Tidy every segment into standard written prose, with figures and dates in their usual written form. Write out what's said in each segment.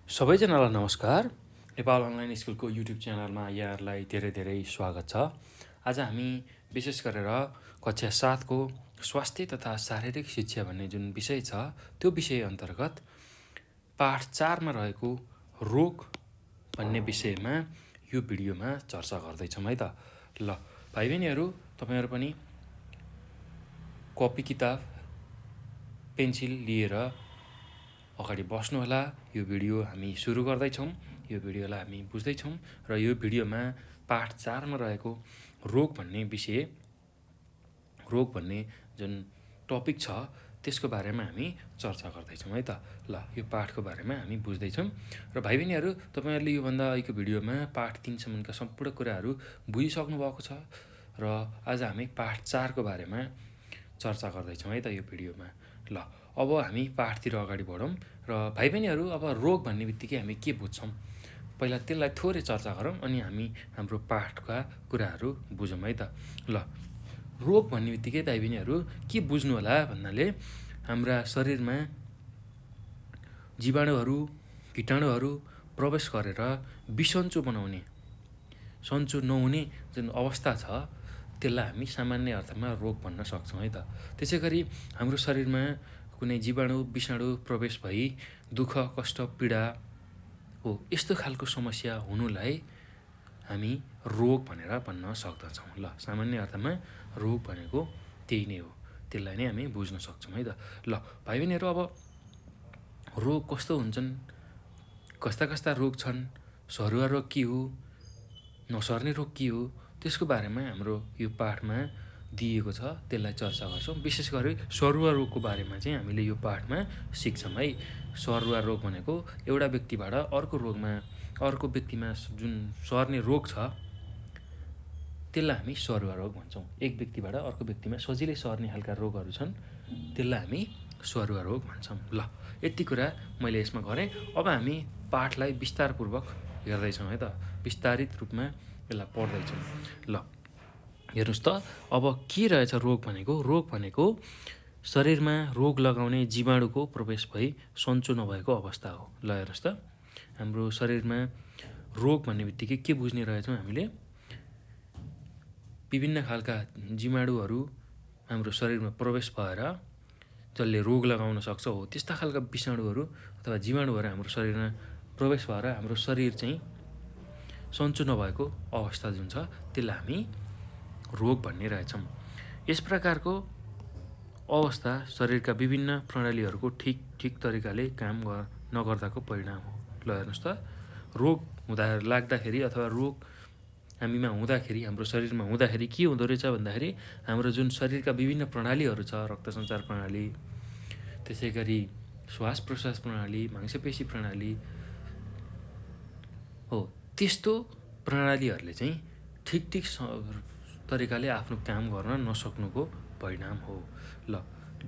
सबैजनालाई नमस्कार। नेपाल अनलाइन स्कुलको युट्युब च्यानलमा यहाँहरूलाई धेरै धेरै स्वागत छ। आज हामी विशेष गरेर कक्षा 7को स्वास्थ्य तथा शारीरिक शिक्षा भन्ने जुन विषय छ त्यो विषय अन्तर्गत पाठ 4मा रहेको रोग भन्ने विषयमा यो भिडियोमा चर्चा गर्दैछौँ है त। ल भाइ बहिनीहरू, तपाईँहरू पनि कपी किताब पेन्सिल लिएर अगाडि बस्नुहोला। यो भिडियो हामी सुरु गर्दैछौँ। यो भिडियोलाई हामी बुझ्दैछौँ र यो भिडियोमा पाठ 4मा रहेको रोग भन्ने जुन टपिक छ त्यसको बारेमा हामी चर्चा गर्दैछौँ है त। ल यो पाठको बारेमा हामी बुझ्दैछौँ र भाइ बहिनीहरू, तपाईँहरूले योभन्दा अहिलेको भिडियोमा पाठ 3सम्मका सम्पूर्ण कुराहरू बुझिसक्नु भएको छ र आज हामी पाठ 4को बारेमा चर्चा गर्दैछौँ है त यो भिडियोमा। ल अब हामी पाठतिर अगाडि बढौँ र भाइ बहिनीहरू, अब रोग भन्ने बित्तिकै हामी के बुझ्छौँ पहिला त्यसलाई थोरै चर्चा गरौँ अनि हामी हाम्रो पाठका कुराहरू बुझौँ है त। ल रोग भन्ने बित्तिकै भाइ बहिनीहरू के बुझ्नु होला भन्नाले हाम्रा शरीरमा जीवाणुहरू कीटाणुहरू प्रवेश गरेर बिसन्चो बनाउने, सन्चो नहुने जुन अवस्था छ त्यसलाई हामी सामान्य अर्थमा रोग भन्न सक्छौँ है त। त्यसै गरी हाम्रो शरीरमा कुनै जीवाणु विषाणु प्रवेश भई दुःख कष्ट पीडा हो यस्तो खालको समस्या हुनुलाई हामी रोग भनेर भन्न सक्दछौँ। ल सामान्य अर्थमा रोग भनेको त्यही नै हो, त्यसलाई नै हामी बुझ्न सक्छौँ है त। ल भाइ बहिनीहरू, अब रोग कस्तो हुन्छन्, कस्ता कस्ता रोग छन्, सरुवा रोग के हो, नसर्ने रोग के हो, त्यसको बारेमा हाम्रो यो पाठमा दिएको छ, त्यसलाई चर्चा गर्छौँ। विशेष गरी सरुवा रोगको बारेमा चाहिँ हामीले यो पाठमा सिक्छौँ है। सरुवा रोग भनेको एउटा व्यक्तिबाट अर्को व्यक्तिमा जुन सर्ने रोग छ त्यसलाई हामी सरुवा रोग भन्छौँ। एक व्यक्तिबाट अर्को व्यक्तिमा सजिलै सर्ने खालका रोगहरू छन्, त्यसलाई हामी सरुवा रोग भन्छौँ। ल यति कुरा मैले यसमा गरेँ। अब हामी पाठलाई विस्तारपूर्वक हेर्दैछौँ है त, विस्तारित रूपमा यसलाई पढ्दैछौँ। ल हेर्नुहोस् त, अब के रहेछ रोग भनेको। रोग भनेको शरीरमा रोग लगाउने जीवाणुको प्रवेश भई सन्चो नभएको अवस्था हो। ल हेर्नुहोस् त, हाम्रो शरीरमा रोग भन्ने बित्तिकै के बुझ्ने रहेछौँ हामीले, विभिन्न खालका जीवाणुहरू हाम्रो शरीरमा प्रवेश भएर जसले रोग लगाउन सक्छ हो त्यस्ता खालका विषाणुहरू अथवा जीवाणुहरू हाम्रो शरीरमा प्रवेश भएर हाम्रो शरीर चाहिँ सन्चो नभएको अवस्था जुन छ त्यसलाई हामी रोग भन्ने रहेछौँ। यस प्रकारको अवस्था शरीरका विभिन्न प्रणालीहरूको ठिक तरिकाले काम नगर्दाको परिणाम हो। ल हेर्नुहोस् त, रोग लाग्दाखेरि अथवा रोग हामीमा हुँदाखेरि, हाम्रो शरीरमा हुँदाखेरि के हुँदो रहेछ भन्दाखेरि हाम्रो जुन शरीरका विभिन्न प्रणालीहरू छ, रक्त सञ्चार प्रणाली, त्यसै गरी श्वास प्रश्वास प्रणाली, मांसपेशी प्रणाली हो, त्यस्तो प्रणालीहरूले चाहिँ ठिक तरिकाले आफ्नो काम गर्न नसक्नुको परिणाम हो। ल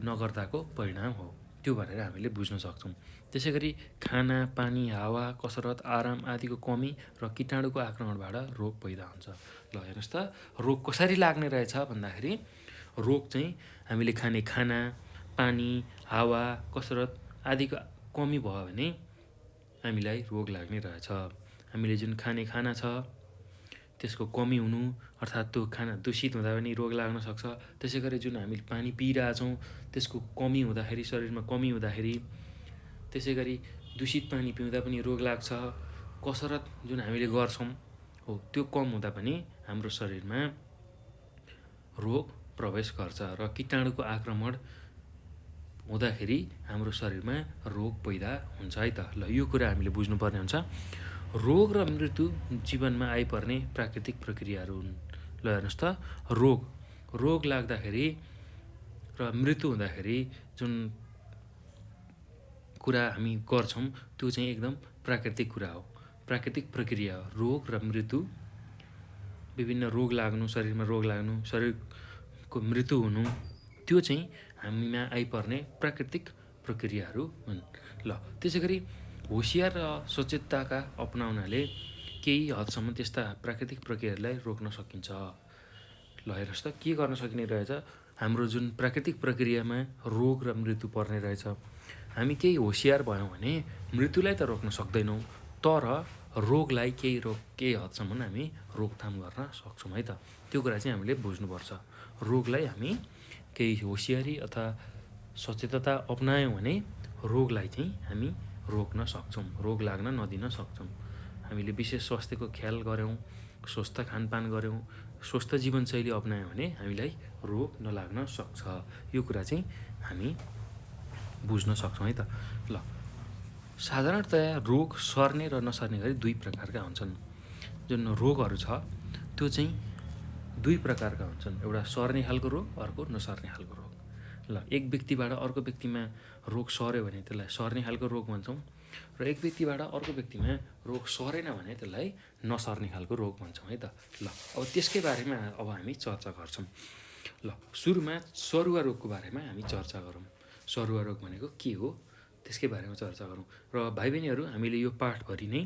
नगर्दाको परिणाम हो त्यो भनेर हामीले बुझ्न सक्छौँ। त्यसै गरी खाना पानी हावा कसरत आराम आदिको कमी र कीटाणुको आक्रमणबाट रोग पैदा हुन्छ। ल हेर्नुहोस् त, रोग कसरी लाग्ने रहेछ भन्दाखेरि रोग चाहिँ हामीले खाने खाना पानी हावा कसरत आदिको कमी भयो भने हामीलाई रोग लाग्ने रहेछ। हामीले जुन खाने खाना छ त्यसको कमी हुनु, अर्थात् त्यो खाना दूषित हुँदा पनि रोग लाग्न सक्छ। त्यसै गरी जुन हामीले पानी पिइरहेछौँ त्यसको कमी हुँदाखेरि, शरीरमा कमी हुँदाखेरि, त्यसै गरी दूषित पानी पिउँदा पनि रोग लाग्छ। कसरत जुन हामीले गर्छौँ हो त्यो कम हुँदा पनि हाम्रो शरीरमा रोग प्रवेश गर्छ र कीटाणुको आक्रमण हुँदाखेरि हाम्रो शरीरमा रोग पैदा हुन्छ है त। ल यो कुरा हामीले बुझ्नुपर्ने हुन्छ। रोग र मृत्यु जीवनमा आइपर्ने प्राकृतिक प्रक्रियाहरू हुन्। ल हेर्नुहोस् त, रोग लाग्दाखेरि र मृत्यु हुँदाखेरि जुन कुरा हामी गर्छौँ त्यो चाहिँ एकदम प्राकृतिक कुरा हो, प्राकृतिक प्रक्रिया हो। रोग र मृत्यु, विभिन्न रोग लाग्नु, शरीरमा रोग लाग्नु, शरीरको मृत्यु हुनु, त्यो चाहिँ हामीमा आइपर्ने प्राकृतिक प्रक्रियाहरू हुन्। ल त्यसै गरी होसियार र सचेतताका अपनाउनाले केही हदसम्म त्यस्ता प्राकृतिक प्रक्रियाहरूलाई रोक्न सकिन्छ। ल हेर्नुहोस् त, के गर्न सकिने रहेछ, हाम्रो जुन प्राकृतिक प्रक्रियामा रोग र मृत्यु पर्ने रहेछ, हामी केही होसियार भयौँ भने मृत्युलाई त रोक्न सक्दैनौँ, तर रोगलाई केही हदसम्म हामी रोकथाम गर्न सक्छौँ है त। त्यो कुरा चाहिँ हामीले बुझ्नुपर्छ। रोगलाई हामी केही होसियारी अथवा सचेतता अपनायौँ भने रोगलाई चाहिँ हामी रोक्न सक्छौँ, रोग लाग्न नदिन सक्छौँ। हामीले विशेष स्वास्थ्यको ख्याल गऱ्यौँ, स्वस्थ खानपान गऱ्यौँ, स्वस्थ जीवनशैली अपनायौँ भने हामीलाई रोग नलाग्न सक्छ। यो कुरा चाहिँ हामी बुझ्न सक्छौँ है त। ल, साधारणतया रोग सर्ने र नसर्ने गरी दुई प्रकारका हुन्छन्। जुन रोगहरू छ त्यो चाहिँ दुई प्रकारका हुन्छन्, एउटा सर्ने खालको रोग, अर्को नसर्ने खालको रोग। ल, एक व्यक्तिबाट अर्को व्यक्तिमा रोग सर्यो भने त्यसलाई सर्ने खालको रोग भन्छौँ, र एक व्यक्तिबाट अर्को व्यक्तिमा रोग सरेन भने त्यसलाई नसर्ने खालको रोग भन्छौँ है त। ल, अब त्यसकै बारेमा अब हामी चर्चा गर्छौँ। ल, सुरुमा सरुवा रोगको बारेमा हामी चर्चा गरौँ। सरुवा रोग भनेको के हो त्यसकै बारेमा चर्चा गरौँ। र भाइ बहिनीहरू, हामीले यो पाठभरि नै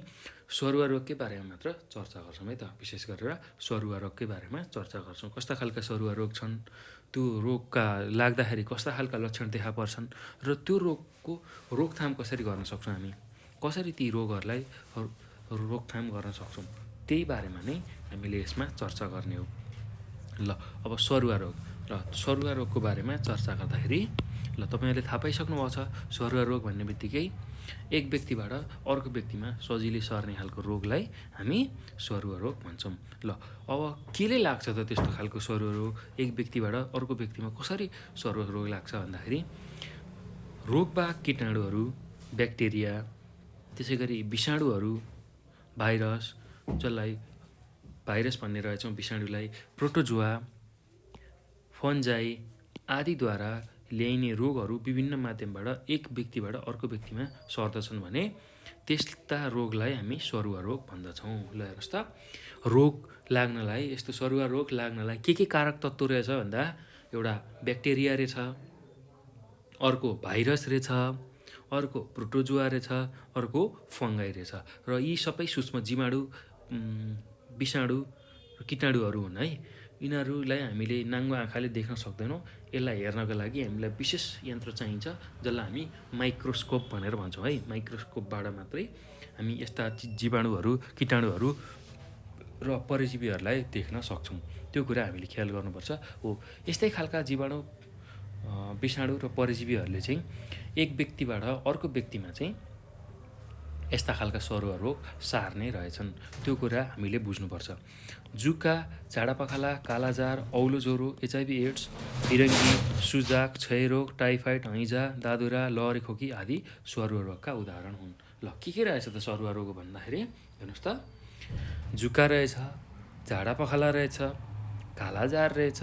सरुवा रोगकै बारेमा मात्र चर्चा गर्छौँ है त। विशेष गरेर सरुवा रोगकै बारेमा चर्चा गर्छौँ। कस्ता खालका सरुवा रोग छन्, त्यो रोगका लाग्दाखेरि कस्ता खालका लक्षण देखा पर्छन्, र त्यो रोगको रोकथाम कसरी गर्न सक्छौँ, हामी कसरी ती रोगहरूलाई रोकथाम गर्न सक्छौँ, त्यही बारेमा नै हामीले यसमा चर्चा गर्ने हो। ल, अब सरुवा रोग र सरुवा रोगको बारेमा चर्चा गर्दाखेरि ल, तपाईँहरूले थाहा पाइसक्नुभएको छ, सरुवा रोग भन्ने बित्तिकै एक व्यक्तिबाट अर्को व्यक्तिमा सजिलै सर्ने खालको रोगलाई हामी सरुवा रोग भन्छौँ। ल, अब केले लाग्छ त त्यस्तो खालको सरुवा रोग? एक व्यक्तिबाट अर्को व्यक्तिमा कसरी सरुवा रोग लाग्छ भन्दाखेरि रोगवाहक कीटाणुहरू, ब्याक्टेरिया, त्यसै गरी विषाणुहरू, भाइरस, जसलाई भाइरस भन्ने रहेछौँ विषाणुलाई, प्रोटोजुआ, फन्जाई आदिद्वारा ल्याइने रोगहरू विभिन्न माध्यमबाट एक व्यक्तिबाट अर्को व्यक्तिमा सर्दछन् भने त्यस्ता रोगलाई हामी सरुवा रोग भन्दछौँ। ल, हेर्नुहोस् त, रोग लाग्नलाई, यस्तो सरुवा रोग लाग्नलाई के कारक तत्त्व रहेछ भन्दा एउटा ब्याक्टेरिया रहेछ, अर्को भाइरस रहेछ, अर्को प्रोटोजुआ रहेछ, अर्को फङ्गाई रहेछ, र यी सबै सूक्ष्म जीवाणु, विषाणु र कीटाणुहरू हुन् है। यिनीहरूलाई हामीले नाङ्गो आँखाले देख्न सक्दैनौँ। यसलाई हेर्नको लागि हामीलाई विशेष यन्त्र चाहिन्छ, जसलाई हामी माइक्रोस्कोप भनेर भन्छौँ है। माइक्रोस्कोपबाट मात्रै हामी यस्ता जीवाणुहरू, कीटाणुहरू र परजीवीहरूलाई देख्न सक्छौँ। त्यो कुरा हामीले ख्याल गर्नुपर्छ हो। यस्तै खालका जीवाणु, विषाणु र परजीवीहरूले चाहिँ एक व्यक्तिबाट अर्को व्यक्तिमा चाहिँ यस्ता खालका सरुवा रोग सार्ने रहेछन्। त्यो कुरा हामीले बुझ्नुपर्छ। जुका, झाडापखाला, कालाजार, औलो ज्वरो, HIV एड्स, फिरङ्गी, सुजाक, क्षयरोग, टाइफाइड, हैजा, दादुरा, लहरे खोकी आदि सरुवा रोगका उदाहरण हुन्। ल, के रहेछ त सरुवा रोग भन्दाखेरि हेर्नुहोस् त, जुका रहेछ, झाडापखाला रहेछ, कालाजार रहेछ,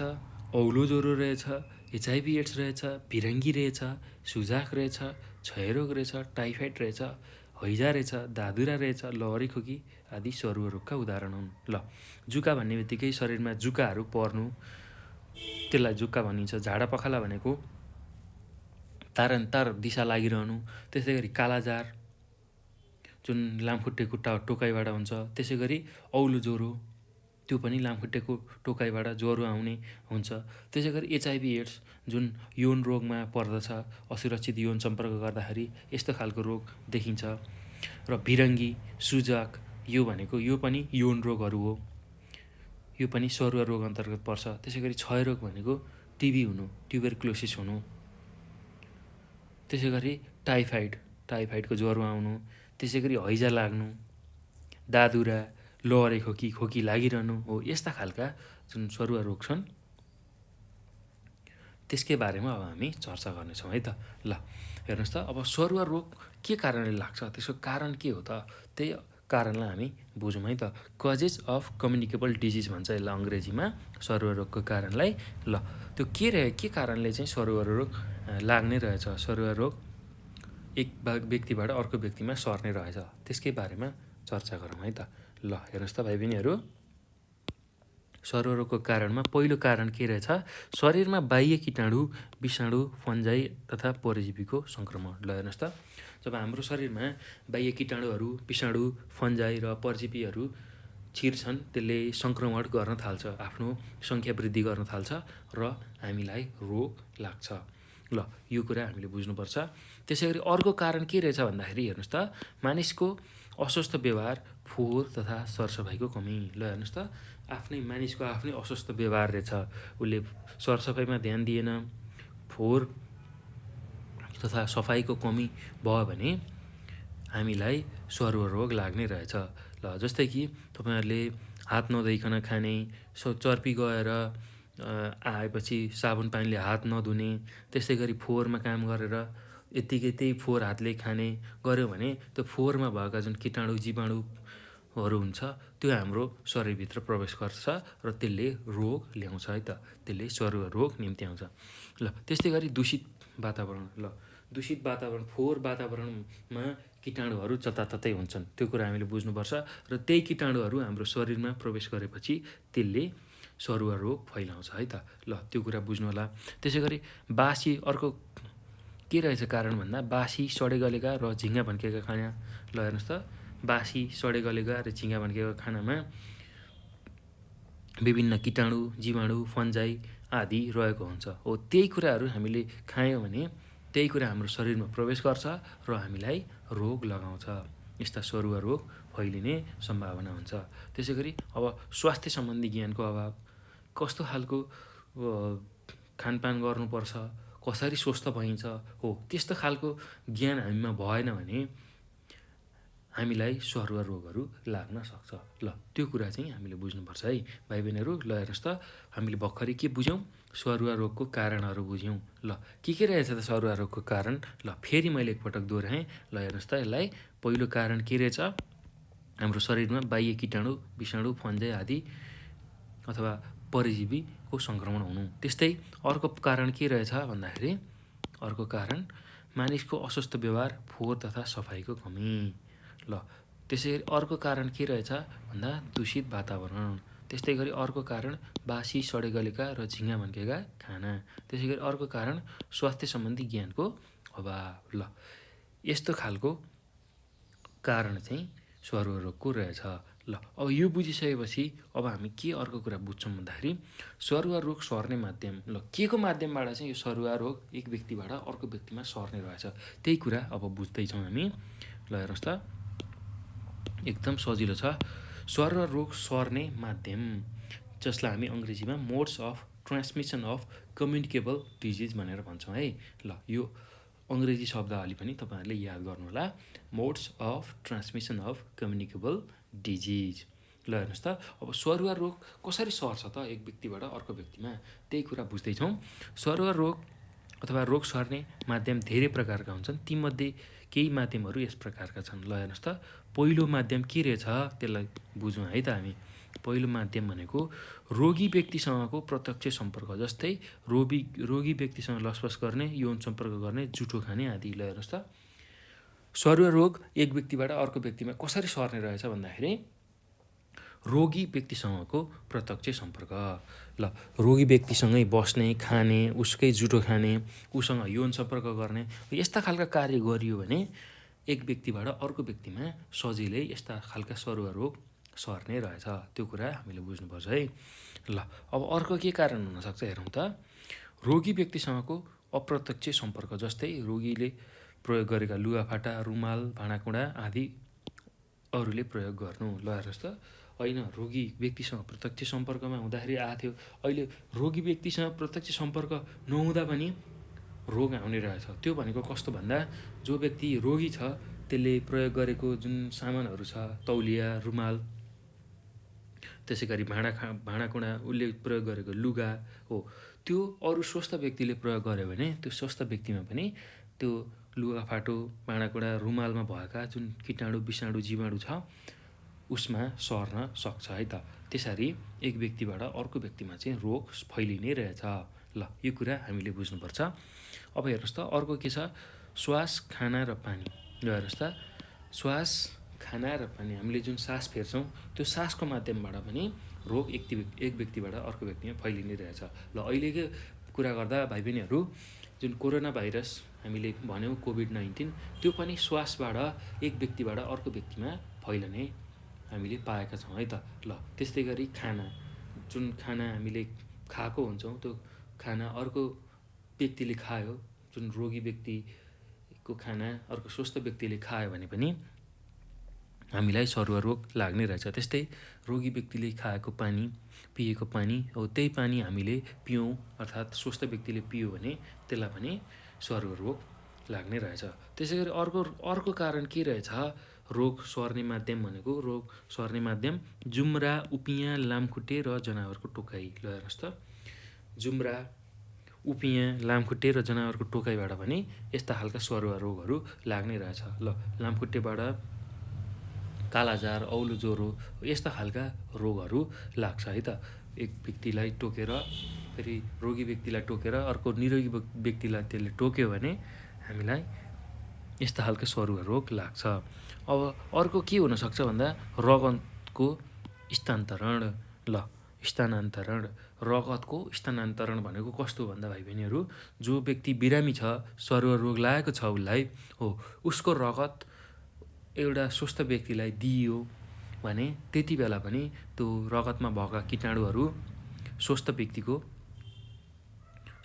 औलो ज्वरो रहेछ, HIV एड्स रहेछ, फिरङ्गी रहेछ, सुजाक रहेछ, क्षयरोग रहेछ, टाइफाइड रहेछ, हैजा रहेछ, दादुरा रहेछ, लहरे खोकी आदि सरुवा रोगका उदाहरण हुन्। ल, जुका भन्ने बित्तिकै शरीरमा जुकाहरू पर्नु, त्यसलाई जुका भनिन्छ। झाडापखाला भनेको तारन्तार दिशा लागिरहनु। त्यसै गरी कालाजार जुन लामखुट्टेको टोकाइबाट हुन्छ। त्यसै गरी औलो ज्वरो, त्यो पनि लामखुट्टेको टोकाइबाट ज्वरो आउने हुन्छ। त्यसै गरी HIV एड्स जुन यौन रोगमा पर्दछ, असुरक्षित यौन सम्पर्क गर्दाखेरि यस्तो खालको रोग देखिन्छ। र भिरङ्गी, सुजाक, यो पनि यौन रोगहरू हो, यो पनि सरुवा रोग अन्तर्गत पर्छ। त्यसै गरी क्षयरोग भनेको TB हुनु, ट्युबरक्लोसिस हुनु। त्यसै गरी टाइफाइडको ज्वरो आउनु। त्यसै गरी हैजा लाग्नु, दादुरा, लहरे खोकी लागिरहनु हो। यस्ता खालका जुन सरुवा रोग छन् त्यसकै बारेमा अब हामी चर्चा गर्नेछौँ है त। ल, हेर्नुहोस् त, अब सरुवा रोग के कारणले लाग्छ, त्यसको कारण के हो त, त्यही कारणलाई हामी बुझौँ है त। कजेस अफ कम्युनिकेबल डिजिज भन्छ यसलाई अङ्ग्रेजीमा, सरुवा रोगको कारणलाई। ल, त्यो के कारणले चाहिँ सरुवा रोग लाग्ने रहेछ, सरुवा रोग एक व्यक्तिबाट अर्को व्यक्तिमा सर्ने रहेछ, त्यसकै बारेमा चर्चा गरौँ है त। ल, हेर्नुहोस् त भाइ बहिनीहरू, सरुवा रोगको कारणमा पहिलो कारण के रहेछ, शरीरमा बाह्य कीटाणु, विषाणु, फन्जाई तथा परजीवीको सङ्क्रमण। ल, हेर्नुहोस् त, जब हाम्रो शरीरमा बाह्य कीटाणुहरू, विषाणु, फन्जाई र परजीवीहरू छिर्छन्, त्यसले सङ्क्रमण गर्न थाल्छ, आफ्नो सङ्ख्या वृद्धि गर्न थाल्छ र हामीलाई रोग लाग्छ। ल यो कुरा हामीले बुझ्नुपर्छ। त्यसै गरी अर्को कारण के रहेछ भन्दाखेरि हेर्नुहोस् त, मानिसको अस्वस्थ व्यवहार, फोहोर तथा सरसफाइको कमी। ल हेर्नुहोस् त, मानिसको आफ्नै अस्वस्थ व्यवहार रहेछ, उसले सरसफाइमा ध्यान दिएन, फोहोर तथा सफाइको कमी भयो भने हामीलाई सर्वरोग लाग्ने रहेछ। ल जस्तै कि तपाईँहरूले हात नधोइकन खाने, चर्पी गएर आएपछि साबुन पानीले हात नधुने, त्यस्तै गरी फोहोरमा काम गरेर यत्तिकै त्यही फोहोर हातले खाने गऱ्यो भने त्यो फोहोरमा भएका जुन कीटाणु जीवाणुहरू हुन्छ त्यो हाम्रो शरीरभित्र प्रवेश गर्छ र त्यसले रोग ल्याउँछ है त, त्यसले सर्वरोग निम्ति आउँछ। ल त्यस्तै गरी दूषित वातावरण। ल दूषित वातावरण, फोहोर वातावरणमा कीटाणुहरू जताततै हुन्छन्, त्यो कुरा हामीले बुझ्नुपर्छ र त्यही कीटाणुहरू हाम्रो शरीरमा प्रवेश गरेपछि त्यसले सर्वरोग फैलाउँछ है त। ल त्यो कुरा बुझ्नु होला। त्यसै गरी बासी, अर्को के रहेछ कारण भन्दा बासी सडे गलेका र झिङ्गा भन्केका खाना। ल हेर्नुहोस् त, बासी सडे गलेका र झिङ्गा भन्केका खानामा विभिन्न कीटाणु जीवाणु फन्जाई आदि रहेको हुन्छ। हो त्यही कुराहरू हामीले खायौँ भने त्यही कुरा हाम्रो शरीरमा प्रवेश गर्छ र हामीलाई रोग लगाउँछ, यस्ता सरुवा रोग फैलिने सम्भावना हुन्छ। त्यसै गरी अब स्वास्थ्य सम्बन्धी ज्ञानको अभाव, कस्तो खालको खानपान गर्नुपर्छ, कसरी स्वस्थ भइन्छ, हो त्यस्तो खालको ज्ञान हामीमा भएन भने हामीलाई सरुवा रोगहरू लाग्न सक्छ। ल त्यो कुरा चाहिँ हामीले बुझ्नुपर्छ है भाइ बहिनीहरू। ल हेर्नुहोस् त, हामीले भर्खरै के बुझ्यौँ, सरुवा रोगको कारणहरू बुझ्यौँ। ल के रहेछ त सरुवा रोगको कारण? ल फेरि मैले एकपटक दोहोऱ्याएँ। ल हेर्नुहोस् त, यसलाई पहिलो कारण के रहेछ, हाम्रो शरीरमा बाह्य कीटाणु विषाणु फन्जाई आदि अथवा परजीवीको सङ्क्रमण हुनु। त्यस्तै अर्को कारण के रहेछ भन्दाखेरि, अर्को कारण मानिसको अस्वस्थ व्यवहार, फोहोर तथा सफाइको कमी। ल त्यसै गरी अर्को कारण के रहेछ भन्दा दूषित वातावरण। त्यस्तै गरी अर्को कारण बासी सडे गलेका र झिङ्गा भन्केका खाना। त्यसै गरी अर्को कारण स्वास्थ्य सम्बन्धी ज्ञानको अभाव। ल यस्तो खालको कारण चाहिँ सरुवा रोगको रहेछ। ल अब यो बुझिसकेपछि अब हामी के अर्को कुरा बुझ्छौँ भन्दाखेरि, सरुवा रोग सर्ने माध्यम। ल के को माध्यमबाट चाहिँ यो सरुवा रोग एक व्यक्तिबाट अर्को व्यक्तिमा सर्ने रहेछ, त्यही कुरा अब बुझ्दैछौँ हामी। ल हेर्नुहोस् त, एकदम सजिलो छ। सरुवा रोग सर्ने माध्यम, जसलाई हामी अङ्ग्रेजीमा modes of transmission of communicable disease भनेर भन्छौँ है। ल यो अङ्ग्रेजी शब्दावली पनि तपाईँहरूले याद गर्नुहोला, modes of transmission of communicable disease. ल हेर्नुहोस् त, अब सरुवा रोग कसरी सर्छ त एक व्यक्तिबाट अर्को व्यक्तिमा, त्यही कुरा बुझ्दैछौँ। सरुवा रोग अथवा रोग सर्ने माध्यम धेरै प्रकारका हुन्छन्, तीमध्ये केही माध्यमहरू यस प्रकारका छन्। ल हेर्नुहोस् त, पहिलो माध्यम के रहेछ त्यसलाई बुझौँ है त हामी। पहिलो माध्यम भनेको रोगी व्यक्तिसँगको प्रत्यक्ष सम्पर्क, जस्तै रोगी व्यक्तिसँग लसपस गर्ने, यौन सम्पर्क गर्ने, जुठो खाने आदि। ल हेर्नुहोस् त, सरुवा रोग एक व्यक्तिबाट अर्को व्यक्तिमा कसरी सर्ने रहेछ भन्दाखेरि, रोगी व्यक्तिसँगको प्रत्यक्ष सम्पर्क। ल रोगी व्यक्तिसँगै बस्ने, खाने, उसकै जुठो खाने, उसँग यौन सम्पर्क गर्ने, यस्ता खालका कार्य गरियो भने एक व्यक्तिबाट अर्को व्यक्तिमा सजिलै यस्ता खालका सरुवा रोग सर्ने रहेछ, त्यो कुरा हामीले बुझ्नुपर्छ है। ल अब अर्को के कारण हुनसक्छ हेरौँ त, रोगी व्यक्तिसँगको अप्रत्यक्ष सम्पर्क, जस्तै रोगीले प्रयोग गरेका लुगाफाटा, रुमाल, भाँडाकुँडा आदि अरूले प्रयोग गर्नु। ल हेर्नुहोस् त, होइन रोगी व्यक्तिसँग प्रत्यक्ष सम्पर्कमा हुँदाखेरि आएको थियो, अहिले रोगी व्यक्तिसँग प्रत्यक्ष सम्पर्क नहुँदा पनि रोग आउने रहेछ। त्यो भनेको कस्तो भन्दा, जो व्यक्ति रोगी छ त्यसले प्रयोग गरेको जुन सामानहरू छ, तौलिया, रुमाल, त्यसै गरी भाँडाकुँडा, उसले प्रयोग गरेको लुगा, हो त्यो अरू स्वस्थ व्यक्तिले प्रयोग गर्यो भने त्यो स्वस्थ व्यक्तिमा पनि त्यो लुगाफाटो, भाँडाकुँडा, रुमालमा भएका जुन कीटाणु विषाणु जीवाणु छ उसमा सर्न सक्छ है त। त्यसरी एक व्यक्तिबाट अर्को व्यक्तिमा चाहिँ रोग फैलिने रहेछ। ल यो कुरा हामीले बुझ्नुपर्छ। अब हेर्नुहोस् त, अर्को के छ, श्वास, खाना र पानी। ल हेर्नुहोस् त, श्वास, खाना र पानी, हामीले जुन सास फेर्छौँ त्यो सासको माध्यमबाट पनि रोग एक व्यक्तिबाट अर्को व्यक्तिमा फैलिने रहेछ। ल अहिलेको कुरा गर्दा भाइ बहिनीहरू, जुन कोरोना भाइरस हामीले भन्यौँ कोभिड-19, त्यो पनि श्वासबाट एक व्यक्तिबाट अर्को व्यक्तिमा फैलने हामीले पाएका छौँ है त। ल त्यस्तै गरी खाना, जुन खाना हामीले खाएको हुन्छौँ त्यो खाना अर्को व्यक्तिले खायो जुन रोगी व्यक्तिको खाना अर्को स्वस्थ व्यक्तिले खायो भने पनि हामीलाई सरुवा रोग लाग्ने रहेछ। त्यस्तै रोगी व्यक्तिले खाएको पानी पिएको पानी हो त्यही पानी हामीले पियौँ अर्थात् स्वस्थ व्यक्तिले पियो भने त्यसलाई पनि सरुवा रोग लाग्ने रहेछ। त्यसै गरी अर्को कारण के रहेछ रोग सर्ने माध्यम भनेको रोग सर्ने माध्यम जुम्रा उपियाँ लामखुट्टे र जनावरको टोकाइ। ल हेर्नुहोस् त जुम्रा उपियाँ लामखुट्टे र जनावरको टोकाइबाट पनि यस्ता खालका सरुवा रोगहरू लाग्ने रहेछ। ल लामखुट्टेबाट कालाजार औलो ज्वरो यस्ता खालका रोगहरू लाग्छ है त। एक व्यक्तिलाई टोकेर फेरि रोगी व्यक्तिलाई टोकेर अर्को निरोगी व्यक्तिलाई त्यसले टोक्यो भने हामीलाई यस्ता खालका सरुवा रोग लाग्छ। अब अर्को के हुनसक्छ भन्दा रगतको स्थानान्तरण। ल स्थानान्तरण रगतको स्थानान्तरण भनेको कस्तो भन्दा भाइ बहिनीहरू जो व्यक्ति बिरामी छ सरुवा रोग लागेको छ उसलाई हो उसको रगत एउटा स्वस्थ व्यक्तिलाई दिइयो भने त्यति बेला पनि त्यो रगतमा भएका कीटाणुहरू स्वस्थ व्यक्तिको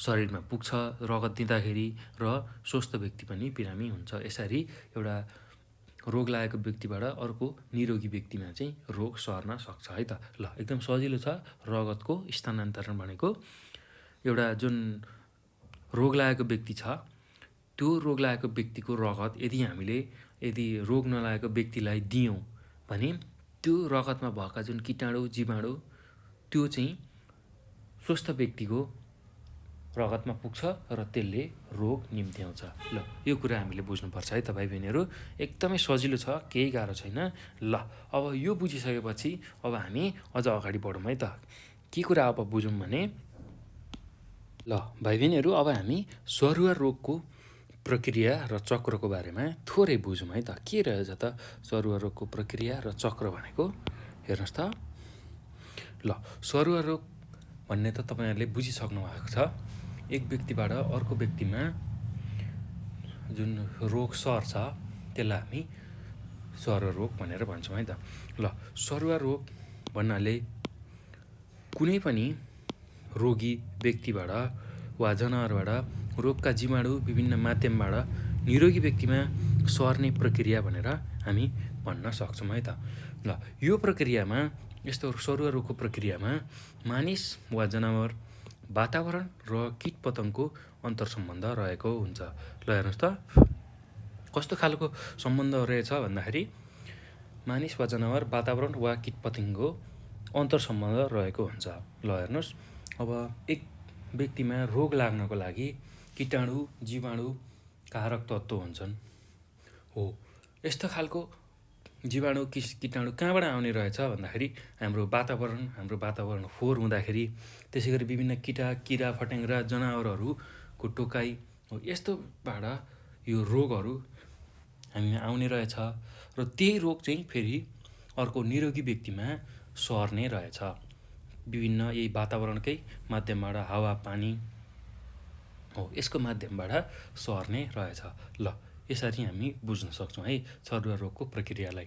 शरीरमा पुग्छ रगत दिँदाखेरि र स्वस्थ व्यक्ति पनि बिरामी हुन्छ। यसरी एउटा रोग लागेको व्यक्तिबाट अर्को निरोगी व्यक्तिमा चाहिँ रोग सर्न सक्छ है त। ल एकदम सजिलो छ। रगतको स्थानान्तरण भनेको एउटा जुन रोग लागेको व्यक्ति छ त्यो रोग लागेको व्यक्तिको रगत यदि रोग नलागेको व्यक्तिलाई दियौँ भने त्यो रगतमा भएका जुन कीटाणु जीवाणु त्यो चाहिँ स्वस्थ व्यक्तिको रगतमा पुग्छ र त्यसले रोग निम्त्याउँछ। ल यो कुरा हामीले बुझ्नुपर्छ है त भाइ बहिनीहरू। एकदमै सजिलो छ केही गाह्रो छैन। ल अब यो बुझिसकेपछि अब हामी अझ अगाडि बढौँ है त। के कुरा अब बुझौँ भने ल भाइ बहिनीहरू अब हामी सरुवा रोगको प्रक्रिया र चक्रको बारेमा थोरै बुझौँ है त। के रहेछ त सरुवा रोगको प्रक्रिया र चक्र भनेको हेर्नुहोस् त। ल सरुवा रोग भन्ने त तपाईँहरूले बुझिसक्नु भएको छ। एक व्यक्तिबाट अर्को व्यक्तिमा जुन रोग सर्छ त्यसलाई हामी सरुवा रोग भनेर भन्छौँ है त। ल सरुवा रोग भन्नाले कुनै पनि रोगी व्यक्तिबाट वा जनावरबाट रोगका जीवाणु विभिन्न माध्यमबाट निरोगी व्यक्तिमा सर्ने प्रक्रिया भनेर हामी भन्न सक्छौँ है त। ल यो प्रक्रियामा यस्तो सरुवा रोगको प्रक्रियामा मानिस वा जनावर वातावरण र कीटपतङ्गको अन्तरसम्बन्ध रहेको हुन्छ। ल हेर्नुहोस् त कस्तो खालको सम्बन्ध रहेछ भन्दाखेरि मानिस वा जनावर वातावरण वा कीटपतङ्गको अन्तरसम्बन्ध रहेको हुन्छ। ल हेर्नुहोस् अब एक व्यक्तिमा रोग लाग्नको लागि कीटाणु जीवाणु कारक तत्त्व हुन्छन् हो यस्तो खालको जीवाणु कीटाणु कहाँबाट आउने रहेछ भन्दाखेरि हाम्रो वातावरण फोहोर हुँदाखेरि त्यसै गरी विभिन्न किरा फट्याङ्ग्रा जनावरहरूको टोकाइ हो यस्तोबाट यो रोगहरू हामीमा आउने रहेछ र त्यही रोग चाहिँ फेरि अर्को निरोगी व्यक्तिमा सर्ने रहेछ विभिन्न यही वातावरणकै माध्यमबाट हावा पानी हो यसको माध्यमबाट सर्ने रहेछ। ल यसरी हामी बुझ्न सक्छौँ है सरुवा रोगको प्रक्रियालाई।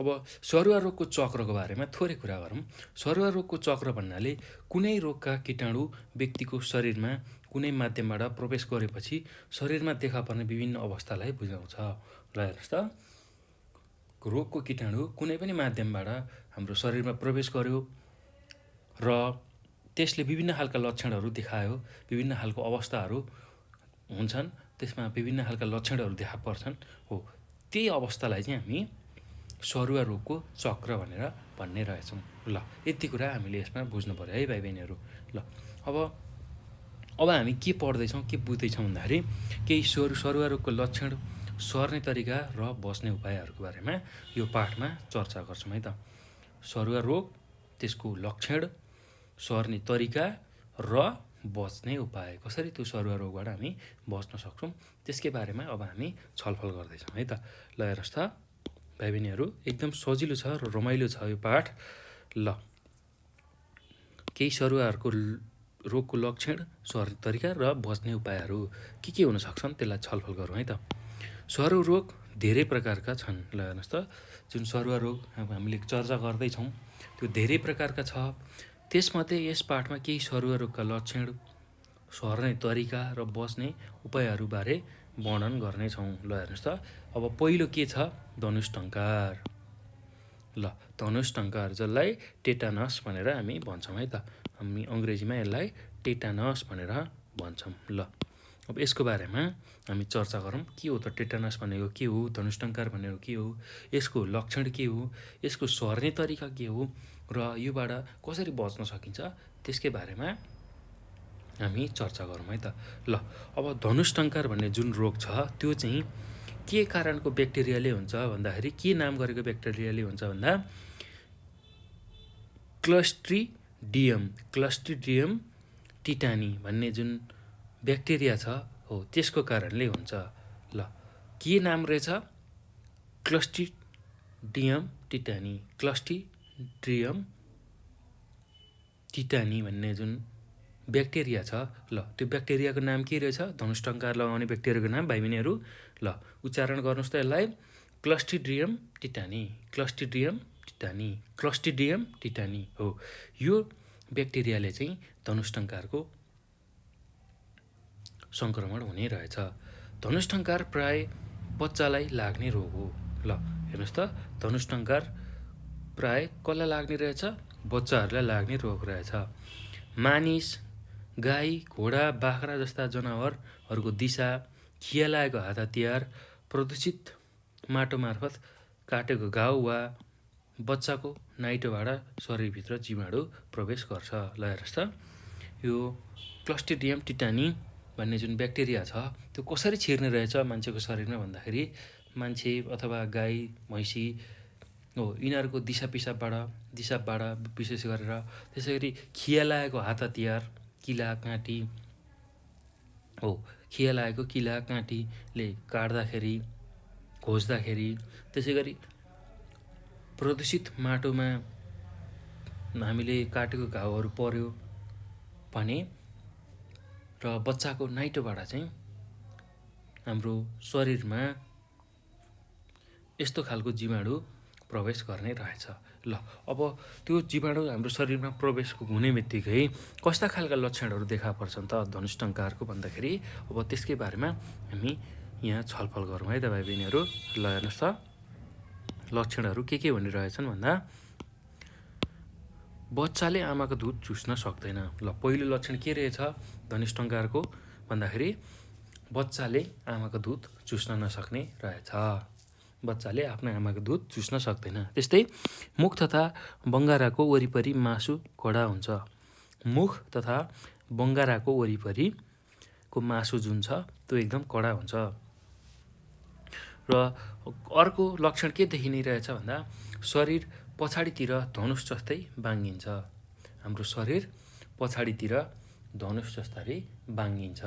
अब सरुवा रोगको चक्रको बारेमा थोरै कुरा गरौँ। सरुवा रोगको चक्र भन्नाले कुनै रोगका कीटाणु व्यक्तिको शरीरमा कुनै माध्यमबाट प्रवेश गरेपछि शरीरमा देखा पर्ने विभिन्न अवस्थालाई बुझाउँछ। ल हेर्नुहोस् त रोगको कीटाणु कुनै पनि माध्यमबाट हाम्रो शरीरमा प्रवेश गर्यो र त्यसले विभिन्न खालका लक्षणहरू देखायो विभिन्न खालको अवस्थाहरू हुन्छन् त्यसमा विभिन्न खालका लक्षणहरू देखा पर्छन् हो त्यही अवस्थालाई चाहिँ हामी सरुवा रोगको चक्र भनेर भन्ने रहेछौँ। ल यति कुरा हामीले यसमा बुझ्नु पर्यो है भाइ बहिनीहरू। ल अब हामी के पढ्दैछौँ के बुझ्दैछौँ भन्दाखेरि केही सरुवा रोगको लक्षण सर्ने तरिका र बस्ने उपायहरूको बारेमा यो पाठमा चर्चा गर्छौँ है त। सरुवा रोग त्यसको लक्षण सर्ने तरिका र बच्ने उपाय कसरी त्यो सरुवा रोगबाट हामी बच्न सक्छौँ त्यसकै बारेमा अब हामी छलफल गर्दैछौँ है त। ल हेर्नुहोस् त भाइ बहिनीहरू एकदम सजिलो छ र रमाइलो छ यो पाठ। ल केही सरुवाहरूको रोगको लक्षण सर्ने तरिका र बच्ने उपायहरू के हुन सक्छन् त्यसलाई छलफल गरौँ है त। सरुवा रोग धेरै प्रकारका छन्। ल हेर्नुहोस् त जुन सरुवा रोग हामीले चर्चा गर्दैछौँ त्यो धेरै प्रकारका छ। त्यसमध्ये यस पाठमा केही सरुवा रोगका लक्षण सर्ने तरिका र बच्ने उपायहरूबारे वर्णन गर्नेछौँ। ल हेर्नुहोस् त, अब पहिलो के छ? धनुष्टङ्कार। ल धनुष्टङ्कार, जसलाई टेटानस भनेर हामी भन्छौँ है त। हामी अङ्ग्रेजीमा यसलाई टेटानस भनेर भन्छौँ। ल अब यसको बारेमा हामी चर्चा गरौँ। के हो त टेटानस भनेको, के हो धनुष्टङ्कार भनेको, के हो यसको लक्षण, के हो यसको सर्ने तरिका, के हो र योबाट कसरी बच्न सकिन्छ, त्यसकै बारेमा हामी चर्चा गरौँ है त। ल अब धनुष्टङ्कार भन्ने जुन रोग छ त्यो चाहिँ के कारणको ब्याक्टेरियाले हुन्छ भन्दाखेरि, के नाम गरेको ब्याक्टेरियाले हुन्छ भन्दा क्लस्ट्रिडियम टिटानी भन्ने जुन ब्याक्टेरिया छ हो त्यसको कारणले हुन्छ। ल के नाम रहेछ? क्लस्ट्रिडियम टिटानी भन्ने जुन ब्याक्टेरिया छ, ल त्यो ब्याक्टेरियाको नाम के रहेछ? धनुष्टङ्कार लगाउने ब्याक्टेरियाको नाम भाइ बहिनीहरू, ल उच्चारण गर्नुहोस् त यसलाई। क्लस्ट्रिडियम टिटानी हो। यो ब्याक्टेरियाले चाहिँ धनुष्टङ्कारको सङ्क्रमण हुने रहेछ। धनुष्टङ्कार प्राय बच्चालाई लाग्ने रोग हो। ल हेर्नुहोस् त, धनुष्टङ्कार प्राय कसलाई लाग्ने रहेछ? बच्चाहरूलाई लाग्ने रोग रहेछ। मानिस, गाई, घोडा, बाख्रा जस्ता जनावरहरूको दिसा, खिया लागेको हात हतियार, प्रदूषित माटो मार्फत काटेको घाउ वा बच्चाको नाइटोबाट शरीरभित्र जीवाणु प्रवेश गर्छ। ल हेर्नुहोस् त, यो क्लस्ट्रिडियम टिटानी भन्ने जुन ब्याक्टेरिया छ त्यो कसरी छिर्ने रहेछ मान्छेको शरीरमा भन्दाखेरि, मान्छे अथवा गाई, भैँसी हो यिनीहरूको दिसाबबाट विशेष गरेर, त्यसै गरी खिया लागेको हात हतियार, किला काँटी हो, खिया लागेको किला काँटीले काट्दाखेरि, घोच्दाखेरि, त्यसै गरी प्रदूषित माटोमा हामीले काटेको घाउहरू पर्यो भने र बच्चाको नाइटोबाट चाहिँ हाम्रो शरीरमा यस्तो खालको जीवाणु प्रवेश गर्ने रहेछ। ल अब त्यो जीवाणु हाम्रो शरीरमा प्रवेश हुने बित्तिकै कस्ता खालका लक्षणहरू देखा पर्छन् त धनुष्टङ्कारको भन्दाखेरि, अब त्यसकै बारेमा हामी यहाँ छलफल गरौँ है त भाइ बहिनीहरू। ल हेर्नुहोस् त, लक्षणहरू के भनिरहेछन् भन्दा, बच्चाले आमाको दुध चुस्न सक्दैन। ल पहिलो लक्षण के रहेछ धनुष्टङ्कारको भन्दाखेरि, बच्चाले आमाको दुध चुस्न नसक्ने रहेछ। बच्चाले आफ्नो आमाको दुध चुस्न सक्दैन। त्यस्तै मुख तथा बङ्गाराको वरिपरि मासु कडा हुन्छ। मुख तथा बङ्गाराको वरिपरिको मासु जुन छ त्यो एकदम कडा हुन्छ। र अर्को लक्षण के देखिने रहेछ भन्दा, शरीर पछाडितिर धनुष जस्तै बाङ्गिन्छ। हाम्रो शरीर पछाडितिर धनुष जस्तै बाङ्गिन्छ।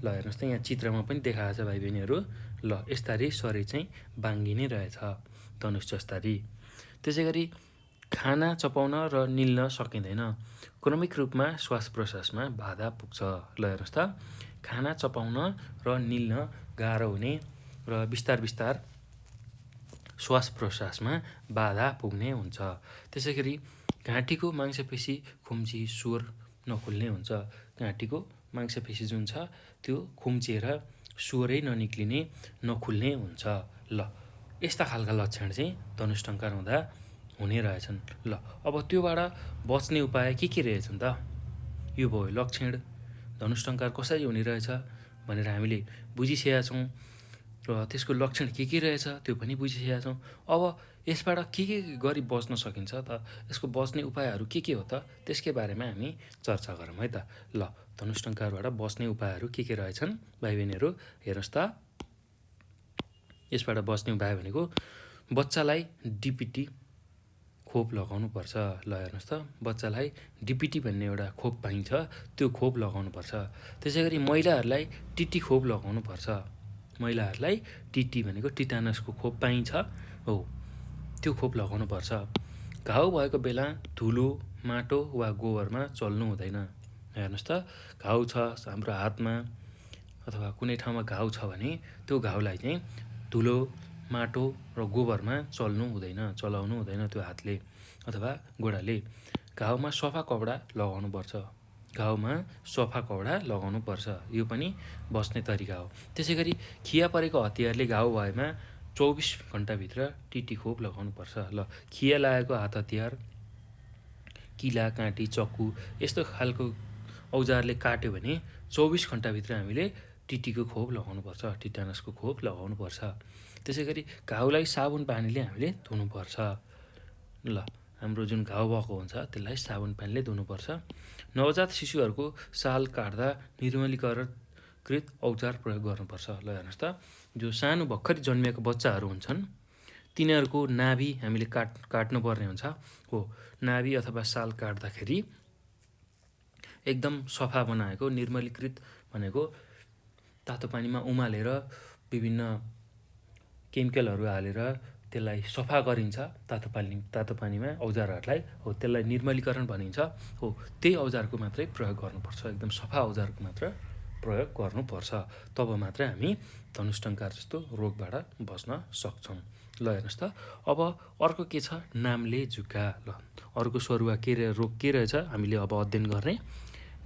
ल हेर्नुहोस् त, यहाँ चित्रमा पनि देखाएको छ भाइ बहिनीहरू। ल यस्तारी शरीर चाहिँ बाङ्गिने रहेछ धनुष जस्तै। त्यसै गरी खाना चपाउन र निल्न सकिँदैन। क्रमिक रूपमा श्वास प्रश्वासमा बाधा पुग्छ। ल हेर्नुहोस् त, खाना चपाउन र निल्न गाह्रो हुने र बिस्तार श्वास प्रश्वासमा बाधा पुग्ने हुन्छ। त्यसै गरी घाँटीको मांसपेशी, खुम्ची, स्वर नखुल्ने हुन्छ। घाँटीको मांसपेशी जुन छ त्यो खुम्चिएर स्वरै नखुल्ने हुन्छ। ल यस्ता खालका लक्षण चाहिँ धनुष्टङ्कार हुँदा हुने रहेछन्। ल अब त्योबाट बच्ने उपाय के रहेछन् त? यो भयो लक्षण, धनुष्टङ्कार कसरी हुने रहेछ भनेर हामीले बुझिसकेका छौँ र त्यसको लक्षण के रहेछ त्यो पनि बुझिसकेका छौँ। अब यसबाट के गरी बच्न सकिन्छ त, यसको बच्ने उपायहरू के हो त, त्यसकै बारेमा हामी चर्चा गरौँ है त। ल धनुष्टङ्कारबाट बच्ने उपायहरू के रहेछन् भाइ बहिनीहरू, हेर्नुहोस् त। यसबाट बच्ने उपाय भनेको, बच्चालाई डिपिटी खोप लगाउनुपर्छ। ल हेर्नुहोस् त, बच्चालाई डिपिटी भन्ने एउटा खोप पाइन्छ, त्यो खोप लगाउनुपर्छ। त्यसै गरी महिलाहरूलाई टिटी खोप लगाउनुपर्छ। महिलाहरूलाई टिटी भनेको टिटानसको खोप पाइन्छ हो, त्यो खोप लगाउनुपर्छ। घाउ भएको बेला धुलो, माटो वा गोबरमा चल्नु हुँदैन। हेर्नुहोस् त, घाउ छ हाम्रो हातमा अथवा कुनै ठाउँमा घाउ छ भने त्यो घाउलाई चाहिँ धुलो, माटो र गोबरमा चलाउनु हुँदैन त्यो हातले अथवा गोडाले। घाउमा सफा कपडा लगाउनुपर्छ। घाउमा सफा कपडा लगाउनुपर्छ, यो पनि बस्ने तरिका हो। त्यसै गरी खिया परेको हतियारले घाउ भएमा 24 घन्टाभित्र टिटी खोप लगाउनुपर्छ। ल, खिया लागेको हात हतियार, किला, काँटी, चक्कु यस्तो खालको औजारले काट्यो भने 24 घन्टाभित्र हामीले टिटीको खोप लगाउनुपर्छ, टिटानसको खोप लगाउनुपर्छ। त्यसै गरी घाउलाई साबुन पानीले हामीले धुनुपर्छ। ल, हाम्रो जुन घाउ भएको हुन्छ त्यसलाई साबुन पानीले धुनुपर्छ। नवजात शिशुहरूको साल काट्दा निर्मलीकरणकृत औजार प्रयोग गर्नुपर्छ। ल हेर्नुहोस् त, जो सानो भर्खरै जन्मिएको बच्चाहरू हुन्छन् तिनीहरूको नाभि हामीले काट्नुपर्ने हुन्छ। हो, नाभि अथवा साल काट्दाखेरि एकदम सफा बनाएको निर्मलीकृत भनेको तातो पानीमा उमालेर विभिन्न केमिकलहरू हालेर त्यसलाई सफा गरिन्छ तातो पानीमा औजारहरूलाई। हो, त्यसलाई निर्मलीकरण भनिन्छ। हो, त्यही औजारको मात्रै प्रयोग गर्नुपर्छ, एकदम सफा औजारको मात्र प्रयोग गर्नुपर्छ। तब मात्रै हामी धनुष्टङ्कार जस्तो रोगबाट बस्न सक्छौँ। ल हेर्नुहोस् त, अब अर्को के छ, नामले जुका। ल, अर्को सरुवा रोग के रहेछ हामीले अब अध्ययन गर्ने,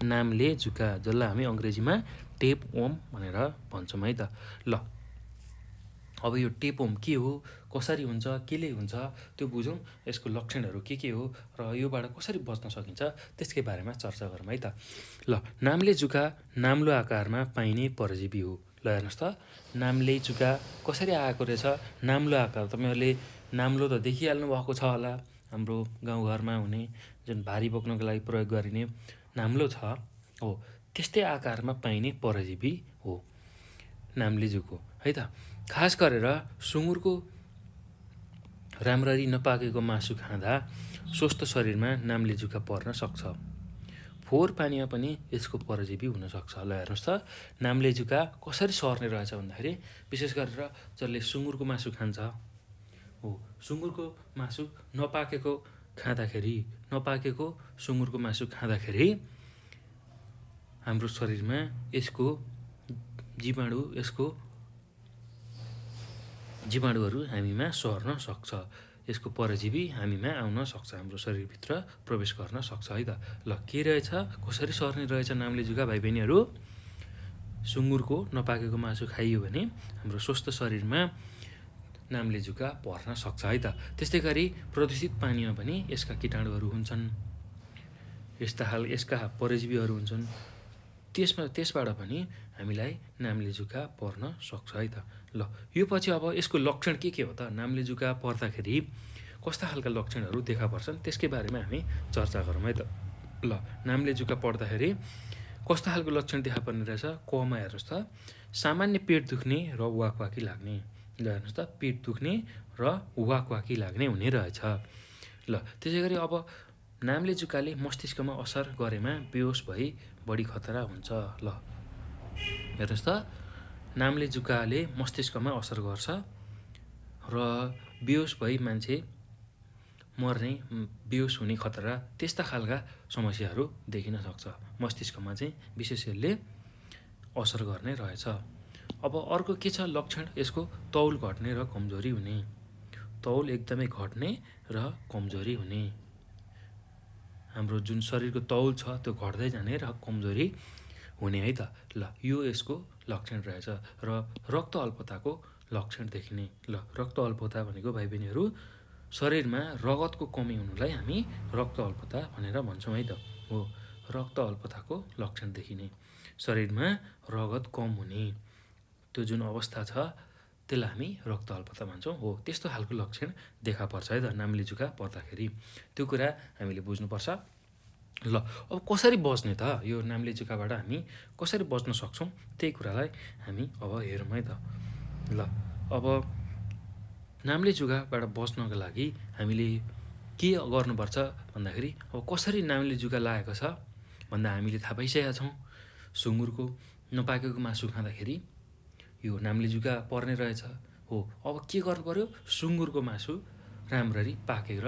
नामले जुका, जसलाई हामी अङ्ग्रेजीमा टेप वर्म भनेर भन्छौँ है त। ल, अब यो टेपवर्म के हो, कसरी हुन्छ, केले हुन्छ त्यो बुझौँ। यसको लक्षणहरू के हो र योबाट कसरी बच्न सकिन्छ त्यसकै बारेमा चर्चा गरौँ है त। ल, नामले जुका नाम्लो आकारमा पाइने परजीवी हो। ल हेर्नुहोस् त, नामले जुका कसरी आएको रहेछ, नाम्लो आकार। तपाईँहरूले नाम्लो त देखिहाल्नु भएको छ होला, हाम्रो गाउँघरमा हुने जुन भारी बोक्नको लागि प्रयोग गरिने नाम्लो छ, हो त्यस्तै आकारमा पाइने परजीवी हो नाम्ले जुको है त। खास गरेर सुँगुरको राम्ररी नपाकेको मासु खाँदा स्वस्थ शरीरमा नाम्ले जुका पर्न सक्छ। फोहोर पानीमा पनि यसको परजीवी हुनसक्छ। ल हेर्नुहोस् त, नाम्ले जुका कसरी सर्ने रहेछ भन्दाखेरि विशेष गरेर जसले सुँगुरको मासु खान्छ, हो सुँगुरको मासु नपाकेको सुँगुरको मासु खाँदाखेरि हाम्रो शरीरमा यसको जीवाणुहरू हामीमा सर्न सक्छ, यसको परजीवी हामीमा आउन सक्छ, हाम्रो शरीरभित्र प्रवेश गर्न सक्छ है त। ल, के रहेछ, कसरी सर्ने रहेछ नामले जुका भाइ बहिनीहरू, सुँगुरको नपाकेको मासु खाइयो भने हाम्रो स्वस्थ शरीरमा नामले जुका पर्न सक्छ है त। त्यस्तै गरी प्रदूषित पानीमा पनि यसका कीटाणुहरू हुन्छन्, यसका परजीवीहरू हुन्छन्, त्यसबाट पनि हामीलाई नामले जुका पर्न सक्छ है त। ल, यो पछि अब यसको लक्षण के हो त, नामले जुका पर्दाखेरि कस्ता खालका लक्षणहरू देखा पर्छन् त्यसकै बारेमा हामी चर्चा गरौँ है त। ल, नामले जुका पर्दाखेरि कस्ता खालको लक्षण देखा पर्ने रहेछ, कमा हेर्नुहोस् त, सामान्य पेट दुख्ने र वाकवाकी लाग्ने। ल हेर्नुहोस् त, पेट दुख्ने र वाकवाकी लाग्ने हुने रहेछ। ल, त्यसै गरी अब नामले जुकाले मस्तिष्कमा असर गरेमा बेहोस भई बढी खतरा हुन्छ। ल हेर्नुहोस् त, नामले जुकाले मस्तिष्कमा असर गर्छ र बेहोस भई मान्छे मर्ने, बेहोस हुने खतरा, त्यस्ता खालका समस्याहरू देखिन सक्छ। मस्तिष्कमा चाहिँ विशेष यसले असर गर्ने रहेछ। अब अर्को के छ लक्षण, यसको तौल घट्ने र कमजोरी हुने। तौल एकदमै घट्ने र कमजोरी हुने, हाम्रो जुन शरीरको तौल छ त्यो घट्दै जाने र कमजोरी हुने है त। ल, यो यसको लक्षण रहेछ। र रक्त अल्पताको लक्षण देखिने। ल, रक्त अल्पता भनेको भाइ बहिनीहरू शरीरमा रगतको कमी हुनुलाई हामी रक्त अल्पता भनेर भन्छौँ है त। हो, रक्त अल्पताको लक्षण देखिने, शरीरमा रगत कम हुने, त्यो जुन अवस्था छ त्यसलाई हामी रक्त अल्पता भन्छौँ। हो, त्यस्तो खालको लक्षण देखा पर्छ है त नामले जुका पर्दाखेरि, त्यो कुरा हामीले बुझ्नुपर्छ। ल, अब कसरी बच्ने त, यो नामले जुकाबाट हामी कसरी बच्न सक्छौँ त्यही कुरालाई हामी अब हेरौँ है त। ल, अब नामले जुकाबाट बच्नको लागि हामीले के गर्नुपर्छ भन्दाखेरि, अब कसरी नामले जुका लागेको छ भन्दा हामीले थाहा पाइसकेका छौँ, सुँगुरको नपाकेको मासु खाँदाखेरि यो नामले जुका पर्ने रहेछ। हो, अब के गर्नु पर्यो, सुँगुरको मासु राम्ररी पाकेर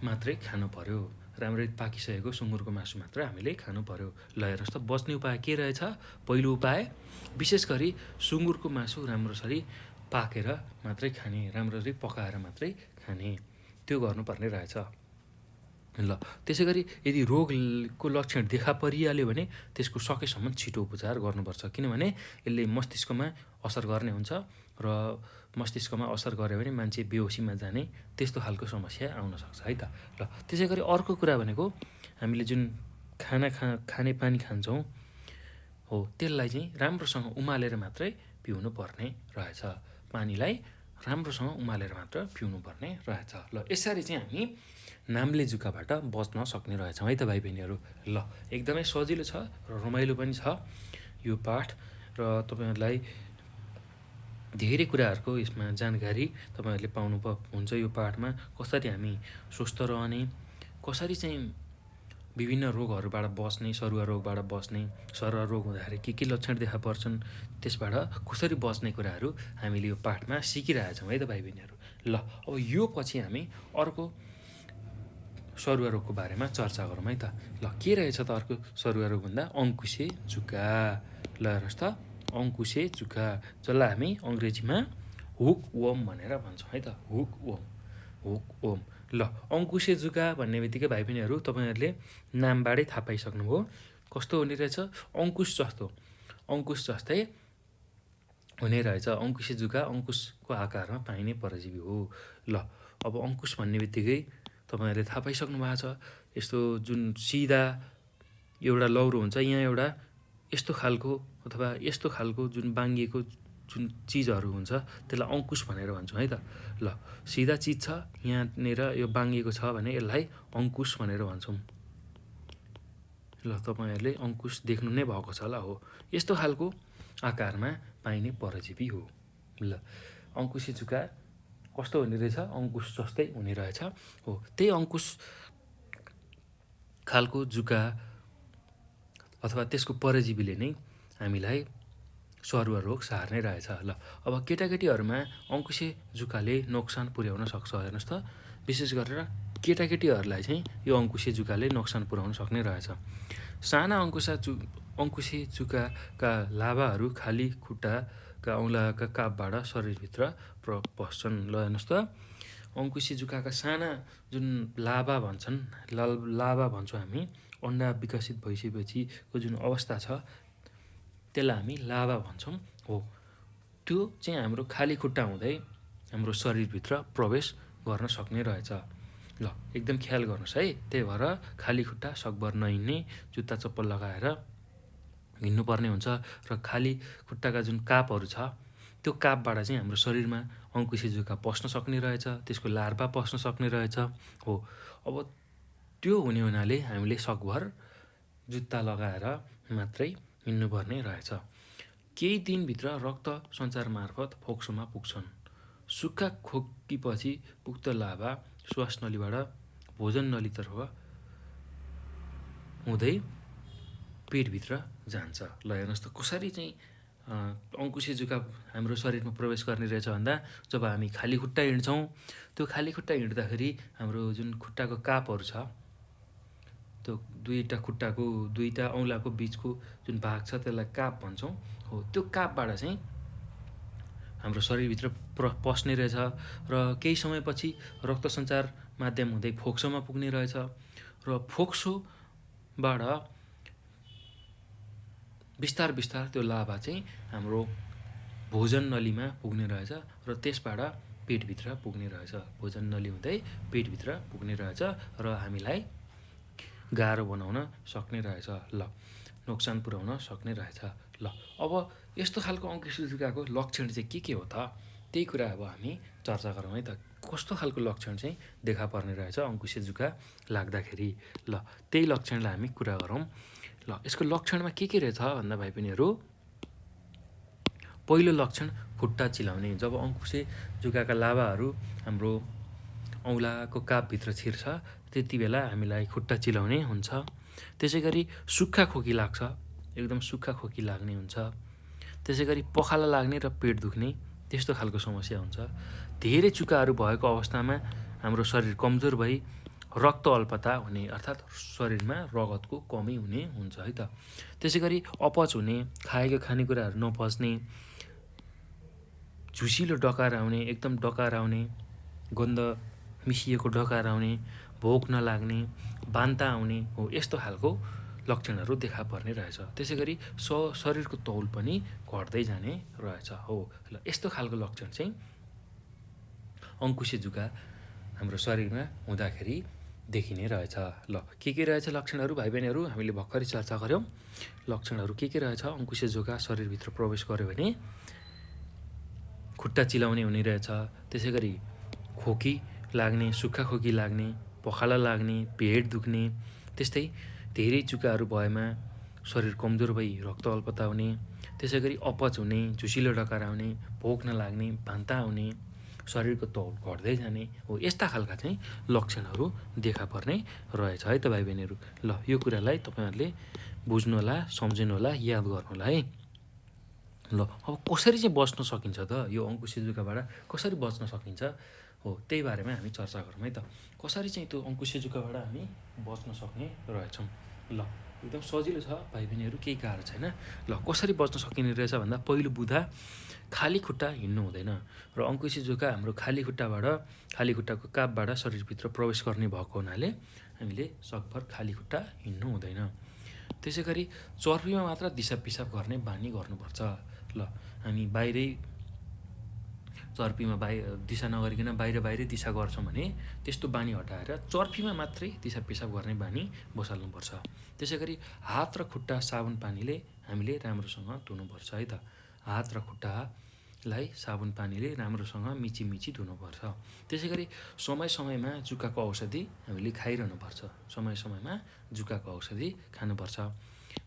मात्रै खानु पर्यो, राम्ररी पाकिसकेको सुँगुरको मासु मात्र हामीले खानु पर्यो। ल हेर्नुहोस् त, बच्ने उपाय के रहेछ, पहिलो उपाय विशेष गरी सुँगुरको मासु राम्रोसरी पाकेर मात्रै खाने, राम्ररी पकाएर मात्रै खाने, त्यो गर्नुपर्ने रहेछ। ल त्यसै गरी यदि रोगको लक्षण देखा परिहाल्यो भने त्यसको सकेसम्म छिटो उपचार गर्नुपर्छ, किनभने यसले मस्तिष्कमा असर गर्ने हुन्छ र मस्तिष्कमा असर गऱ्यो भने मान्छे बेहोसीमा जाने त्यस्तो खालको समस्या आउन सक्छ है त। ल त्यसै गरी अर्को कुरा भनेको हामीले जुन खाने पानी खान्छौँ हो त्यसलाई चाहिँ राम्रोसँग उमालेर मात्रै पिउनु पर्ने रहेछ। पानीलाई राम्रोसँग उमालेर मात्र पिउनु पर्ने रहेछ। ल यसरी चाहिँ हामी नाम्ले जुकाबाट बच्न सक्ने रहेछौँ है त भाइ बहिनीहरू। ल एकदमै सजिलो छ र रमाइलो पनि छ यो पाठ, र तपाईँहरूलाई धेरै कुराहरूको यसमा जानकारी तपाईँहरूले पाउनु हुन्छ यो पाठमा। कसरी हामी स्वस्थ रहने, कसरी चाहिँ विभिन्न रोगहरूबाट बस्ने, सरुवा रोगबाट बस्ने, सरुवा रोग हुँदाखेरि के लक्षण देखा पर्छन्, त्यसबाट कसरी बस्ने कुराहरू हामीले यो पाठमा सिकिरहेछौँ है त भाइ बहिनीहरू। ल अब यो पछि हामी अर्को सरुवा रोगको बारेमा चर्चा गरौँ है त। ल के रहेछ त अर्को सरुवा रोग भन्दा अङ्कुशे जुका। ल हेर्नुहोस् त अङ्कुशे जुका, जसलाई हामी अङ्ग्रेजीमा हुक वोम भनेर भन्छौँ है त, हुक वोम। ल अङ्कुशे जुका भन्ने बित्तिकै भाइ बहिनीहरू तपाईँहरूले नामबाटै थाहा पाइसक्नुभयो कस्तो हुने रहेछ। अङ्कुश जस्तै हुने रहेछ। अङ्कुशे जुका अङ्कुशको आकारमा पाइने परजीवी हो। ल अब अङ्कुश भन्ने बित्तिकै तपाईँहरूले थाहा पाइसक्नु भएको छ, यस्तो जुन सिधा एउटा लौरो हुन्छ, यहाँ एउटा यस्तो खालको अथवा यस्तो खालको जुन बाङ्गिएको जुन चिजहरू हुन्छ त्यसलाई अङ्कुश भनेर भन्छौँ है त। ल सिधा चिज छ, यहाँनिर यो बाङ्गिएको छ भने यसलाई अङ्कुश भनेर भन्छौँ। ल तपाईँहरूले अङ्कुश देख्नु नै भएको छ होला। हो यस्तो खालको आकारमा पाइने परजीवी हो। ल अङ्कुशे जुका कस्तो हुने रहेछ, अङ्कुश जस्तै हुने रहेछ। हो त्यही अङ्कुश खालको जुका अथवा त्यसको परजीवीले नै हामीलाई सरुवा रोग सार्ने रहेछ। ल अब केटाकेटीहरूमा अङ्कुशे जुकाले नोक्सान पुर्याउन सक्छ। हेर्नुहोस् त विशेष गरेर केटाकेटीहरूलाई चाहिँ यो अङ्कुशे जुकाले नोक्सान पुर्याउन सक्ने रहेछ। साना अङ्कुशे जुकाका लाभाहरू खाली खुट्टाका औँलाका कापबाट शरीरभित्र पस्छन्। ल हेर्नुहोस् त अङ्कुशे जुकाका साना जुन लाभा भन्छौँ हामी, अन्डा विकसित भइसकेपछिको जुन अवस्था छ त्यसलाई हामी लाभा भन्छौँ। हो त्यो चाहिँ हाम्रो खाली खुट्टा हुँदै हाम्रो शरीरभित्र प्रवेश गर्न सक्ने रहेछ। ल एकदम ख्याल गर्नुहोस् है। त्यही भएर खाली खुट्टा सकभर नहिँड्ने, जुत्ता चप्पल लगाएर हिँड्नुपर्ने हुन्छ, र खाली खुट्टाका जुन कापहरू छ त्यो कापबाट चाहिँ हाम्रो शरीरमा अङ्कुशे जुका पस्न सक्ने रहेछ, त्यसको लार्भा पस्न सक्ने रहेछ। हो अब त्यो हुने हुनाले हामीले सकभर जुत्ता लगाएर मात्रै हिँड्नुपर्ने रहेछ। केही दिनभित्र रक्त सञ्चार मार्फत फोक्सोमा पुग्छन्। सुक्खा खोकीपछि उक्त लाभा श्वासनलीबाट भोजन नलीतर्फ हुँदै पेटभित्र जान्छ। ल हेर्नुहोस् त कसरी चाहिँ अङ्कुशे जुका हाम्रो शरीरमा प्रवेश गर्ने रहेछ भन्दा जब हामी खाली खुट्टा हिँड्छौँ, त्यो खाली खुट्टा हिँड्दाखेरि हाम्रो जुन खुट्टाको कापहरू छ, त्यो दुईवटा औँलाको बिचको जुन भाग छ त्यसलाई काप भन्छौँ। हो त्यो कापबाट चाहिँ हाम्रो शरीरभित्र पस्ने रहेछ, र केही समयपछि रक्त सञ्चार माध्यम हुँदै फोक्सोमा पुग्ने रहेछ, र फोक्सोबाट बिस्तार त्यो लाभा चाहिँ हाम्रो भोजन नलीमा पुग्ने रहेछ, र त्यसबाट पेटभित्र पुग्ने रहेछ। भोजन नली हुँदै पेटभित्र पुग्ने रहेछ र हामीलाई गाह्रो बनाउन सक्ने रहेछ। ल नोक्सान पुर्याउन सक्ने रहेछ। ल अब यस्तो खालको अङ्कुशे जुकाको लक्षण चाहिँ के हो त, त्यही कुरा अब हामी चर्चा गरौँ है त। कस्तो खालको लक्षण चाहिँ देखा पर्ने रहेछ अङ्कुशे जुका लाग्दाखेरि। ल त्यही लक्षणलाई हामी कुरा गरौँ। ल यसको लक्षणमा के रहेछ भन्दा भाइ बहिनीहरू, पहिलो लक्षण खुट्टा चिलाउने। जब अङ्कुशे जुकाका लाभाहरू हाम्रो औँलाको कापभित्र छिर्छ त्यति बेला हामीलाई खुट्टा चिलाउने हुन्छ। त्यसै गरी सुक्खा खोकी लाग्छ, एकदम सुक्खा खोकी लाग्ने हुन्छ। त्यसै गरी पखाला लाग्ने र पेट दुख्ने त्यस्तो खालको समस्या हुन्छ। धेरै चुकाहरू भएको अवस्थामा हाम्रो शरीर कमजोर भई रक्त अल्पता हुने, अर्थात् शरीरमा रगतको कमी हुने हुन्छ है त। त्यसै गरी अपच हुने, खाएका खानेकुराहरू नपच्ने, झुसिलो डकार आउने, एकदम डकार आउने, गन्ध मिसिएको डकार आउने, भोक नलाग्ने, बान्ता आउने हो यस्तो खालको लक्षणहरू देखा पर्ने रहेछ। त्यसै गरी शरीरको तौल पनि घट्दै जाने रहेछ हो। ल यस्तो खालको लक्षण चाहिँ अङ्कुशे जुका हाम्रो शरीरमा हुँदाखेरि देखिने रहेछ। ल के रहेछ लक्षणहरू भाइ बहिनीहरू हामीले भर्खरै चर्चा गऱ्यौँ। लक्षणहरू के रहेछ अङ्कुशे जुका शरीरभित्र प्रवेश गर्यो भने खुट्टा चिलाउने हुने रहेछ, त्यसै गरी खोकी लाग्ने, सुक्खा खोकी लाग्ने, पखाला लाग्ने, पेट दुख्ने, त्यस्तै धेरै जुकाहरू भएमा शरीर कमजोर भई रक्त अल्पता हुने, त्यसै गरी अपच हुने, झुसिलो डकार आउने, भोक नलाग्ने, भान्ता आउने, शरीरको तौल घट्दै जाने हो यस्ता खालका चाहिँ लक्षणहरू देखा पर्ने रहेछ है त भाइ बहिनीहरू। ल यो कुरालाई तपाईँहरूले बुझ्नुहोला, सम्झिनुहोला, याद गर्नुहोला है। ल अब कसरी चाहिँ बच्न सकिन्छ त यो अङ्कुशे जुकाबाट कसरी बच्न सकिन्छ हो त्यही बारेमा हामी चर्चा गरौँ है त। कसरी चाहिँ त्यो अङ्कुशे जुकाबाट हामी बच्न सक्ने रहेछौँ। ल एकदम सजिलो छ भाइ बहिनीहरू, केही गाह्रो छैन। ल कसरी बच्न सकिने रहेछ भन्दा पहिलो बुधा खाली खुट्टा हिँड्नु हुँदैन र अङ्कुशे जुका हाम्रो खाली खुट्टाको कापबाट शरीरभित्र प्रवेश गर्ने भएको हुनाले हामीले सकभर खाली खुट्टा हिँड्नु हुँदैन। त्यसै गरी चर्पीमा मात्र दिसा पिसाब गर्ने बानी गर्नुपर्छ। ल हामी बाहिरै चर्पीमा दिसा नगरिकन बाहिरै दिसा गर्छौँ भने त्यस्तो बानी हटाएर चर्पीमा मात्रै दिसा पिसाब गर्ने बानी बसाल्नुपर्छ। त्यसै गरी हात र खुट्टा साबुन पानीले हामीले राम्रोसँग धुनुपर्छ है त। हात र खुट्टालाई साबुन पानीले राम्रोसँग मिची धुनुपर्छ। त्यसै गरी समय समयमा जुकाको औषधि हामीले खाइरहनुपर्छ। समय समयमा जुकाको औषधि खानुपर्छ।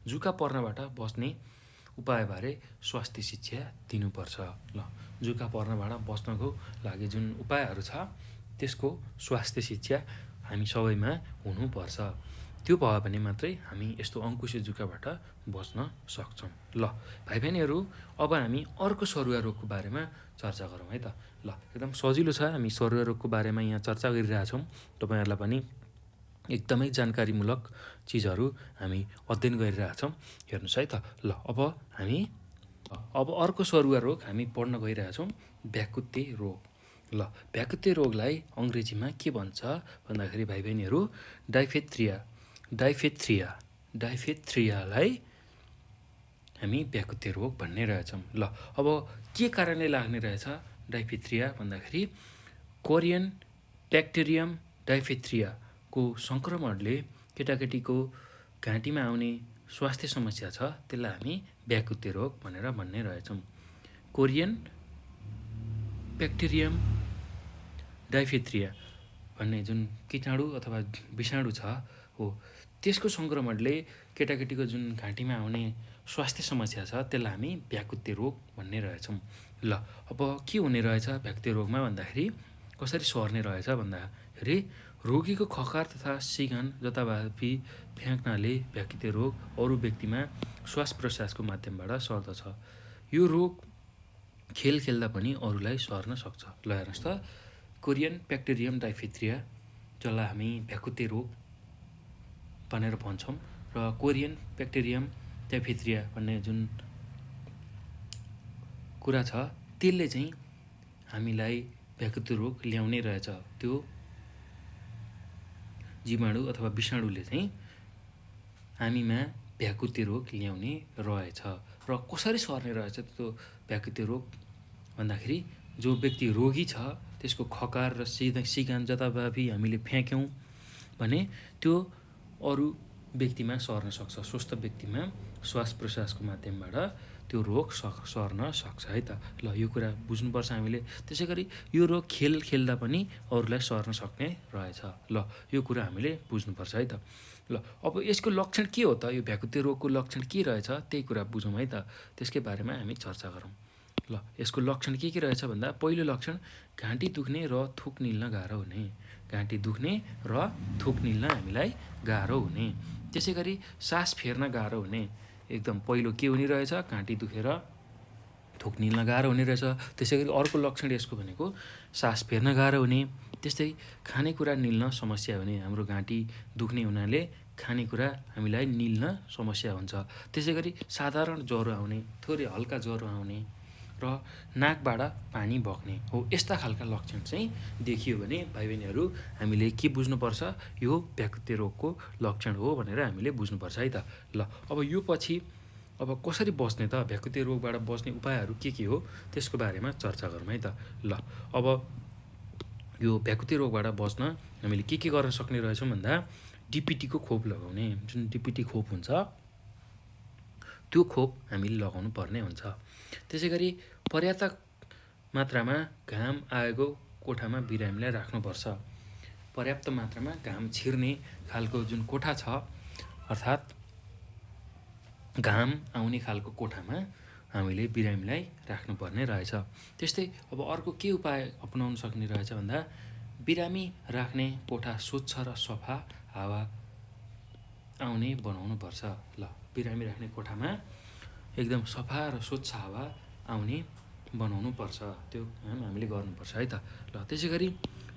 जुका पर्नबाट बच्ने उपायबारे स्वास्थ्य शिक्षा दिनुपर्छ। ल जुका पर्नबाट बच्नको लागि जुन उपायहरू छ त्यसको स्वास्थ्य शिक्षा हामी सबैमा हुनुपर्छ। त्यो भयो भने मात्रै हामी यस्तो अङ्कुशे जुकाबाट बच्न सक्छौँ। ल भाइ बहिनीहरू अब हामी अर्को सरुवा रोगको बारेमा चर्चा गरौँ है त। ल एकदम सजिलो छ, हामी सरुवा रोगको बारेमा यहाँ चर्चा गरिरहेछौँ। तपाईँहरूलाई पनि एकदमै जानकारीमूलक चिजहरू हामी अध्ययन गरिरहेछौँ, हेर्नुहोस् है त। ल अब अर्को सरुवा रोग हामी पढ्न गइरहेछौँ, भ्याकुते रोग। ल भ्याकुते रोगलाई अङ्ग्रेजीमा के भन्छ भन्दाखेरि भाइ बहिनीहरू डाइफेथ्रियालाई हामी भ्याकुते रोग भन्ने रहेछौँ। ल अब के कारणले लाग्ने रहेछ डाइफेथ्रिया भन्दाखेरि कोरियन ब्याक्टेरियम डाइफेथ्रियाको सङ्क्रमणले केटाकेटीको घाँटीमा आउने स्वास्थ्य समस्या छ त्यसलाई हामी भ्याकुते रोग भनेर भन्ने रहेछौँ। कोरियन ब्याक्टेरियम डाइफेथ्रिया भन्ने जुन कीटाणु अथवा विषाणु छ हो त्यसको सङ्क्रमणले केटाकेटीको जुन घाँटीमा आउने स्वास्थ्य समस्या छ त्यसलाई हामी भ्याकुते रोग भन्ने रहेछौँ। ल अब के हुने रहेछ भ्याकुते रोगमा भन्दाखेरि कसरी सर्ने रहेछ भन्दाखेरि रोगीको खकार तथा सिगान जताभावी फ्याँक्नाले भ्याकुते रोग अरू व्यक्तिमा श्वास प्रश्वासको माध्यमबाट सर्दछ। यो रोग खेल खेल्दा पनि अरूलाई सर्न सक्छ। ल हेर्नुहोस् त, कोरियन ब्याक्टेरियम डाइफेथ्रिया जसलाई हामी भ्याकुते रोग भनेर भन्छौँ र कोरियन ब्याक्टेरियम डाइफेथ्रिया भन्ने जुन कुरा छ त्यसले चाहिँ हामीलाई भ्याकुते रोग ल्याउने रहेछ। त्यो जीवाणु अथवा विषाणुले चाहिँ हामीमा भ्याकुते रोग ल्याउने रहेछ। र कसरी सर्ने रहेछ त्यो भ्याकुते रोग भन्दाखेरि जो व्यक्ति रोगी छ त्यसको खकार र सिगान जताभावी हामीले फ्याँक्यौँ भने त्यो अरू व्यक्तिमा सर्न सक्छ। स्वस्थ व्यक्तिमा श्वास प्रश्वासको माध्यमबाट त्यो रोग सर्न सक्छ है त। ल यो कुरा बुझ्नुपर्छ हामीले। त्यसै गरी यो रोग खेल खेल्दा पनि अरूलाई सर्न सक्ने रहेछ। ल यो कुरा हामीले बुझ्नुपर्छ है त। ल अब यसको लक्षण के हो त, यो भ्याकुते रोगको लक्षण के रहेछ त्यही कुरा बुझौँ है त। त्यसकै बारेमा हामी चर्चा गरौँ। ल यसको लक्षण के रहेछ भन्दा पहिलो लक्षण घाँटी दुख्ने र थुक निल्न गाह्रो हुने। घाँटी दुख्ने र थुक निल्न हामीलाई गाह्रो हुने। त्यसै गरी सास फेर्न गाह्रो हुने। एकदम पहिलो के हुने रहेछ, घाँटी दुखेर थुक निल्न गाह्रो हुने रहेछ। त्यसै गरी अर्को लक्षण यसको भनेको सास फेर्न गाह्रो हुने। त्यस्तै खानेकुरा निल्न समस्या हुने। हाम्रो घाँटी दुख्ने हुनाले खानेकुरा हामीलाई निल्न समस्या हुन्छ। त्यसै गरी साधारण ज्वरो आउने, थोरै हल्का ज्वरो आउने, र नाकबाट पानी बग्ने हो। यस्ता खालका लक्षण चाहिँ देखियो भने भाइ बहिनीहरू हामीले के बुझ्नुपर्छ, यो भ्याकुते रोगको लक्षण हो भनेर हामीले बुझ्नुपर्छ है त। ल अब यो पछि अब कसरी बच्ने त, भ्याकुते रोगबाट बच्ने उपायहरू के हो त्यसको बारेमा चर्चा गरौँ है त। ल अब यो भ्याकुते रोगबाट बच्न हामीले के गर्न सक्ने रहेछौँ भन्दा डिपिटीको खोप लगाउने, जुन डिपिटी खोप हुन्छ त्यो खोप हामीले लगाउनु पर्ने हुन्छ। त्यसै गरी पर्याप्त मात्रामा घाम आएको कोठामा बिरामीलाई राख्नुपर्छ। पर्याप्त मात्रामा घाम छिर्ने खालको जुन कोठा छ, अर्थात् घाम आउने खालको कोठामा हामीले बिरामीलाई राख्नुपर्ने रहेछ। त्यस्तै अब अर्को के उपाय अपनाउन सक्ने रहेछ भन्दा बिरामी राख्ने कोठा स्वच्छ र सफा हावा आउने बनाउनु पर्छ। ल बिरामी राख्ने कोठामा एकदम सफा र स्वच्छ हावा आउने बनाउनु पर्छ, त्यो काम हामीले गर्नुपर्छ है त। ल त्यसै गरी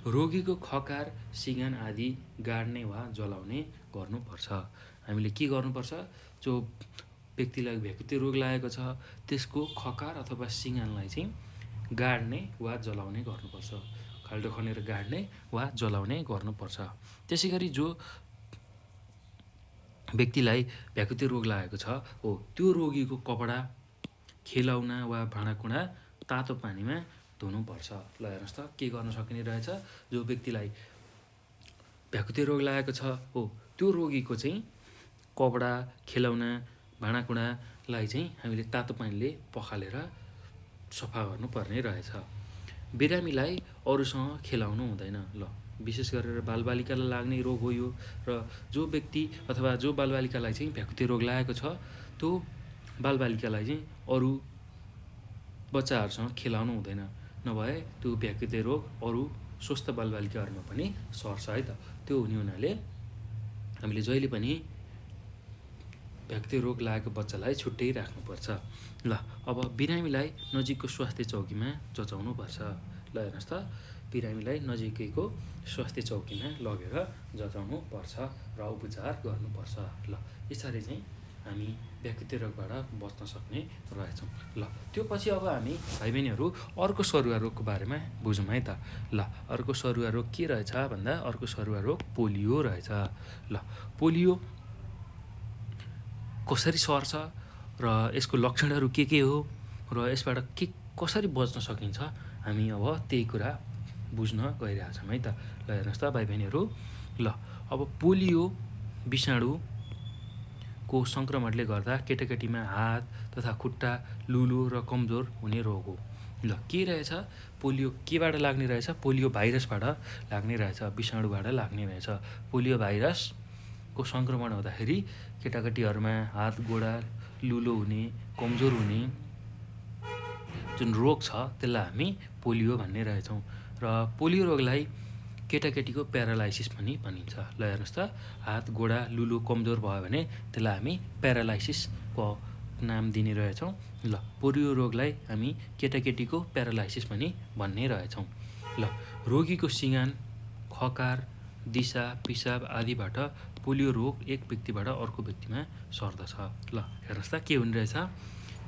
रोगीको खकार सिँगान आदि गाड्ने वा जलाउने गर्नुपर्छ। हामीले के गर्नुपर्छ, जो व्यक्तिलाई भ्याकुते रोग लागेको छ त्यसको खकार अथवा सिँगानलाई चाहिँ गाड्ने वा जलाउने गर्नुपर्छ। खाल्डो खनेर गाड्ने वा जलाउने गर्नुपर्छ। त्यसै गरी जो व्यक्तिलाई भ्याकुते रोग लागेको छ हो त्यो रोगीको कपडा, खेलौना वा भाँडाकुँडा तातो पानीमा धुनुपर्छ। ल हेर्नुहोस् त के गर्न सकिने रहेछ, जो व्यक्तिलाई भ्याकुते रोग लागेको छ हो त्यो रोगीको चाहिँ कपडा, खेलौना, भाँडाकुँडालाई चाहिँ हामीले तातो पानीले पखालेर सफा गर्नुपर्ने रहेछ। बिरामीलाई अरूसँग खेलाउनु हुँदैन। ल विशेष गरेर बालबालिकालाई लाग्ने रोग हो यो, र जो व्यक्ति अथवा जो बालबालिकालाई चाहिँ भ्याकुते रोग लागेको छ त्यो बालबालिकालाई चाहिँ अरू बच्चाहरूसँग खेलाउनु हुँदैन, नभए त्यो भ्याकुते रोग अरू स्वस्थ बालबालिकाहरूमा पनि सर्छ है त। त्यो हुने हुनाले हामीले जहिले पनि भ्याकुते रोग लागेको बच्चालाई छुट्टै राख्नुपर्छ। ल अब बिरामीलाई नजिकको स्वास्थ्य चौकीमा जचाउनुपर्छ। ल हेर्नुहोस् त बिरामीलाई नजिकैको स्वास्थ्य चौकीमा लगेर जचाउनु पर्छ र उपचार गर्नुपर्छ। ल यसरी चाहिँ हामी भ्याकुते रोगबाट बच्न सक्ने रहेछौँ। ल त्यो पछि अब हामी भाइ बहिनीहरू अर्को सरुवा रोगको बारेमा बुझौँ है त। ल अर्को सरुवा रोग के रहेछ भन्दा अर्को सरुवा रोग पोलियो रहेछ। ल पोलियो कसरी सर्छ र यसको लक्षणहरू के हो र यसबाट के कसरी बच्न सकिन्छ, हामी अब त्यही कुरा बुझ्न गइरहेछौँ है त। ल हेर्नुहोस् त भाइ बहिनीहरू, ल अब पोलियो विषाणुको सङ्क्रमणले गर्दा केटाकेटीमा हात तथा खुट्टा लुलो र कमजोर हुने रोग हो। ल के रहेछ, पोलियो केबाट लाग्ने रहेछ, पोलियो भाइरसबाट लाग्ने रहेछ, विषाणुबाट लाग्ने रहेछ। पोलियो भाइरसको सङ्क्रमण हुँदाखेरि केटाकेटीहरूमा हात गोडा लुलो हुने, कमजोर हुने जुन रोग छ त्यसलाई हामी पोलियो भन्ने रहेछौँ। र पोलियो रोगलाई केटाकेटीको प्यारालाइसिस पनि भनिन्छ। ल हेर्नुहोस् त हात गोडा लुलो कमजोर भयो भने त्यसलाई हामी प्यारालाइसिसको नाम दिने रहेछौँ। ल पोलियो रोगलाई हामी केटाकेटीको प्यारालाइसिस पनि भन्ने रहेछौँ। ल रोगीको सिँगान, खकार, दिसा पिसाब आदिबाट पोलियो रोग एक व्यक्तिबाट अर्को व्यक्तिमा सर्दछ। ल हेर्नुहोस् त के हुने रहेछ,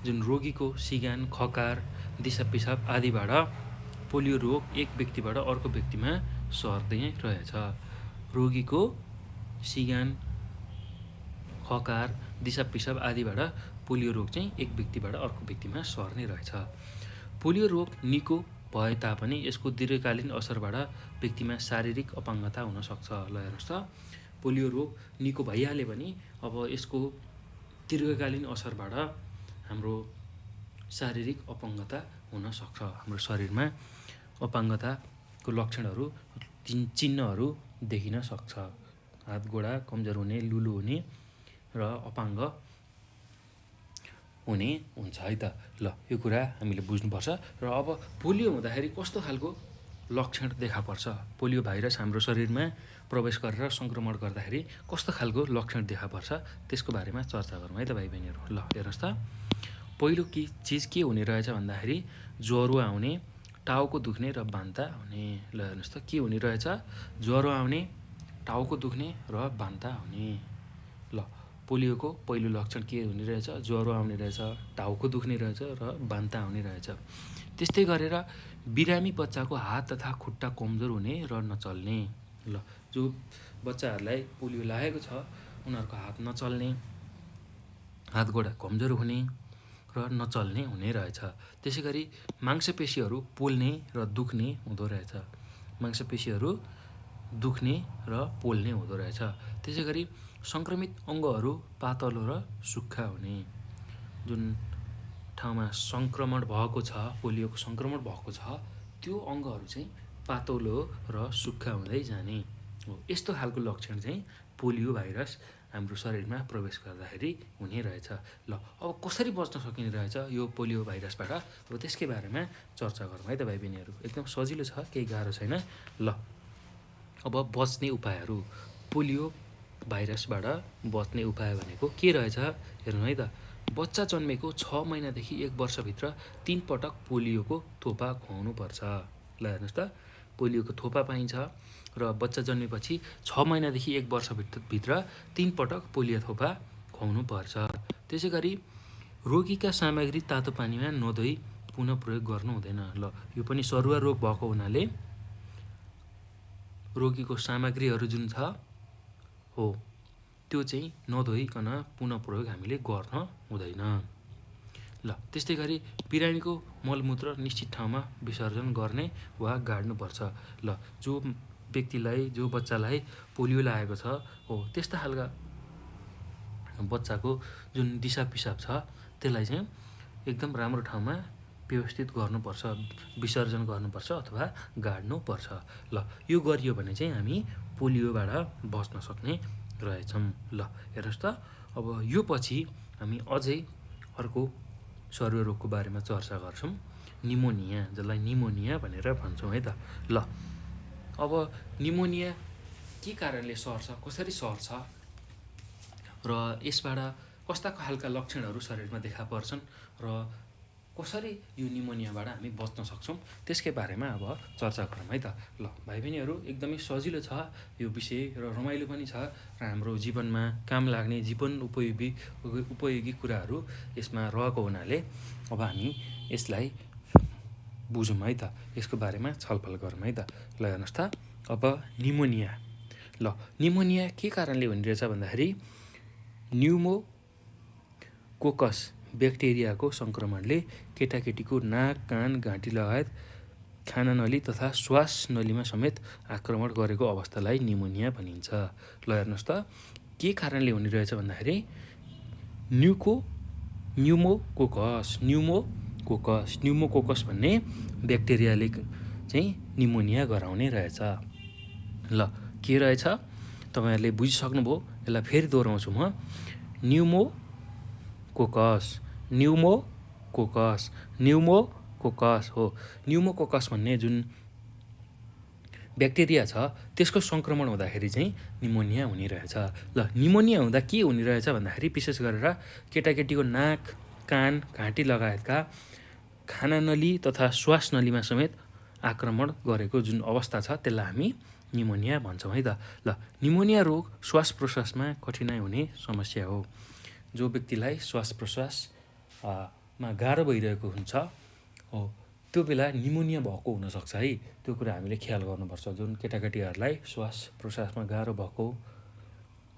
जुन रोगीको सिँगान, खकार, दिसा पिसाब आदिबाट पोलियो रोग एक व्यक्तिबाट अर्को व्यक्तिमा सर्दै रहेछ। रोगीको सिँगान, खकार, दिसा पिसाब आदिबाट पोलियो रोग चाहिँ एक व्यक्तिबाट अर्को व्यक्तिमा सर्ने रहेछ। पोलियो रोग निको भए तापनि यसको दीर्घकालीन असरबाट व्यक्तिमा शारीरिक अपाङ्गता हुन सक्छ। ल हेर्नुहोस् त पोलियो रोग निको भइहाल्यो भने अब यसको दीर्घकालीन असरबाट हाम्रो शारीरिक अपाङ्गता हुन सक्छ। हाम्रो शरीरमा अपाङ्गताको लक्षणहरू, चिन्हहरू देखिन सक्छ। हात गोडा कमजोर हुने, लुलो हुने र अपाङ्ग हुने हुन्छ है त। ल यो कुरा हामीले बुझ्नुपर्छ। र अब पोलियो हुँदाखेरि कस्तो खालको लक्षण देखा पर्छ, पोलियो भाइरस हाम्रो शरीरमा प्रवेश गरेर सङ्क्रमण गर्दाखेरि कस्तो खालको लक्षण देखा पर्छ त्यसको बारेमा चर्चा गरौँ है त भाइ बहिनीहरू। ल हेर्नुहोस् त पहिलो चिज के हुने रहेछ भन्दाखेरि ज्वरो आउने, टाउको दुख्ने र बान्ता हुने। ल हेर्नुहोस् त के हुने रहेछ, ज्वरो आउने, टाउको दुख्ने र बान्ता हुने। ल पोलियोको पहिलो लक्षण के हुने रहेछ, ज्वरो आउने रहेछ, टाउको दुख्ने रहेछ र बान्ता आउने रहेछ। त्यस्तै गरेर बिरामी बच्चाको हात तथा खुट्टा कमजोर हुने र नचल्ने। ल जो बच्चाहरूलाई पोलियो लागेको छ उनीहरूको हात नचल्ने, हात गोडा कमजोर हुने र नचल्ने हुने रहेछ। त्यसै गरी मांसपेशीहरू पोल्ने र दुख्ने हुँदो रहेछ, मांसपेशीहरू दुख्ने र पोल्ने हुँदो रहेछ। त्यसै गरी सङ्क्रमित अङ्गहरू पातलो र सुक्खा हुने, जुन ठाउँमा सङ्क्रमण भएको छ, पोलियोको सङ्क्रमण भएको छ त्यो अङ्गहरू चाहिँ पातलो र सुक्खा हुँदै जाने हो। यस्तो खालको लक्षण चाहिँ पोलियो भाइरस हाम्रो शरीरमा प्रवेश गर्दाखेरि हुने रहेछ। ल अब कसरी बच्न सकिने रहेछ यो पोलियो भाइरसबाट, अब त्यसकै बारेमा चर्चा गरौँ है त भाइ बहिनीहरू। एकदम सजिलो छ, केही गाह्रो छैन। ल अब बच्ने उपायहरू, पोलियो भाइरसबाट बच्ने उपाय भनेको के रहेछ हेर्नु है त। बच्चा जन्मेको 6 महिनादेखि 1 वर्षभित्र 3 पटक पोलियोको थोपा खुवाउनुपर्छ। ल हेर्नुहोस् त, पोलियोको थोपा पाइन्छ र बच्चा जन्मेपछि 6 महिनादेखि 1 वर्षभित्र 3 पटक पोलियो थोपा खुवाउनुपर्छ। त्यसै गरी रोगीका सामग्री तातो पानीमा नधोई पुनः प्रयोग गर्नु हुँदैन। ल यो पनि सरुवा रोग भएको हुनाले रोगीको सामग्रीहरू जुन छ हो त्यो चाहिँ नधोइकन पुनः प्रयोग हामीले गर्न हुँदैन। ल त्यस्तै गरी बिरामीको मलमूत्र निश्चित ठाउँमा विसर्जन गर्ने वा गाड्नुपर्छ। ल जो व्यक्तिलाई, जो बच्चालाई पोलियो लागेको छ हो त्यस्ता खालका बच्चाको जुन दिसा पिसाब छ त्यसलाई चाहिँ एकदम राम्रो ठाउँमा व्यवस्थित गर्नुपर्छ, विसर्जन गर्नुपर्छ अथवा गाड्नुपर्छ। ल यो गरियो भने चाहिँ हामी पोलियोबाट बच्न सक्ने रहेछौँ। ल हेर्नुहोस् त, अब यो पछि हामी अझै अर्को सरुवा रोगको बारेमा चर्चा गर्छौँ, निमोनिया, जसलाई निमोनिया भनेर भन्छौँ है त। ल अब निमोनिया के कारणले सर्छ, कसरी सर्छ र यसबाट कस्ता खालका लक्षणहरू शरीरमा देखा पर्छन् र कसरी यो निमोनियाबाट हामी बच्न सक्छौँ त्यसकै बारेमा अब चर्चा गरौँ है त। ल भाइ बहिनीहरू, एकदमै सजिलो छ यो विषय र रमाइलो पनि छ र हाम्रो जीवनमा काम लाग्ने जीवन उपयोगी कुराहरू यसमा रहेको हुनाले अब हामी यसलाई बुझौँ है त, यसको बारेमा छलफल गरौँ है त। ल हेर्नुहोस् त, अब निमोनिया। ल निमोनिया के कारणले हुने रहेछ भन्दाखेरि न्युमोकोकस ब्याक्टेरियाको सङ्क्रमणले केटाकेटीको नाक, कान, घाँटी लगायत खानानली तथा श्वास नलीमा समेत आक्रमण गरेको अवस्थालाई निमोनिया भनिन्छ। ल हेर्नुहोस् त, के कारणले हुने रहेछ भन्दाखेरि न्युमोकोकस भन्ने ब्याक्टेरियाले चाहिँ निमोनिया गराउने रहेछ। ल के रहेछ तपाईँहरूले बुझिसक्नुभयो, यसलाई फेरि दोहोऱ्याउँछु म। न्युमोकोकस हो। न्युमोकोकस भन्ने जुन ब्याक्टेरिया छ त्यसको सङ्क्रमण हुँदाखेरि चाहिँ निमोनिया हुने रहेछ। ल निमोनिया हुँदा के हुने रहेछ भन्दाखेरि विशेष गरेर केटाकेटीको नाक, कान, घाँटी लगायतका खानानली तथा श्वास नलीमा समेत आक्रमण गरेको जुन अवस्था छ त्यसलाई हामी निमोनिया भन्छौँ है त। ल निमोनिया रोग श्वास प्रश्वासमा कठिनाइ हुने समस्या हो। जो व्यक्तिलाई श्वास प्रश्वासमा गाह्रो भइरहेको हुन्छ हो त्यो बेला निमोनिया भएको हुनसक्छ है, त्यो कुरा हामीले ख्याल गर्नुपर्छ। जुन केटाकेटीहरूलाई श्वास प्रश्वासमा गाह्रो भएको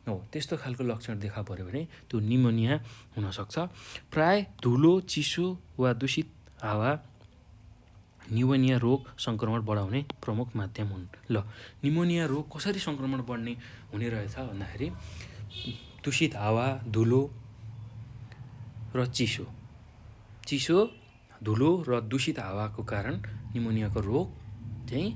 हो त्यस्तो खालको लक्षण देखा पऱ्यो भने त्यो निमोनिया हुनसक्छ। प्राय धुलो, चिसो वा दूषित हावा निमोनिया रोग सङ्क्रमण बढाउने प्रमुख माध्यम हुन्। ल निमोनिया रोग कसरी सङ्क्रमण बढ्ने हुने रहेछ भन्दाखेरि दूषित हावा, धुलो र चिसो, धुलो र दूषित हावाको कारण निमोनियाको रोग चाहिँ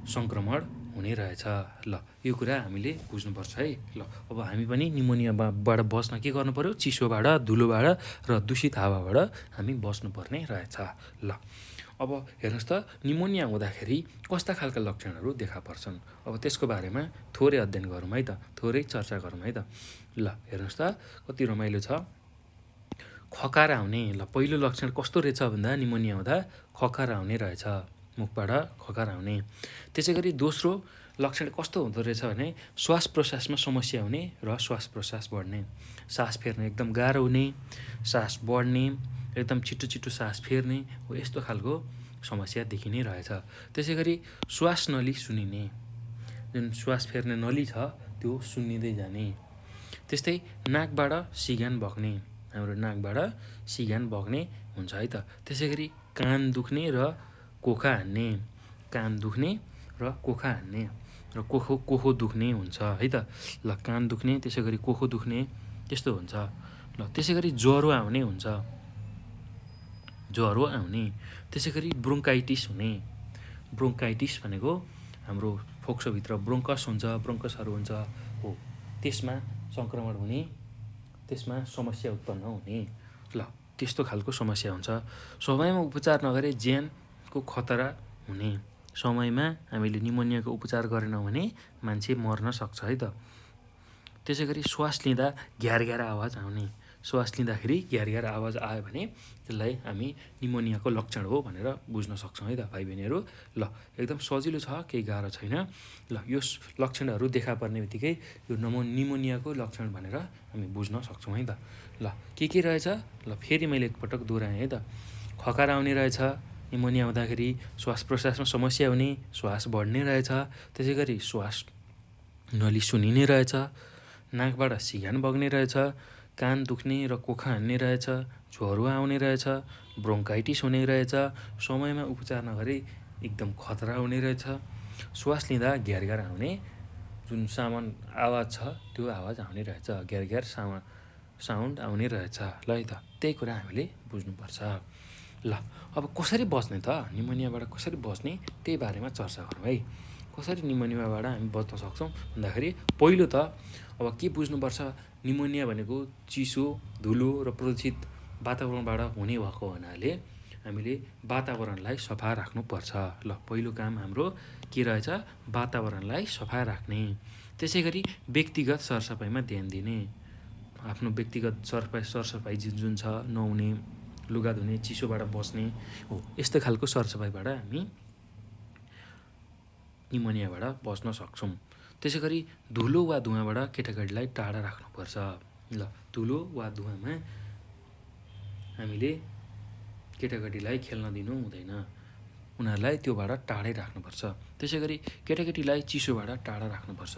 सङ्क्रमण हुने रहेछ। ल यो कुरा हामीले बुझ्नुपर्छ है। ल अब हामी पनि निमोनियाबाट बच्न के गर्नु पऱ्यो, चिसोबाट, धुलोबाट र दूषित हावाबाट हामी बस्नुपर्ने रहेछ। ल अब हेर्नुहोस् त, निमोनिया हुँदाखेरि कस्ता खालका लक्षणहरू देखा पर्छन्, अब त्यसको बारेमा थोरै अध्ययन गरौँ है त, थोरै चर्चा गरौँ है त। ल हेर्नुहोस् त, कति रमाइलो छ। खकारा आउने। ल पहिलो लक्षण कस्तो रहेछ भन्दा निमोनिया हुँदा खकारा आउने रहेछ, मुखबाट खकारा आउने। त्यसै गरी दोस्रो लक्षण कस्तो हुँदो रहेछ भने श्वास प्रश्वासमा समस्या हुने र श्वास प्रश्वास बढ्ने, सास फेर्न एकदम गाह्रो हुने, सास बढ्ने, एकदम छिटो छिटो सास फेर्ने हो, यस्तो खालको समस्या देखि नै रहेछ। त्यसै गरी श्वास नली सुन्निने, जुन श्वास फेर्ने नली छ त्यो सुन्निँदै जाने। त्यस्तै नाकबाट सिगान बग्ने, हाम्रो नाकबाट सिगान बग्ने हुन्छ है त। त्यसै गरी कान दुख्ने र कोखा हान्ने, कान दुख्ने र कोखा हान्ने र कोखो दुख्ने हुन्छ है त। ल कान दुख्ने, त्यसै गरी कोखो दुख्ने, त्यस्तो हुन्छ। ल त्यसै गरी ज्वरो आउने हुन्छ, ज्वरो आउने। त्यसै गरी ब्रोङ्काइटिस हुने, ब्रोङ्काइटिस भनेको हाम्रो फोक्सोभित्र ब्रोङ्कस हुन्छ, ब्रोङ्कसहरू हुन्छ हो, त्यसमा सङ्क्रमण हुने, त्यसमा समस्या उत्पन्न हुने। ल त्यस्तो खालको समस्या हुन्छ। समयमा उपचार नगरे ज्यानको खतरा हुने, समयमा हामीले निमोनियाको उपचार गरेनौँ भने मान्छे मर्न सक्छ है त। त्यसै गरी श्वास लिँदा घ्यार घ्यार आवाज आउने, श्वास लिँदाखेरि घ्यार घ्यार आवाज आयो भने त्यसलाई हामी निमोनियाको लक्षण हो भनेर बुझ्न सक्छौँ है त भाइ बहिनीहरू। ल एकदम सजिलो छ, केही गाह्रो छैन। ल यो लक्षणहरू देखा पर्ने बित्तिकै यो निमोनियाको लक्षण भनेर हामी बुझ्न सक्छौँ है त। ल के रहेछ, ल फेरि मैले एकपटक दोहोऱ्याएँ है त। खकार आउने रहेछ, निमोनिया हुँदाखेरि श्वास प्रश्वासमा समस्या हुने, श्वास बढ्ने रहेछ। त्यसै गरी श्वास नली सुनिने रहेछ, नाकबाट सिगान बग्ने रहेछ, कान दुख्ने र कोखा हान्ने रहेछ, ज्वरो आउने रहेछ, ब्रोङ्काइटिस हुने रहेछ, समयमा उपचार नगरी एकदम खतरा हुने रहेछ, श्वास लिँदा घ्यार घ्यार आउने, जुन आवाज छ त्यो आवाज आउने रहेछ, घ्यार घ्यार साउन्ड आउने रहेछ। ल है त, त्यही कुरा हामीले बुझ्नुपर्छ। ल अब कसरी बच्ने त, निमोनियाबाट कसरी बच्ने त्यही बारेमा चर्चा गरौँ है। कसरी निमोनियाबाट हामी बच्न सक्छौँ भन्दाखेरि पहिलो त अब के बुझ्नुपर्छ, निमोनिया भनेको चिसो, धुलो र प्रदूषित वातावरणबाट हुने भएको हुनाले हामीले वातावरणलाई सफा राख्नुपर्छ। ल पहिलो काम हाम्रो के रहेछ, वातावरणलाई सफा राख्ने। त्यसै गरी व्यक्तिगत सरसफाइमा ध्यान दिने, आफ्नो व्यक्तिगत सरसफाइ जुन छ, नुहाउने, लुगा धुने, चिसोबाट बस्ने हो, यस्तो खालको सरसफाइबाट हामी निमोनियाबाट बच्न सक्छौँ। त्यसै गरी धुलो वा धुवाँबाट केटाकेटीलाई टाढा राख्नुपर्छ। ल धुलो वा धुवाँमा हामीले केटाकेटीलाई खेल्न दिनु हुँदैन, उनीहरूलाई त्योबाट टाढै राख्नुपर्छ। त्यसै गरी केटाकेटीलाई चिसोबाट टाढा राख्नुपर्छ,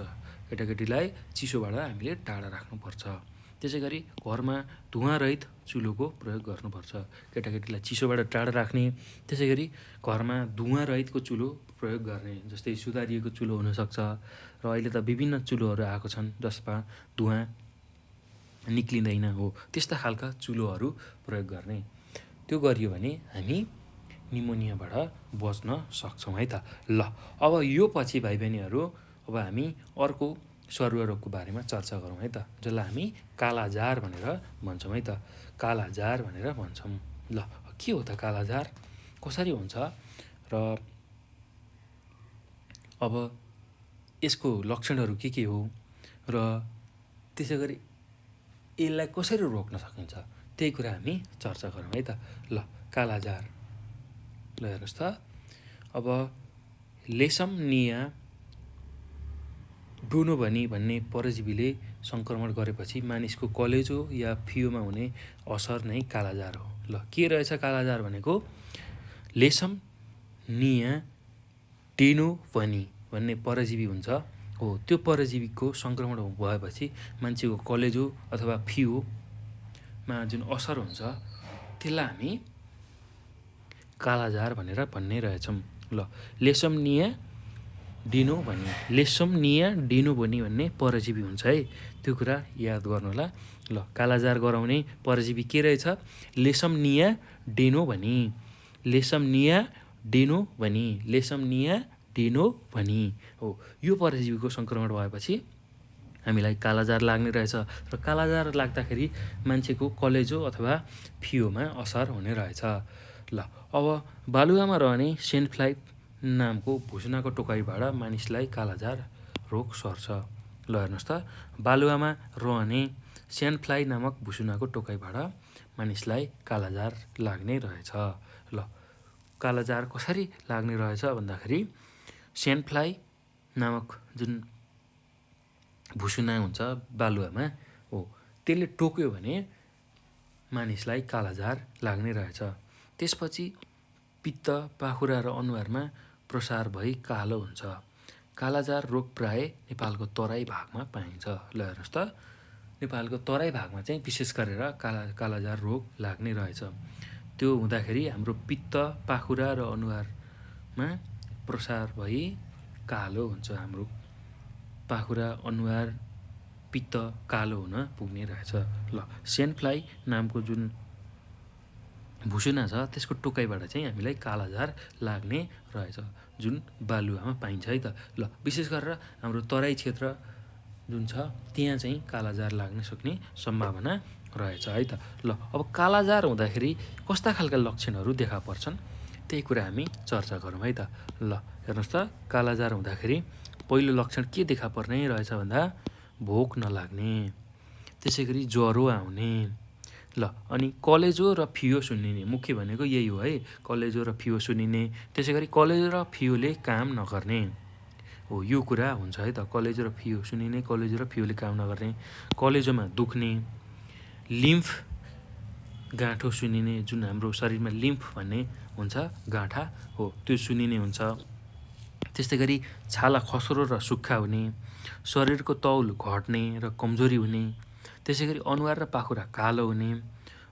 केटाकेटीलाई चिसोबाट हामीले टाढा राख्नुपर्छ। त्यसै गरी घरमा धुवाँरहित चुलोको प्रयोग गर्नुपर्छ, केटाकेटीलाई चिसोबाट टाढा राख्ने। त्यसै गरी घरमा धुवाँरहितको चुलो प्रयोग गर्ने, जस्तै सुधारिएको चुलो हुनसक्छ र अहिले त विभिन्न चुलोहरू आएको छन् जसमा धुवाँ निक्लिँदैन हो, त्यस्ता खालका चुलोहरू प्रयोग गर्ने। त्यो गरियो भने हामी निमोनियाबाट बच्न सक्छौँ है त। ल अब यो पछि भाइ बहिनीहरू अब हामी अर्को सरुवा रोगको बारेमा चर्चा गरौँ है त, जसलाई हामी कालाजार भनेर भन्छौँ है त, कालाजार भनेर भन्छौँ। ल के हो त कालाजार, कसरी हुन्छ र अब यसको लक्षणहरू के हो र त्यसै गरी यसलाई कसरी रोक्न सकिन्छ त्यही कुरा हामी चर्चा गरौँ है त। ल कालाजार, ल हेर्नुहोस् त, अब लेसमनिया ब्रुनोभनी भन्ने परजीवीले सङ्क्रमण गरेपछि मानिसको कलेजो या फियोमा हुने असर नै कालाजार हो। ल के रहेछ कालाजार भनेको, लेसमनिया ब्रुनोभनी भन्ने परजीवी हुन्छ हो, त्यो परजीवीको सङ्क्रमण भएपछि मान्छेको कलेजो अथवा फियोमा जुन असर हुन्छ त्यसलाई हामी कालाजार भनेर भन्ने रहेछौँ। ल लेसमनिया ब्रुनोभनी भन्ने परजीवी हुन्छ है, त्यो कुरा याद गर्नु होला। ल कालाजार गराउने परजीवी के रहेछ, लेसमनिया ब्रुनोभनी हो। यो परजीवीको सङ्क्रमण भएपछि हामीलाई कालाजार लाग्ने रहेछ र कालाजार लाग्दाखेरि मान्छेको कलेजो अथवा फियोमा असर हुने रहेछ। ल अब बालुवामा रहने सेन्डफ्लाई नामको भुसुनाको टोकाइबाट मानिसलाई कालाजार रोग सर्छ। ल हेर्नुहोस् त, बालुवामा रहने सेन्डफ्लाई नामक भुसुनाको टोकाइबाट मानिसलाई कालाजार लाग्ने रहेछ। ल कालाजार कसरी लाग्ने रहेछ भन्दाखेरि सेन्डफ्लाई नामक जुन भुसुना हुन्छ बालुवामा हो, त्यसले टोक्यो भने मानिसलाई कालाजार लाग्ने रहेछ। त्यसपछि पित्त, पाखुरा र अनुहारमा प्रसार भई कालो हुन्छ। कालाजार रोग प्राय नेपालको तराई भागमा पाइन्छ। ल हेर्नुहोस् त, नेपालको तराई भागमा चाहिँ विशेष गरेर कालाजार रोग लाग्ने रहेछ। त्यो हुँदाखेरि हाम्रो पित्त, पाखुरा र अनुहारमा प्रसार भई कालो हुन्छ। हाम्रो पाखुरा, अनुहार, पित्त कालो हुन पुग्ने रहेछ। ल सेन्ड फ्लाई नामको जुन भुसुना छ त्यसको टोकाइबाट चाहिँ हामीलाई कालाजार लाग्ने रहेछ, जुन बालुवामा पाइन्छ है त। ल विशेष गरेर हाम्रो तराई क्षेत्र जुन छ त्यहाँ चाहिँ कालाजार लाग्न सक्ने सम्भावना रहेछ है त। ल अब कालाजार हुँदाखेरि कस्ता खालका लक्षणहरू देखा पर्छन् त्यही कुरा हामी चर्चा गरौँ है त। ल हेर्नुहोस् त, कालाजार हुँदाखेरि पहिलो लक्षण के देखा पर्ने रहेछ भन्दा भोक नलाग्ने, त्यसै गरी ज्वरो आउने। ल अनि कलेजो र फियो सुन्निने, मुख्य भनेको यही हो है, कलेजो र फियो सुन्निने। त्यसै गरी कलेजो र फियोले काम नगर्ने हो, यो कुरा हुन्छ है त। कलेजो र फियो सुन्निने, कलेजो र फियोले काम नगर्ने, कलेजोमा दुख्ने, लिम्फ गाँठो सुन्निने, जुन हाम्रो शरीरमा लिम्फ भन्ने हुन्छ गाँठा हो त्यो सुन्निने हुन्छ। त्यस्तै गरी छाला खस्रो र सुक्खा हुने, शरीरको तौल घट्ने र कमजोरी हुने, त्यसै गरी अनुहार र पाखुरा कालो हुने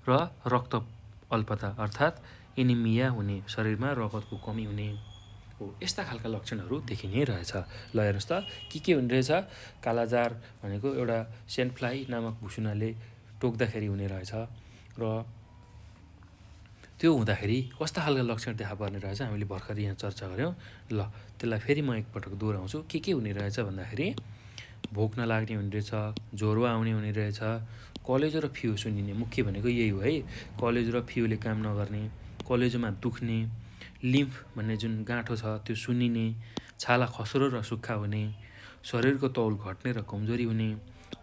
र रक्त अल्पता अर्थात् एनिमिया हुने, शरीरमा रगतको कमी हुने हो। यस्ता खालका लक्षणहरू देखिने रहेछ। ल हेर्नुहोस् त के हुने रहेछ। कालाजार भनेको एउटा सेन्ड-फ्लाई नामक भुसुनाले टोक्दाखेरि हुने रहेछ र त्यो हुँदाखेरि कस्ता खालका लक्षण देखा पर्ने रहेछ हामीले भर्खर यहाँ चर्चा गऱ्यौँ। ल त्यसलाई फेरि म एकपटक दोहोऱ्याउँछु। के हुने रहेछ भन्दाखेरि भोक नलाग्ने हुने रहेछ, ज्वरो आउने हुने रहेछ, कलेजो र फियो सुन्निने, मुख्य भनेको यही हो है, कलेजो र फियोले काम नगर्ने, कलेजोमा दुख्ने, लिम्फ भन्ने जुन गाँठो छ त्यो सुन्निने, छाला खस्रो र सुक्खा हुने, शरीरको तौल घट्ने र कमजोरी हुने,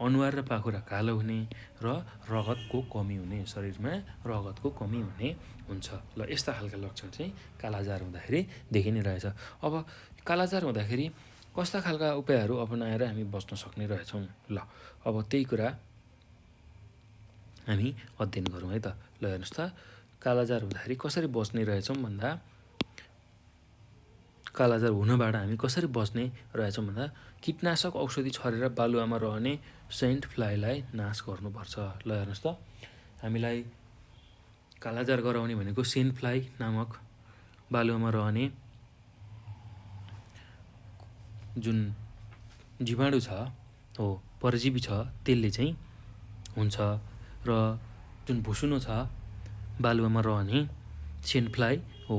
अनुहार र पाखुरा कालो हुने र रगतको कमी हुने, शरीरमा रगतको कमी हुने हुन्छ। ल यस्ता खालका लक्षण चाहिँ कालाजार हुँदाखेरि देखिने रहेछ। अब कालाजार हुँदाखेरि कस्ता खालका उपायहरू अपनाएर हामी बच्न सक्ने रहेछौँ। ल अब त्यही कुरा हामी अध्ययन गरौँ है त। ल हेर्नुहोस् त, कालाजार हुँदाखेरि कसरी बच्ने रहेछौँ भन्दा, कालाजार हुनबाट हामी कसरी बच्ने रहेछौँ भन्दा कीटनाशक औषधि छरेर बालुवामा रहने सेन्ट फ्लाईलाई नाश गर्नुपर्छ। ल हेर्नुहोस् त, हामीलाई कालाजार गराउने भनेको सेन्ट फ्लाई नामक बालुवामा रहने जुन जीवाणु छ हो, परजीवी छ, त्यसले चाहिँ हुन्छ र जुन भुसुनो छ बालुवामा रहने सेन्ट फ्लाई हो,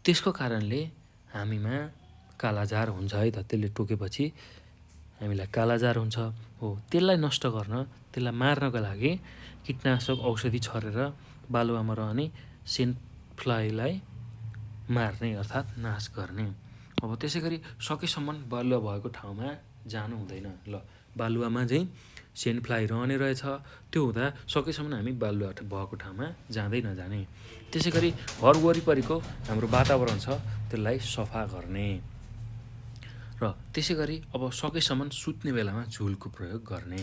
त्यसको कारणले हामीमा कालाजार हुन्छ है त। त्यसले टोकेपछि हामीलाई कालाजार हुन्छ हो। त्यसलाई नष्ट गर्न, त्यसलाई मार्नको लागि कीटनाशक औषधि छरेर बालुवामा रहने सेन्ट फ्लाईलाई मार्ने अर्थात् नाश गर्ने। अब त्यसै गरी सकेसम्म बालुवा भएको ठाउँमा जानु हुँदैन। ल बालुवामा चाहिँ सेन्ट फ्लाई रहने रहेछ, त्यो हुँदा सकेसम्म हामी बालुवा भएको ठाउँमा जाँदै नजाने। त्यसै गरी घर वरिपरिको हाम्रो वातावरण छ त्यसलाई सफा गर्ने र त्यसै गरी अब सकेसम्म सुत्ने बेलामा झुलको प्रयोग गर्ने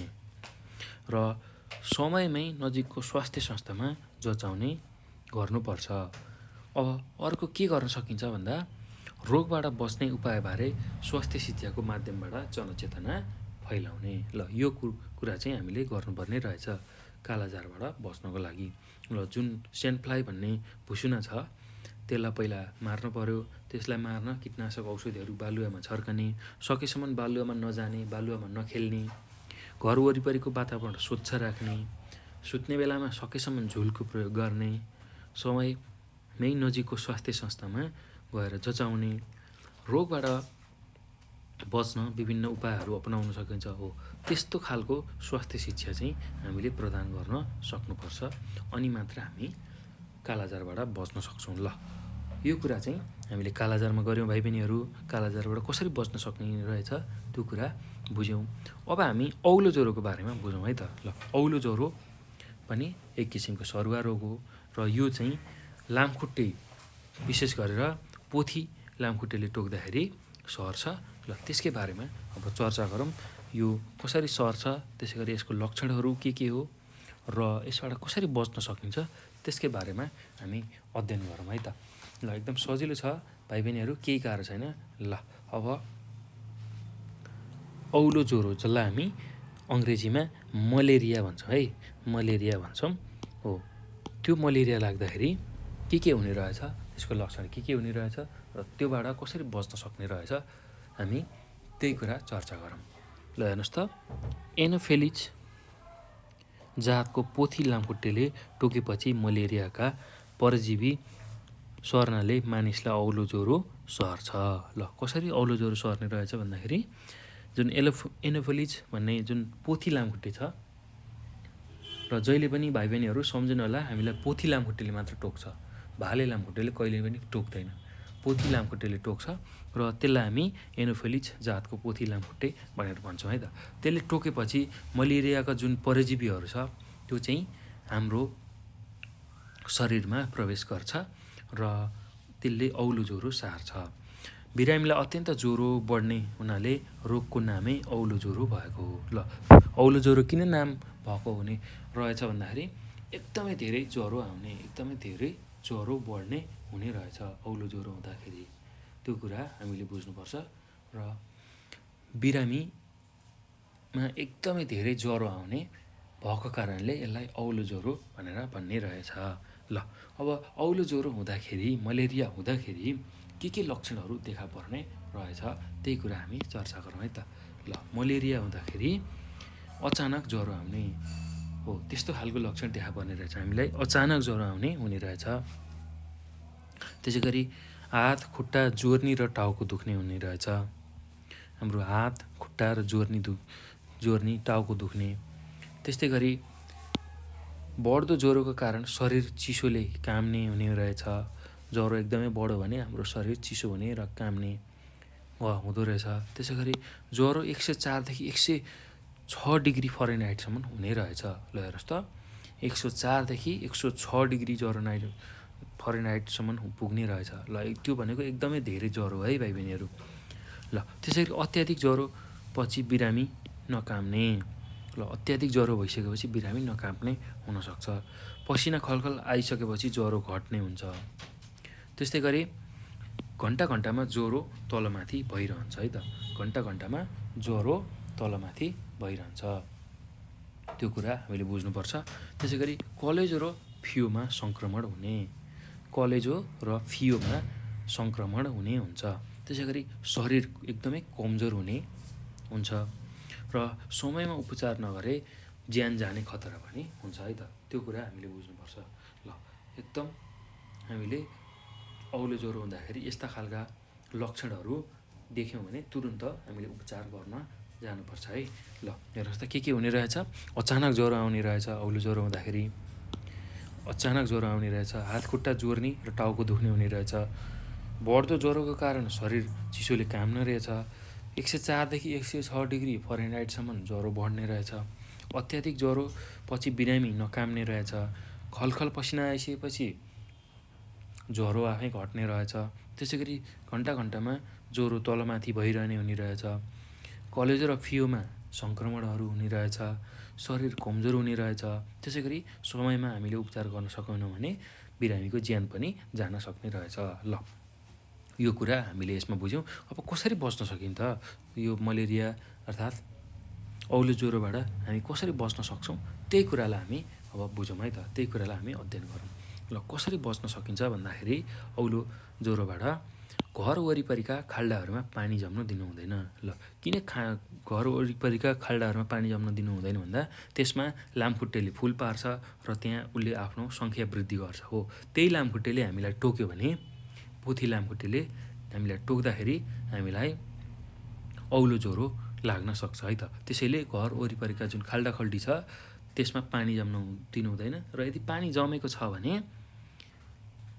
र समयमै नजिकको स्वास्थ्य संस्थामा जचाउने गर्नुपर्छ। अब अर्को के गर्न सकिन्छ भन्दा रोगबाट बच्ने उपायबारे स्वास्थ्य शिक्षाको माध्यमबाट जनचेतना फैलाउने। ल यो कुरा चाहिँ हामीले गर्नुपर्ने रहेछ कालाजारबाट बच्नको लागि। ल जुन सेन्ट फ्लाई भन्ने भुसुना छ त्यसलाई पहिला मार्नु पर्यो। त्यसलाई मार्न कीटनाशक औषधिहरू बालुवामा छर्कने, सकेसम्म बालुवामा नजाने, बालुवामा नखेल्ने, घर वरिपरिको वातावरण स्वच्छ राख्ने, सुत्ने बेलामा सकेसम्म झुलको प्रयोग गर्ने, समयमै नजिकको स्वास्थ्य संस्थामा गएर जचाउने, रोगबाट बच्न विभिन्न उपायहरू अपनाउन सकिन्छ हो। त्यस्तो खालको स्वास्थ्य शिक्षा चाहिँ हामीले प्रदान गर्न सक्नुपर्छ, अनि मात्र हामी कालाजारबाट बच्न सक्छौँ। ल यो कुरा चाहिँ हामीले कालाजारमा गऱ्यौँ भाइ बहिनीहरू। कालाजारबाट कसरी बच्न सक्ने रहेछ त्यो कुरा बुझ्यौँ। अब हामी औलो ज्वरोको बारेमा बुझौँ है त। ल औलो ज्वरो पनि एक किसिमको सरुवा रोग हो र यो चाहिँ लामखुट्टे, विशेष गरेर पोथी लामखुट्टेले टोक्दाखेरि सर्छ। ल त्यसकै बारेमा अब चर्चा गरौँ। यो कसरी सर्छ, त्यसै गरी यसको लक्षणहरू के हो र यसबाट कसरी बच्न सकिन्छ त्यसकै बारेमा हामी अध्ययन गरौँ है त। ल एकदम सजिलो छ भाइ बहिनीहरू, केही गाह्रो छैन। ल अब औलो ज्वरो जसलाई हामी अङ्ग्रेजीमा मलेरिया भन्छौँ है, मलेरिया भन्छौँ हो, त्यो मलेरिया लाग्दाखेरि के हुने रहेछ, त्यसको लक्षण के हुने रहेछ र त्योबाट कसरी बच्न सक्ने रहेछ, हामी त्यही कुरा चर्चा गरौँ। ल हेर्नुहोस् त, एनोफेलिज जातको पोथी लामखुट्टेले टोकेपछि मलेरियाका परजीवी सर्नाले मानिसलाई औलो ज्वरो सर्छ। ल कसरी औलो ज्वरो सर्ने रहेछ भन्दाखेरि जुन एनोफेलिज भन्ने जुन पोथी लामखुट्टे छ, र जहिले पनि भाइ बहिनीहरू सम्झनु होला, हामीलाई पोथी लामखुट्टेले मात्र टोक्छ, भाले लामखुट्टेले कहिले पनि टोक्दैन, पोथी लामखुट्टेले टोक्छ र त्यसलाई हामी एनोफेलिज जातको पोथी लामखुट्टे भनेर भन्छौँ है त। त्यसले टोकेपछि मलेरियाका जुन परजीवीहरू छ त्यो चाहिँ हाम्रो शरीरमा प्रवेश गर्छ र त्यसले औलो ज्वरो सार्छ। बिरामीलाई अत्यन्त ज्वरो बढ्ने हुनाले रोगको नामै औलो ज्वरो भएको हो। ल औलो ज्वरो किन नाम भएको हुने रहेछ भन्दाखेरि एकदमै धेरै ज्वरो आउने, एकदमै धेरै ज्वरो बढ्ने हुने रहेछ औलो ज्वरो हुँदाखेरि, त्यो कुरा हामीले बुझ्नुपर्छ। र बिरामीमा एकदमै धेरै ज्वरो आउने भएको कारणले यसलाई औलो ज्वरो भनेर भन्ने रहेछ। ल अब औलो ज्वरो हुँदाखेरि, मलेरिया हुँदाखेरि के लक्षणहरू देखा पर्ने रहेछ त्यही कुरा हामी चर्चा गरौँ है त। ल मलेरिया हुँदाखेरि अचानक ज्वरो आउने हो, त्यस्तो खालको लक्षण देखा पर्ने रहेछ हामीलाई, अचानक ज्वरो आउने हुने रहेछ। त्यसै गरी हात खुट्टा जोर्नी र टाउको दुख्ने हुने रहेछ। हाम्रो हात खुट्टा र जोर्नी टाउको दुख्ने। त्यस्तै गरी बढ्दो ज्वरोको कारण शरीर चिसोले काम्ने हुने रहेछ। ज्वरो एकदमै बढ्यो भने हाम्रो शरीर चिसो हुने र काम्ने हुँदो रहेछ। त्यसै गरी ज्वरो 104 देखि 106 डिग्री फरेनहाइटसम्म हुने रहेछ। ल हेर्नुहोस् त, 104 देखि 106 डिग्री ज्वरो फरेनहाइटसम्म पुग्ने रहेछ। ल त्यो भनेको एकदमै धेरै ज्वरो है भाइ बहिनीहरू। ल त्यसै गरी अत्याधिक ज्वरो पछि बिरामी नकाम्ने। ल अत्याधिक ज्वरो भइसकेपछि बिरामी नकाम्ने हुनसक्छ। पसिना खलखल आइसकेपछि ज्वरो घट्ने हुन्छ। त्यस्तै गरी घन्टामा ज्वरो तलमाथि भइरहन्छ है त, घन्टामा ज्वरो तलमाथि भइरहन्छ, त्यो कुरा हामीले बुझ्नुपर्छ। त्यसै गरी कलेजो र फियोमा सङ्क्रमण हुने, कलेजो र फियोमा सङ्क्रमण हुने हुन्छ। त्यसै गरी शरीर एकदमै कमजोर हुने हुन्छ र समयमा उपचार नगरे ज्यान जाने खतरा पनि हुन्छ है त, त्यो कुरा हामीले बुझ्नुपर्छ। ल एकदम हामीले औलो ज्वरो हुँदाखेरि यस्ता खालका लक्षणहरू देख्यौँ भने तुरुन्त हामीले उपचार गर्न जानुपर्छ है। ल हेर्नुहोस् त के हुने रहेछ, अचानक ज्वरो आउने रहेछ औलो ज्वरो हुँदाखेरि, अचानक ज्वरो आउने रहेछ, हात खुट्टा जोर्नी र टाउको दुख्ने हुने रहेछ। बढ्दो ज्वरोको कारण शरीर चिसोले काम्ने रहेछ। 104 देखि 106 डिग्री फरेनहाइटसम्म ज्वरो बढ्ने रहेछ। अत्याधिक ज्वरो पछि बिरामी नकाम्ने रहेछ। खलखल पसिना आइसकेपछि ज्वरो आफै घट्ने रहेछ। त्यसै गरी घन्टामा ज्वरो तलमाथि भइरहने हुने रहेछ। कलेजो र फियोमा सङ्क्रमणहरू हुने रहेछ। शरीर कमजोर हुने रहेछ। त्यसै गरी समयमा हामीले उपचार गर्न सकेनौँ भने बिरामीको ज्यान पनि जान सक्ने रहेछ। ल यो कुरा हामीले यसमा बुझ्यौँ। अब कसरी बच्न सकिन्छ यो मलेरिया अर्थात् औलो ज्वरोबाट हामी कसरी बच्न सक्छौँ त्यही कुरालाई हामी अब बुझौँ है त, त्यही कुरालाई हामी अध्ययन गरौँ। ल कसरी बच्न सकिन्छ भन्दाखेरि औलो ज्वरोबाट घर वरिपरिका खाल्डाहरूमा पानी जम्न दिनु हुँदैन। ल किन घर वरिपरिका खाल्डाहरूमा पानी जम्न दिनु हुँदैन भन्दा त्यसमा लामखुट्टेले फुल पार्छ र त्यहाँ उसले आफ्नो सङ्ख्या वृद्धि गर्छ हो। त्यही लामखुट्टेले हामीलाई टोक्यो भने, पोथी लामखुट्टेले हामीलाई टोक्दाखेरि हामीलाई औलो ज्वरो लाग्न सक्छ है त। त्यसैले घर वरिपरिका जुन खाल्डाखल्डी छ त्यसमा पानी जम्न दिनु हुँदैन र यदि पानी जमेको छ भने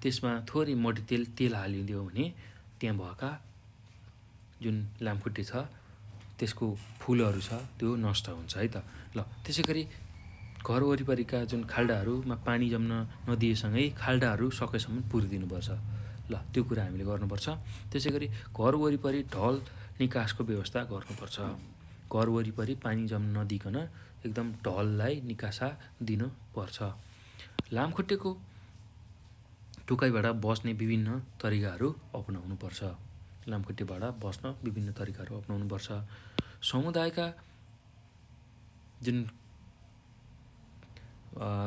त्यसमा थोरै मट्टीतेल हालिदियो भने त्यहाँ भएका जुन लामखुट्टे छ त्यसको फुलहरू छ त्यो नष्ट हुन्छ है त। ल त्यसै गरी घर वरिपरिका जुन खाल्डाहरूमा पानी जम्न नदिएसँगै खाल्डाहरू सकेसम्म पुरिदिनुपर्छ। ल त्यो कुरा हामीले गर्नुपर्छ। त्यसै गरी घर वरिपरि ढल निकासको व्यवस्था गर्नुपर्छ। घर वरिपरि पानी जम्न नदिकन एकदम ढललाई निकासा दिनुपर्छ। लामखुट्टेको टोकाइबाट बस्ने विभिन्न तरिकाहरू अपनाउनुपर्छ। लामखुट्टेबाट बस्न विभिन्न तरिकाहरू अपनाउनुपर्छ।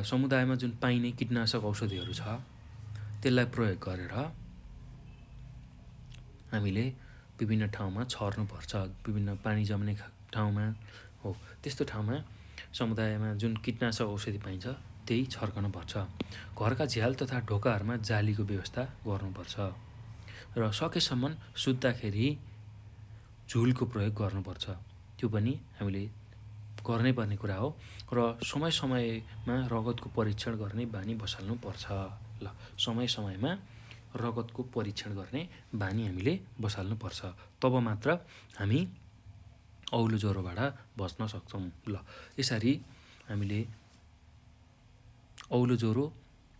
समुदायमा जुन पाइने कीटनाशक औषधिहरू छ त्यसलाई प्रयोग गरेर हामीले विभिन्न ठाउँमा छर्नुपर्छ। विभिन्न पानी जम्ने ठाउँमा हो त्यस्तो ठाउँमा समुदायमा जुन कीटनाशक औषधि पाइन्छ त्यही छर्कनुपर्छ। घरका झ्याल तथा ढोकाहरूमा जालीको व्यवस्था गर्नुपर्छ र सकेसम्म सुत्दाखेरि झुलको प्रयोग गर्नुपर्छ। त्यो पनि हामीले गर्नै पर्ने कुरा हो र समय समयमा रगतको परीक्षण गर्ने बानी बसाल्नुपर्छ। ल समय समयमा रगतको परीक्षण गर्ने बानी हामीले बसाल्नुपर्छ। तब मात्र हामी औलो ज्वरोबाट बच्न सक्छौँ। ल यसरी हामीले औलो ज्वरो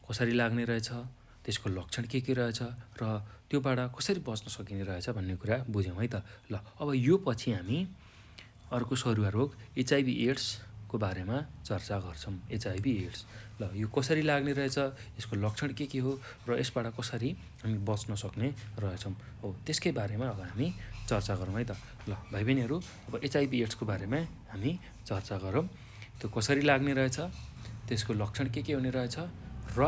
कसरी लाग्ने रहेछ, त्यसको लक्षण के रहेछ र त्योबाट कसरी बच्न सकिने रहेछ भन्ने कुरा बुझ्यौँ है त। ल अब यो पछि हामी अर्को सरुवा रोग HIV एड्सको बारेमा चर्चा गर्छौँ। HIV एड्स ल यो कसरी लाग्ने रहेछ, यसको लक्षण के हो र यसबाट कसरी हामी बच्न सक्ने रहेछौँ हो त्यसकै बारेमा अब हामी चर्चा गरौँ है त। ल भाइ बहिनीहरू अब HIV एड्सको बारेमा हामी चर्चा गरौँ। त्यो कसरी लाग्ने रहेछ, त्यसको लक्षण के हुने रहेछ र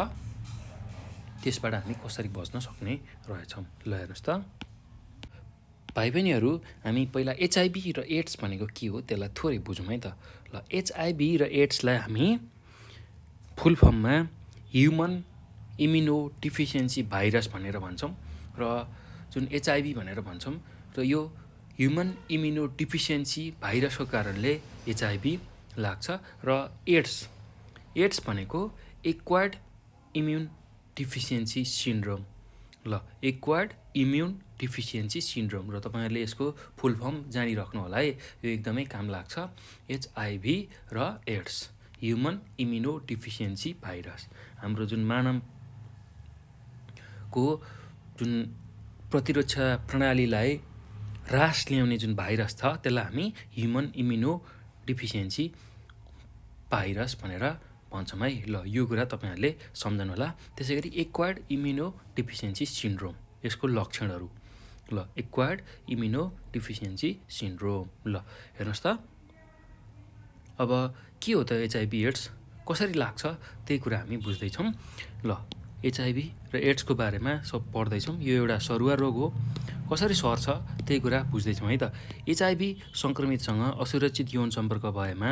त्यसबाट हामी कसरी बच्न सक्ने रहेछौँ। ल हेर्नुहोस् त भाइ बहिनीहरू, हामी पहिला HIV र एड्स भनेको के हो त्यसलाई थोरै बुझौँ है त। ल HIV र एड्सलाई हामी फुल फर्ममा ह्युमन इम्युनो डिफिसियन्सी भाइरस भनेर भन्छौँ र जुन HIV भनेर भन्छौँ र यो ह्युमन इम्युनो डिफिसियन्सी भाइरसको कारणले HIV लाग्छ र एड्स भनेको एक्वायर्ड इम्युन डिफिसियन्सी सिन्ड्रोम। ल एक्वायर्ड इम्युन डिफिसियन्सी सिन्ड्रोम र तपाईँहरूले यसको फुल फर्म जानिराख्नु होला है, यो एकदमै काम लाग्छ। HIV र AIDS human immunodeficiency virus हाम्रो जुन मानवको जुन प्रतिरक्षा प्रणालीलाई ह्रास ल्याउने जुन भाइरस छ त्यसलाई हामी ह्युमन इम्युनो डिफिसियन्सी भाइरस भनेर भन्छौँ है। ल यो कुरा तपाईँहरूले सम्झनु होला। त्यसै गरी एक्वायर्ड इम्युनो डिफिसियन्सी सिन्ड्रोम यसको लक्षणहरू। ल एक्वायर्ड इम्युनो डिफिसियन्सी सिन्ड्रोम। ल हेर्नुहोस् त अब के हो त HIV एड्स, कसरी लाग्छ त्यही कुरा हामी बुझ्दैछौँ। ल HIV र एड्सको बारेमा सब पढ्दैछौँ। यो एउटा सरुवा रोग हो, कसरी सर्छ त्यही कुरा बुझ्दैछौँ है त। HIV सङ्क्रमितसँग असुरक्षित यौन सम्पर्क भएमा,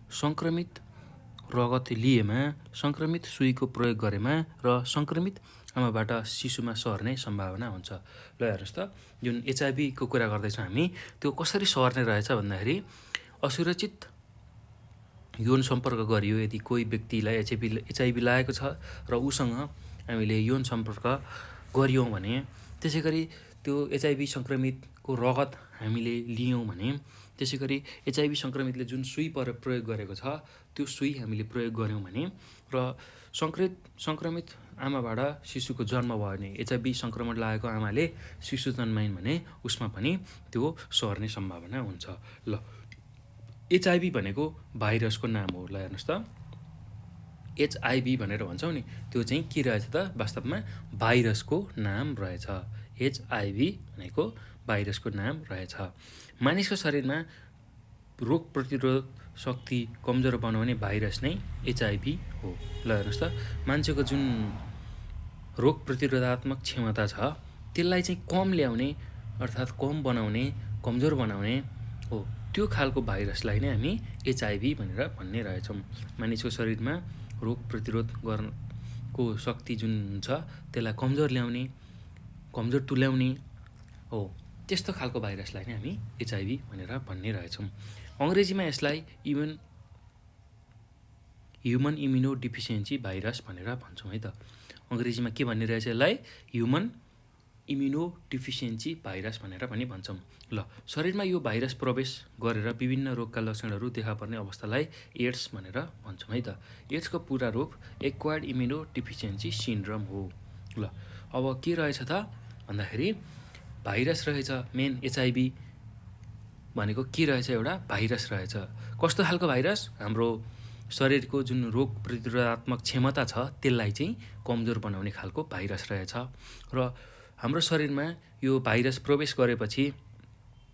सङ्क्रमित रगत लिएमा, सङ्क्रमित सुईको प्रयोग गरेमा र सङ्क्रमित आमाबाट शिशुमा सर्ने सम्भावना हुन्छ। ल हेर्नुहोस् त जुन HIVको कुरा गर्दैछौँ हामी, त्यो कसरी सर्ने रहेछ भन्दाखेरि असुरक्षित यौन सम्पर्क गरियो यदि कोही व्यक्तिलाई HIV लागेको छ र उसँग हामीले यौन सम्पर्क गरियौँ भने, त्यसै गरी त्यो HIV सङ्क्रमितको रगत हामीले लियौँ भने, त्यसै गरी HIV सङ्क्रमितले जुन सुई प्रयोग गरेको छ त्यो सुई हामीले प्रयोग गऱ्यौँ भने र सङ्क्रमित आमाबाट शिशुको जन्म भयो भने, HIV सङ्क्रमण लागेको आमाले शिशु जन्माइन् भने उसमा पनि त्यो सर्ने सम्भावना हुन्छ। ल HIV भनेको भाइरसको नाम हो। ल हेर्नुहोस् त HIV भनेर भन्छौँ नि, त्यो चाहिँ के रहेछ त वास्तवमा भाइरसको नाम रहेछ। HIV भनेको भाइरसको नाम रहेछ। मानिसको शरीरमा रोग प्रतिरोध शक्ति कमजोर बनाउने भाइरस नै HIV हो। ल हेर्नुहोस् त मान्छेको जुन रोग प्रतिरोधात्मक क्षमता छ त्यसलाई चाहिँ कम ल्याउने अर्थात् कम बनाउने, कमजोर बनाउने हो त्यो खालको भाइरसलाई नै हामी HIV भनेर भन्ने रहेछौँ। मानिसको शरीरमा रोग प्रतिरोध गर्नको शक्ति जुन छ त्यसलाई कमजोर ल्याउने, कमजोर तुल्याउने हो त्यस्तो खालको भाइरसलाई नै हामी HIV भनेर भन्ने रहेछौँ। अङ्ग्रेजीमा यसलाई ह्युमन इम्युनो डिफिसियन्सी भाइरस भनेर भन्छौँ है त। अङ्ग्रेजीमा के भन्ने रहेछ यसलाई, ह्युमन इम्युनो डिफिसियन्सी भाइरस भनेर पनि भन्छौँ। ल शरीरमा यो भाइरस प्रवेश गरेर विभिन्न रोगका लक्षणहरू देखा पर्ने अवस्थालाई एड्स भनेर भन्छौँ है त। एड्सको पुरा रूप एक्वायर्ड इम्युनो डिफिसियन्सी सिन्ड्रोम हो। ल अब के रहेछ त भन्दाखेरि भाइरस रहेछ मेन HIV भनेको के रहेछ, एउटा भाइरस रहेछ। कस्तो खालको भाइरस? हाम्रो शरीरको जुन रोग प्रतिरोधात्मक क्षमता छ त्यसलाई चाहिँ कमजोर बनाउने खालको भाइरस रहेछ। र हाम्रो शरीरमा यो भाइरस प्रवेश गरेपछि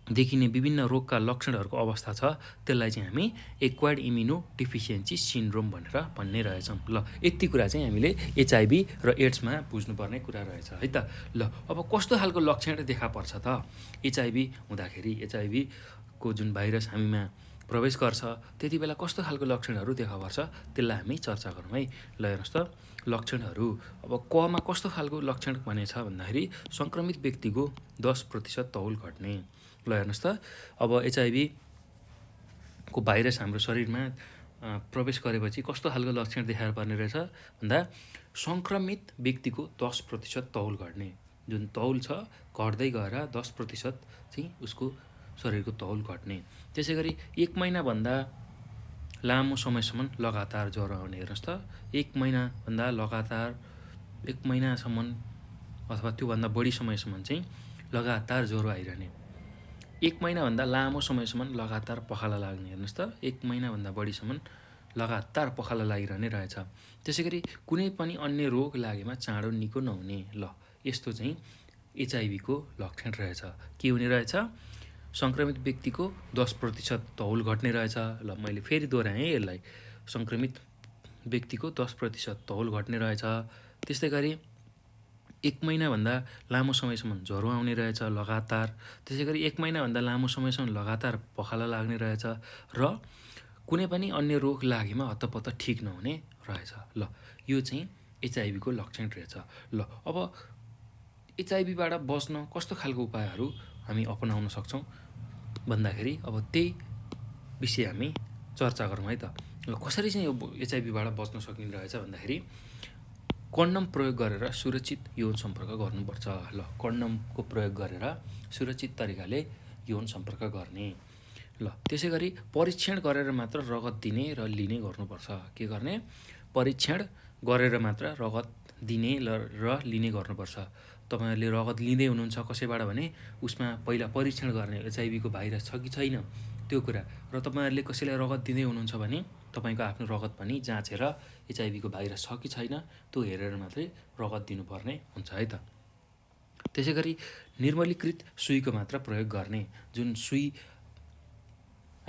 देखिने विभिन्न रोगका लक्षणहरूको अवस्था छ त्यसलाई चाहिँ हामी एक्वायर्ड इम्युनो डिफिसियन्सी सिन्ड्रोम भनेर भन्ने रहेछौँ। ल यति कुरा चाहिँ हामीले एचआइभी र एड्समा बुझ्नुपर्ने कुरा रहेछ है त। ल अब कस्तो खालको लक्षण देखा पर्छ त एचआइभी हुँदाखेरि? एचआइभीको जुन भाइरस हामीमा प्रवेश गर्छ त्यति बेला कस्तो खालको लक्षणहरू देखा पर्छ त्यसलाई हामी चर्चा गरौँ है। ल हेर्नुहोस् त लक्षणहरू। अब कमा कस्तो खालको लक्षण भनेछ भन्दाखेरि सङ्क्रमित व्यक्तिको 10% तौल घट्ने। ल हेर्नुहोस् त अब एचआइभीको भाइरस हाम्रो शरीरमा प्रवेश गरेपछि कस्तो खालको लक्षण देखाएर पर्ने रहेछ भन्दा सङ्क्रमित व्यक्तिको 10% तौल घट्ने। जुन तौल छ घट्दै गएर 10% चाहिँ उसको शरीरको तौल घट्ने। त्यसै गरी 1 महिनाभन्दा लामो समयसम्म लगातार ज्वरो आउने। हेर्नुहोस् त 1 महिनाभन्दा लगातार 1 महिनासम्म अथवा त्योभन्दा बढी समयसम्म चाहिँ लगातार ज्वरो आइरहने। 1 महिनाभन्दा लामो समयसम्म लगातार पखाला लाग्ने। हेर्नुहोस् त 1 महिनाभन्दा बढीसम्म लगातार पखाला लागिरहने रहेछ। त्यसै गरी कुनै पनि अन्य रोग लागेमा चाँडो निको नहुने। ल यस्तो चाहिँ एचआइभीको लक्षण रहेछ। के हुने रहेछ? सङ्क्रमित व्यक्तिको 10% तौल घट्ने रहेछ। ल मैले फेरि दोहोऱ्याएँ यसलाई, सङ्क्रमित व्यक्तिको 10% तौल घट्ने रहेछ। त्यस्तै गरी 1 महिनाभन्दा लामो समयसम्म ज्वरो आउने रहेछ लगातार। त्यसै गरी 1 महिनाभन्दा लामो समयसम्म लगातार पखाला लाग्ने रहेछ र कुनै पनि अन्य रोग लागेमा हत्तपत्त ठिक नहुने रहेछ। ल यो चाहिँ एचआइभीको लक्षण रहेछ। ल अब एचआइभीबाट बच्न कस्तो खालको उपायहरू हामी अपनाउन सक्छौँ भन्दाखेरि अब त्यही विषय हामी चर्चा गरौँ है त। ल कसरी चाहिँ यो एचआइभीबाट बच्न सकिने रहेछ भन्दाखेरि कन्डम प्रयोग गरेर सुरक्षित यौन सम्पर्क गर्नुपर्छ। ल कन्डमको प्रयोग गरेर सुरक्षित तरिकाले यौन सम्पर्क गर्ने। ल त्यसै गरी परीक्षण गरेर मात्र रगत दिने र लिने गर्नुपर्छ। के गर्ने? परीक्षण गरेर मात्र रगत दिने र लिने गर्नुपर्छ। तपाईँहरूले रगत लिँदै हुनुहुन्छ कसैबाट भने उसमा पहिला परीक्षण गर्ने एचआइभीको भाइरस छ कि छैन त्यो कुरा, र तपाईँहरूले कसैलाई रगत दिँदै हुनुहुन्छ भने तपाईँको आफ्नो रगत पनि जाँचेर एचआइभीको भाइरस छ कि छैन त्यो हेरेर मात्रै रगत दिनुपर्ने हुन्छ है त। त्यसै गरी निर्मलीकृत सुईको मात्र प्रयोग गर्ने। जुन सुई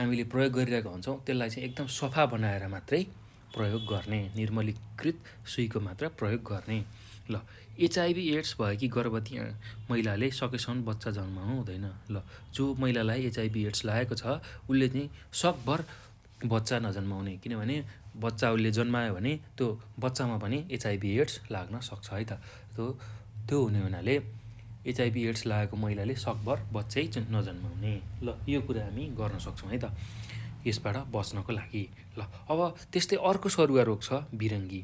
हामीले प्रयोग गरिरहेका हुन्छौँ त्यसलाई चाहिँ एकदम सफा बनाएर मात्रै प्रयोग गर्ने। निर्मलीकृत सुईको मात्र प्रयोग गर्ने। ल एचआइभी एड्स भएकी गर्भवती महिलाले सकेसम्म बच्चा जन्माउनु हुँदैन। ल जो महिलालाई एचआइभी एड्स लागेको छ उसले चाहिँ सकभर बच्चा नजन्माउने, किनभने बच्चा उसले जन्मायो भने त्यो बच्चामा पनि एचआइभी एड्स लाग्न सक्छ है त। त्यो हुने हुनाले एचआइभी एड्स लागेको महिलाले सकभर बच्चै नजन्माउने। ल यो कुरा हामी गर्न सक्छौँ है त यसबाट बच्नको लागि। ल अब त्यस्तै अर्को सरुवा रोग छ भिरङ्गी,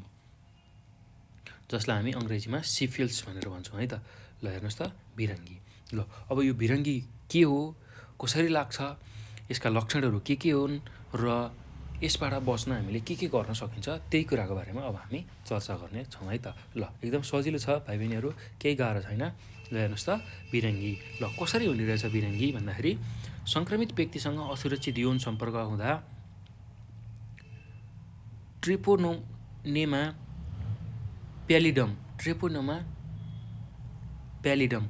जसलाई हामी अङ्ग्रेजीमा सिफिल्स भनेर भन्छौँ है त। ल हेर्नुहोस् त भिरङ्गी। ल अब यो भिरङ्गी के हो, कसरी लाग्छ, यसका लक्षणहरू के हुन् र यसबाट बच्न हामीले के गर्न सकिन्छ त्यही कुराको बारेमा अब हामी चर्चा गर्ने छौँ है त। ल एकदम सजिलो छ भाइ बहिनीहरू, केही गाह्रो छैन। ल हेर्नुहोस् त भिरङ्गी। ल कसरी हुने रहेछ भिरङ्गी भन्दाखेरि सङ्क्रमित व्यक्तिसँग असुरक्षित यौन सम्पर्क हुँदा ट्रेपोनेमा प्यालिडम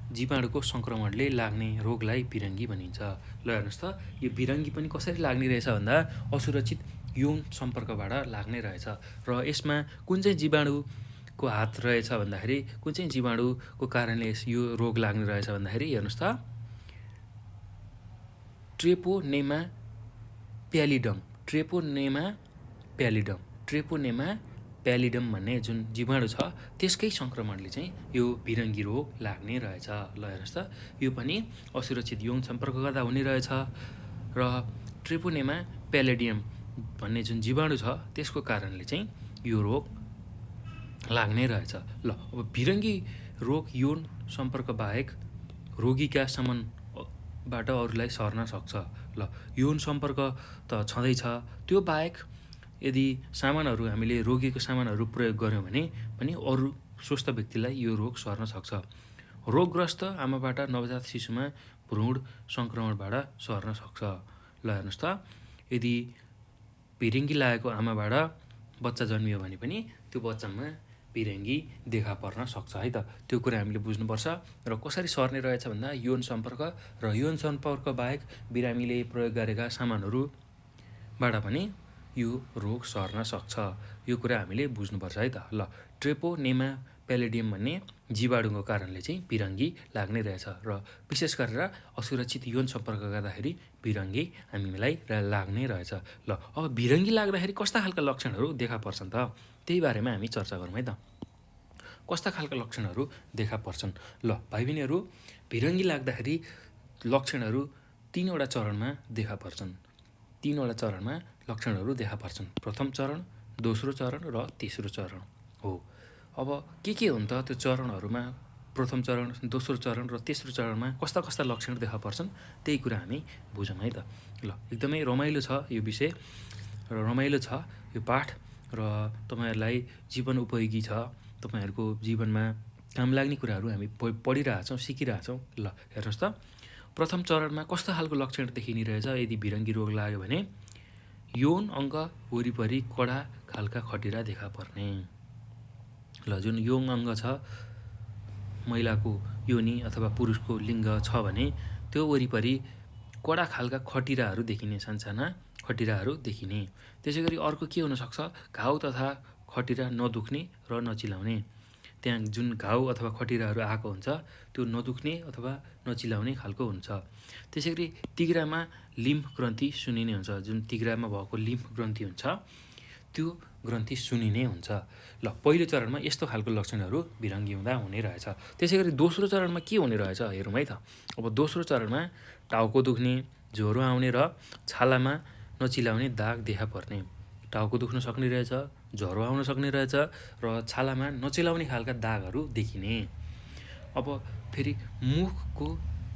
जीवाणुको सङ्क्रमणले लाग्ने रोगलाई भिरङ्गी भनिन्छ। ल हेर्नुहोस् त यो भिरङ्गी पनि कसरी लाग्ने रहेछ भन्दा असुरक्षित यौन सम्पर्कबाट लाग्ने रहेछ। र यसमा कुन चाहिँ जीवाणुको हात रहेछ भन्दाखेरि, कुन चाहिँ जीवाणुको कारणले यो रोग लाग्ने रहेछ भन्दाखेरि हेर्नुहोस् त ट्रेपोनेमा प्यालिडम भन्ने जुन जीवाणु छ त्यसकै सङ्क्रमणले चाहिँ यो भिरङ्गी रोग लाग्ने रहेछ। ल हेर्नुहोस् त यो पनि असुरक्षित यौन सम्पर्क गर्दा हुने रहेछ र ट्रेपोनेमा प्यालिडियम भन्ने जुन जीवाणु छ त्यसको कारणले चाहिँ यो रोग लाग्ने रहेछ। ल अब भिरङ्गी रोग यौन सम्पर्क बाहेक रोगीका सामानबाट अरूलाई सर्न सक्छ। ल यौन सम्पर्क त छँदैछ, त्यो बाहेक यदि सामानहरू हामीले रोगीको सामानहरू प्रयोग गऱ्यौँ भने पनि अरू स्वस्थ व्यक्तिलाई यो रोग सर्न सक्छ। रोगग्रस्त आमाबाट नवजात शिशुमा भ्रूण सङ्क्रमणबाट सर्न सक्छ। ल हेर्नुहोस् त, यदि भिरिङ्गी लागेको आमाबाट बच्चा जन्मियो भने पनि त्यो बच्चामा भिरिङ्गी देखा पर्न सक्छ है त। त्यो कुरा हामीले बुझ्नुपर्छ। र कसरी सर्ने रहेछ भन्दा यौन सम्पर्क र यौन सम्पर्क बाहेक बिरामीले प्रयोग गरेका सामानहरूबाट पनि यो रोग सर्न सक्छ। यो कुरा हामीले बुझ्नुपर्छ है त। ल ट्रेपोनेमा प्यालिडियम भन्ने जीवाणुको कारणले चाहिँ भिरङ्गी लाग्ने रहेछ र विशेष गरेर असुरक्षित यौन सम्पर्क गर्दाखेरि भिरङ्गी हामीलाई लाग्ने रहेछ। ल अब भिरङ्गी लाग्दाखेरि कस्ता खालका लक्षणहरू देखा पर्छन् त, त्यही बारेमा हामी चर्चा गरौँ है त। कस्ता खालका लक्षणहरू देखा पर्छन्? ल भाइ बहिनीहरू, भिरङ्गी लाग्दाखेरि लक्षणहरू 3वटा चरणमा देखा पर्छन्। 3वटा चरणमा लक्षणहरू देखा पर्छन्। प्रथम चरण, दोस्रो चरण र तेस्रो चरण हो। अब के हुन् त त्यो चरणहरूमा? प्रथम चरण, दोस्रो चरण र तेस्रो चरणमा कस्ता कस्ता लक्षणहरू देखा पर्छन् त्यही कुरा हामी बुझौँ है त। ल एकदमै रमाइलो छ यो विषय र रमाइलो छ यो पाठ र तपाईँहरूलाई जीवन उपयोगी छ। तपाईँहरूको जीवनमा काम लाग्ने कुराहरू हामी पढिरहेछौँ, सिकिरहेछौँ। ल हेर्नुहोस् त, प्रथम चरणमा कस्तो खालको लक्षण देखिने रहेछ यदि भिरङ्गी रोग लाग्यो भने? यौन अङ्ग वरिपरि कडा खालका खटिरा देखा पर्ने। ल जुन यौन अङ्ग छ, महिलाको योनि अथवा पुरुषको लिङ्ग छ भने त्यो वरिपरि कडा खालका खटिराहरू देखिने, सानसाना खटिराहरू देखिने। त्यसै गरी अर्को के हुनसक्छ? घाउ तथा खटिरा नदुख्ने र नचिलाउने। त्यहाँ जुन घाउ अथवा खटिराहरू आएको हुन्छ त्यो नदुख्ने अथवा नचिलाउने खालको हुन्छ। त्यसै गरी तिघ्रामा लिम्फ ग्रन्थि सुनिने हुन्छ। जुन तिघ्रामा भएको लिम्फ ग्रन्थि हुन्छ त्यो ग्रन्थि सुनिने हुन्छ। ल पहिलो चरणमा यस्तो खालको लक्षणहरू भिरङ्गी हुँदा हुने रहेछ। त्यसै गरी दोस्रो चरणमा के हुने रहेछ हेरौँ है त। अब दोस्रो चरणमा टाउको दुख्ने, ज्वरो आउने र छालामा नचिलाउने दाग देखा पर्ने। टाउको दुख्न सक्ने रहेछ, ज्वरो आउन सक्ने रहेछ र छालामा नचिलाउने खालका दागहरू देखिने। अब फेरि मुखको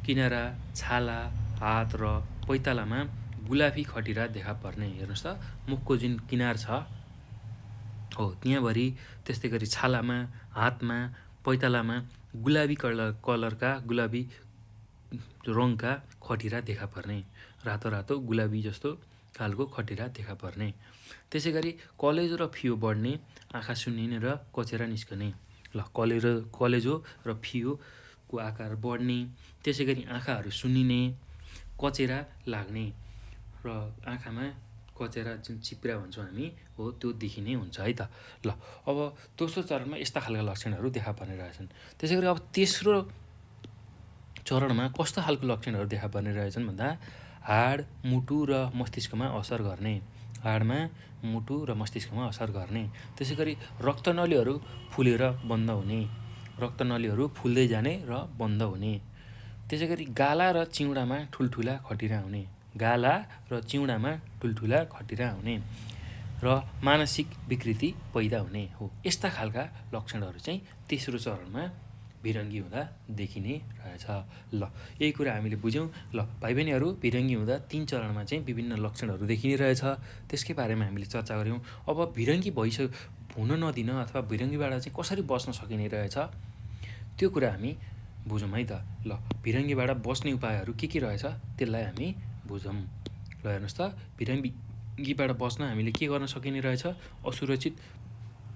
किनारा, छाला, हात र पैतालामा गुलाबी खटिरा देखा पर्ने। हेर्नुहोस् त, मुखको जुन किनार छ हो त्यहाँभरि, त्यस्तै गरी छालामा, हातमा, पैतालामा गुलाबी कलरका, गुलाबी रङका खटिरा देखा पर्ने। रातो रातो गुलाबी जस्तो खालको खटिरा देखा पर्ने। त्यसै गरी कलेजो र फियो बढ्ने, आँखा सुन्निने र कचेरा निस्कने। ल कलेजो र फियोको आकार बढ्ने, त्यसै गरी आँखाहरू सुन्निने, कचेरा लाग्ने र आँखामा कचेरा जुन चिप्रा भन्छौँ हामी हो त्यो देखिने हुन्छ है त। ल अब दोस्रो चरणमा यस्ता खालका लक्षणहरू देखा पर्ने रहेछन्। त्यसै गरी अब तेस्रो चरणमा कस्तो खालको लक्षणहरू देखा पर्ने रहेछन् भन्दा हाड, मुटु र मस्तिष्कमा असर गर्ने। हाडमा, मुटु र मस्तिष्कमा असर गर्ने। त्यसै गरी रक्तनलीहरू फुलेर बन्द हुने, रक्तनलीहरू फुल्दै जाने र बन्द हुने। त्यसै गरी गाला र चिउडामा ठुल्ठुला खटिरा हुने, गाला र चिउडामा ठुल्ठुला खटिरा हुने र मानसिक विकृति पैदा हुने हो। यस्ता खालका लक्षणहरू चाहिँ तेस्रो चरणमा भिरङ्गी हुँदा देखिने रहेछ। ल यही कुरा हामीले बुझ्यौँ। ल भाइ बहिनीहरू, भिरङ्गी हुँदा 3 चरणमा चाहिँ विभिन्न लक्षणहरू देखिने रहेछ, त्यसकै बारेमा हामीले चर्चा गऱ्यौँ। अब भिरङ्गी हुन नदिन अथवा भिरङ्गीबाट चाहिँ कसरी बच्न सकिने रहेछ त्यो कुरा हामी बुझौँ है त। ल भिरङ्गीबाट बच्ने उपायहरू के रहेछ त्यसलाई हामी बुझौँ। ल हेर्नुहोस् त, भिरङ्गीबाट बच्न हामीले के गर्न सकिने रहेछ? असुरक्षित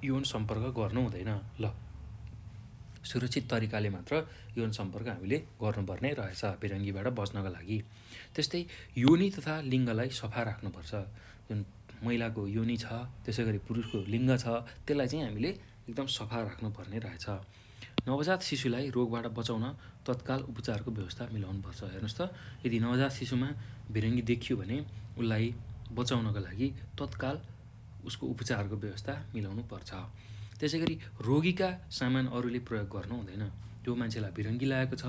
यौन सम्पर्क गर्नु हुँदैन। ल सुरक्षित तरिकाले मात्र यौन सम्पर्क हामीले गर्नुपर्ने रहेछ भिरङ्गीबाट बच्नका लागि। त्यस्तै योनि तथा लिङ्गलाई सफा राख्नुपर्छ। जुन महिलाको योनि छ, त्यसै गरी पुरुषको लिङ्ग छ, त्यसलाई चाहिँ हामीले एकदम सफा राख्नुपर्ने रहेछ। नवजात शिशुलाई रोगबाट बचाउन तत्काल उपचारको व्यवस्था मिलाउनुपर्छ। हेर्नुहोस् त, यदि नवजात शिशुमा भिरङ्गी देखियो भने उसलाई बचाउनका लागि तत्काल उसको उपचारको व्यवस्था मिलाउनु पर्छ। त्यसै गरी रोगीका सामान अरूले प्रयोग गर्नु हुँदैन। जो मान्छेलाई भिरङ्गी लागेको छ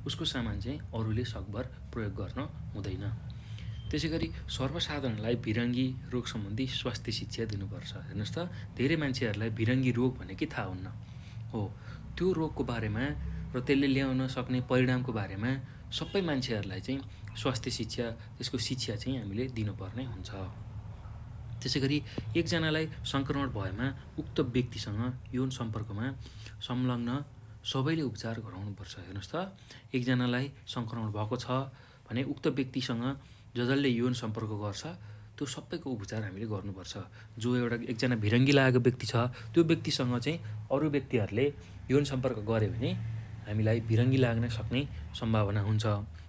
उसको सामान चाहिँ अरूले सकभर प्रयोग गर्न हुँदैन। त्यसै गरी सर्वसाधारणलाई भिरङ्गी रोग सम्बन्धी स्वास्थ्य शिक्षा दिनुपर्छ। हेर्नुहोस् त, धेरै मान्छेहरूलाई भिरङ्गी रोग भनेकै थाहा हुन्न हो। त्यो रोगको बारेमा र त्यसले ल्याउन सक्ने परिणामको बारेमा सबै मान्छेहरूलाई चाहिँ स्वास्थ्य शिक्षा, त्यसको शिक्षा चाहिँ हामीले दिनुपर्ने हुन्छ। त्यसै गरी एकजनालाई सङ्क्रमण भएमा उक्त व्यक्तिसँग यौन सम्पर्कमा संलग्न सबैले उपचार गराउनुपर्छ। हेर्नुहोस् त, एकजनालाई सङ्क्रमण भएको छ भने उक्त व्यक्तिसँग जसले यौन सम्पर्क गर्छ त्यो सबैको उपचार हामीले गर्नुपर्छ। जो एकजना भिरङ्गी लागेको व्यक्ति छ त्यो व्यक्तिसँग चाहिँ अरू व्यक्तिहरूले यौन सम्पर्क गऱ्यो भने हामीलाई भिरङ्गी लाग्न सक्ने सम्भावना हुन्छ।